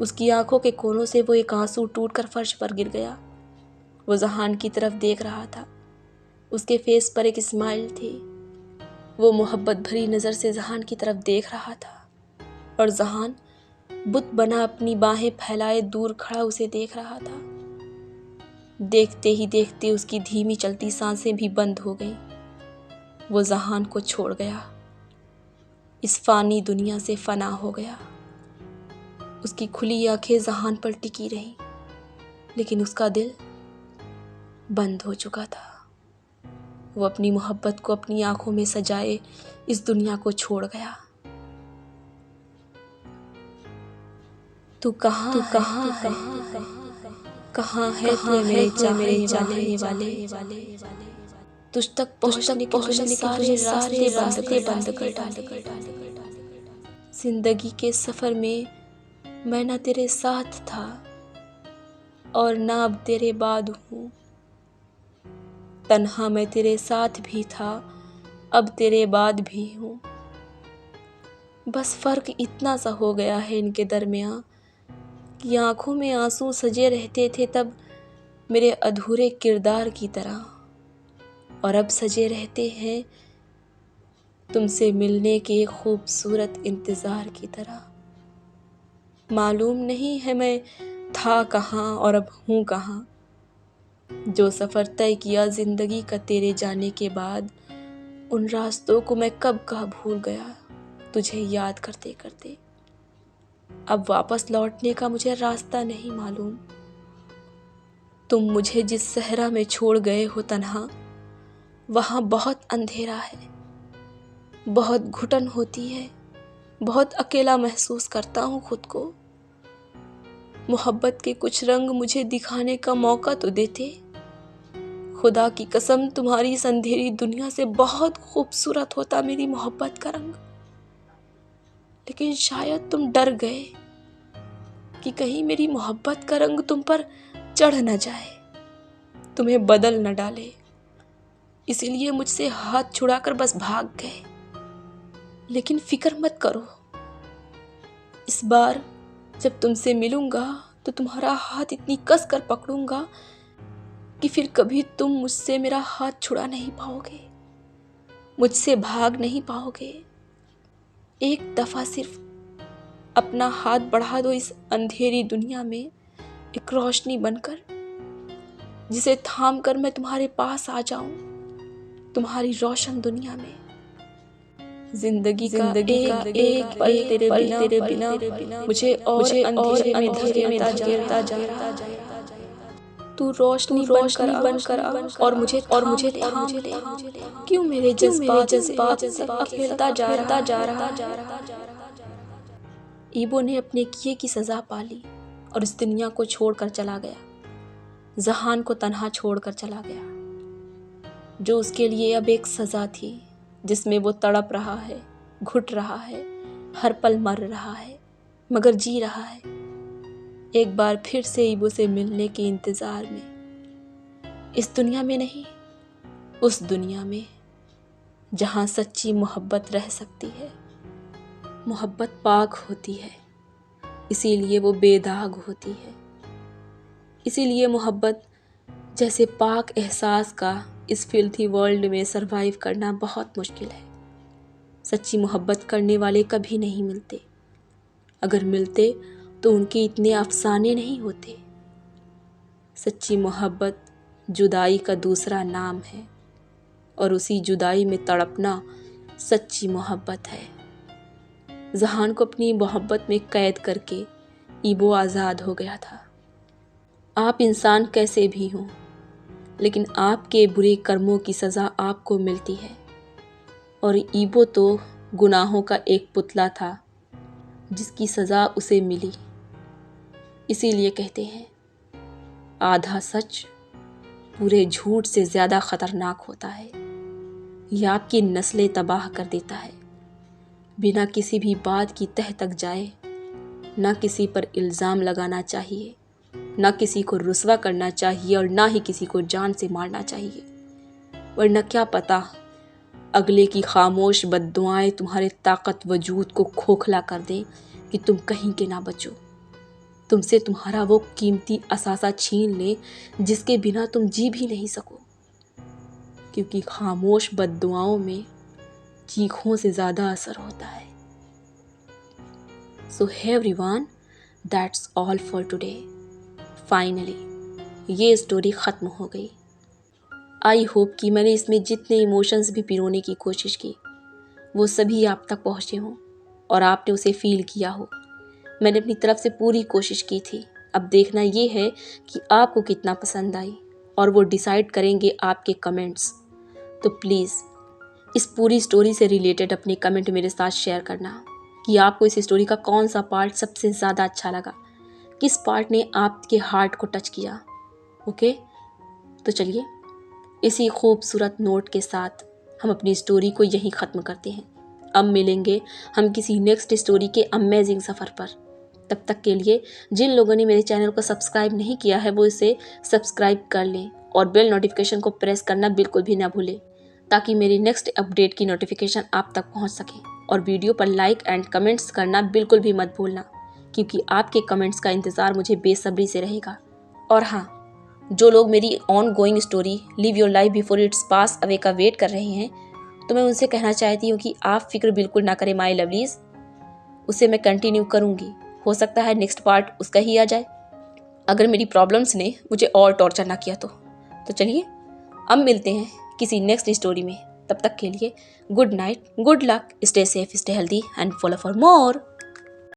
उसकी आंखों के कोनों से वो एक आंसू टूटकर फर्श पर गिर गया। वो जहान की तरफ देख रहा था। उसके फेस पर एक स्माइल थी। वो मोहब्बत भरी नज़र से जहान की तरफ देख रहा था और जहान बुत बना अपनी बाहें फैलाए दूर खड़ा उसे देख रहा था। देखते ही देखते उसकी धीमी चलती सांसें भी बंद हो गईं। वो जहान को छोड़ गया, इस फानी दुनिया से फना हो गया। उसकी खुली आंखें जहान पर टिकी रहीं, लेकिन उसका दिल बंद हो चुका था। वो अपनी मोहब्बत को अपनी आंखों में सजाए इस दुनिया को छोड़ गया। तू कहाँ है तू मेरे चाहने वाले। तुझ तक पहुंचने के सारे रास्ते बंद कर डाले। जिंदगी के सफर में मैं ना तेरे साथ था और ना अब तेरे बाद हूँ। तन्हा मैं तेरे साथ भी था, अब तेरे बाद भी हूँ। बस फर्क इतना सा हो गया है इनके दरमियाँ कि आंखों में आंसू सजे रहते थे तब मेरे अधूरे किरदार की तरह, और अब सजे रहते हैं तुमसे मिलने के खूबसूरत इंतज़ार की तरह। मालूम नहीं है मैं था कहाँ और अब हूँ कहाँ। जो सफ़र तय किया ज़िंदगी का तेरे जाने के बाद, उन रास्तों को मैं कब का भूल गया तुझे याद करते करते। अब वापस लौटने का मुझे रास्ता नहीं मालूम। तुम मुझे जिस सहरा में छोड़ गए हो तन्हा, वहाँ बहुत अंधेरा है, बहुत घुटन होती है, बहुत अकेला महसूस करता हूँ खुद को। मोहब्बत के कुछ रंग मुझे दिखाने का मौका तो देते। खुदा की कसम तुम्हारी इस अंधेरी दुनिया से बहुत खूबसूरत होता मेरी मोहब्बत का रंग। लेकिन शायद तुम डर गए कि कहीं मेरी मोहब्बत का रंग तुम पर चढ़ न जाए, तुम्हें बदल न डाले, इसीलिए मुझसे हाथ छुड़ाकर बस भाग गए। लेकिन फिक्र मत करो, इस बार जब तुमसे मिलूंगा तो तुम्हारा हाथ इतनी कस कर पकड़ूंगा कि फिर कभी तुम मुझसे मेरा हाथ छुड़ा नहीं पाओगे, मुझसे भाग नहीं पाओगे। एक दफा सिर्फ अपना हाथ बढ़ा दो इस अंधेरी दुनिया में एक रोशनी बनकर, जिसे थाम कर मैं तुम्हारे पास आ जाऊं, तुम्हारी रोशन दुनिया में। जिंदगी का एक पल तेरे बिना मुझे और अंधेरे में धकेलता जा रहा है। तू रोशनी बनकर आ और मुझे थाम ले। क्यों मेरे जज्बात अकेलता जा रहा। ईबो ने अपने किए की सजा पा ली और इस दुनिया को छोड़कर चला गया। जहान को तन्हा छोड़कर चला गया, जो उसके लिए अब एक सजा थी जिसमें वो तड़प रहा है, घुट रहा है, हर पल मर रहा है, मगर जी रहा है, एक बार फिर से ईबो से मिलने के इंतजार में। इस दुनिया में नहीं, उस दुनिया में जहाँ सच्ची मोहब्बत रह सकती है। मोहब्बत पाक होती है, इसीलिए वो बेदाग होती है। इसीलिए मोहब्बत जैसे पाक एहसास का इस फिल्थी वर्ल्ड में सरवाइव करना बहुत मुश्किल है। सच्ची मोहब्बत करने वाले कभी नहीं मिलते। अगर मिलते तो उनके इतने अफसाने नहीं होते। सच्ची मोहब्बत जुदाई का दूसरा नाम है और उसी जुदाई में तड़पना सच्ची मोहब्बत है। जहान को अपनी मोहब्बत में कैद करके ईबो आज़ाद हो गया था। आप इंसान कैसे भी हों, लेकिन आपके बुरे कर्मों की सज़ा आपको मिलती है। और ईबो तो गुनाहों का एक पुतला था जिसकी सज़ा उसे मिली। इसीलिए कहते हैं आधा सच पूरे झूठ से ज़्यादा ख़तरनाक होता है। यह आपकी नस्लें तबाह कर देता है। बिना किसी भी बात की तह तक जाए, ना किसी पर इल्ज़ाम लगाना चाहिए, ना किसी को रुस्वा करना चाहिए और ना ही किसी को जान से मारना चाहिए। वरना क्या पता अगले की खामोश बद्दुआएं तुम्हारे ताकत वजूद को खोखला कर दें कि तुम कहीं के ना बचो। तुमसे तुम्हारा वो कीमती असासा छीन ले जिसके बिना तुम जी भी नहीं सको। क्योंकि खामोश बद्दुआओं में चीखों से ज़्यादा असर होता है। So hey everyone, that's all for today. Finally ये स्टोरी ख़त्म हो गई। आई होप कि मैंने इसमें जितने इमोशंस भी पिरोने की कोशिश की वो सभी आप तक पहुँचे हों और आपने उसे फील किया हो। मैंने अपनी तरफ से पूरी कोशिश की थी। अब देखना ये है कि आपको कितना पसंद आई और वो डिसाइड करेंगे आपके कमेंट्स। तो प्लीज़ इस पूरी स्टोरी से रिलेटेड अपने कमेंट मेरे साथ शेयर करना कि आपको इस स्टोरी का कौन सा पार्ट सबसे ज़्यादा अच्छा लगा, किस पार्ट ने आपके हार्ट को टच किया। ओके, तो चलिए इसी खूबसूरत नोट के साथ हम अपनी स्टोरी को यहीं ख़त्म करते हैं। अब मिलेंगे हम किसी नेक्स्ट स्टोरी के अमेजिंग सफ़र पर। तब तक के लिए जिन लोगों ने मेरे चैनल को सब्सक्राइब नहीं किया है वो इसे सब्सक्राइब कर लें और बेल नोटिफिकेशन को प्रेस करना बिल्कुल भी ना भूलें ताकि मेरी नेक्स्ट अपडेट की नोटिफिकेशन आप तक पहुंच सके। और वीडियो पर लाइक एंड कमेंट्स करना बिल्कुल भी मत भूलना क्योंकि आपके कमेंट्स का इंतज़ार मुझे बेसब्री से रहेगा। और हाँ, जो लोग मेरी on going story live your life before it's pass away का वेट कर रहे हैं तो मैं उनसे कहना चाहती हूँ कि आप फिक्र बिल्कुल ना करें माय लवलीज़, उसे मैं कंटिन्यू करूँगी। हो सकता है नेक्स्ट पार्ट उसका ही आ जाए अगर मेरी प्रॉब्लम्स ने मुझे और टॉर्चर ना किया तो चलिए अब मिलते हैं किसी नेक्स्ट स्टोरी में। तब तक के लिए good night, good luck, stay safe, stay healthy and follow for more.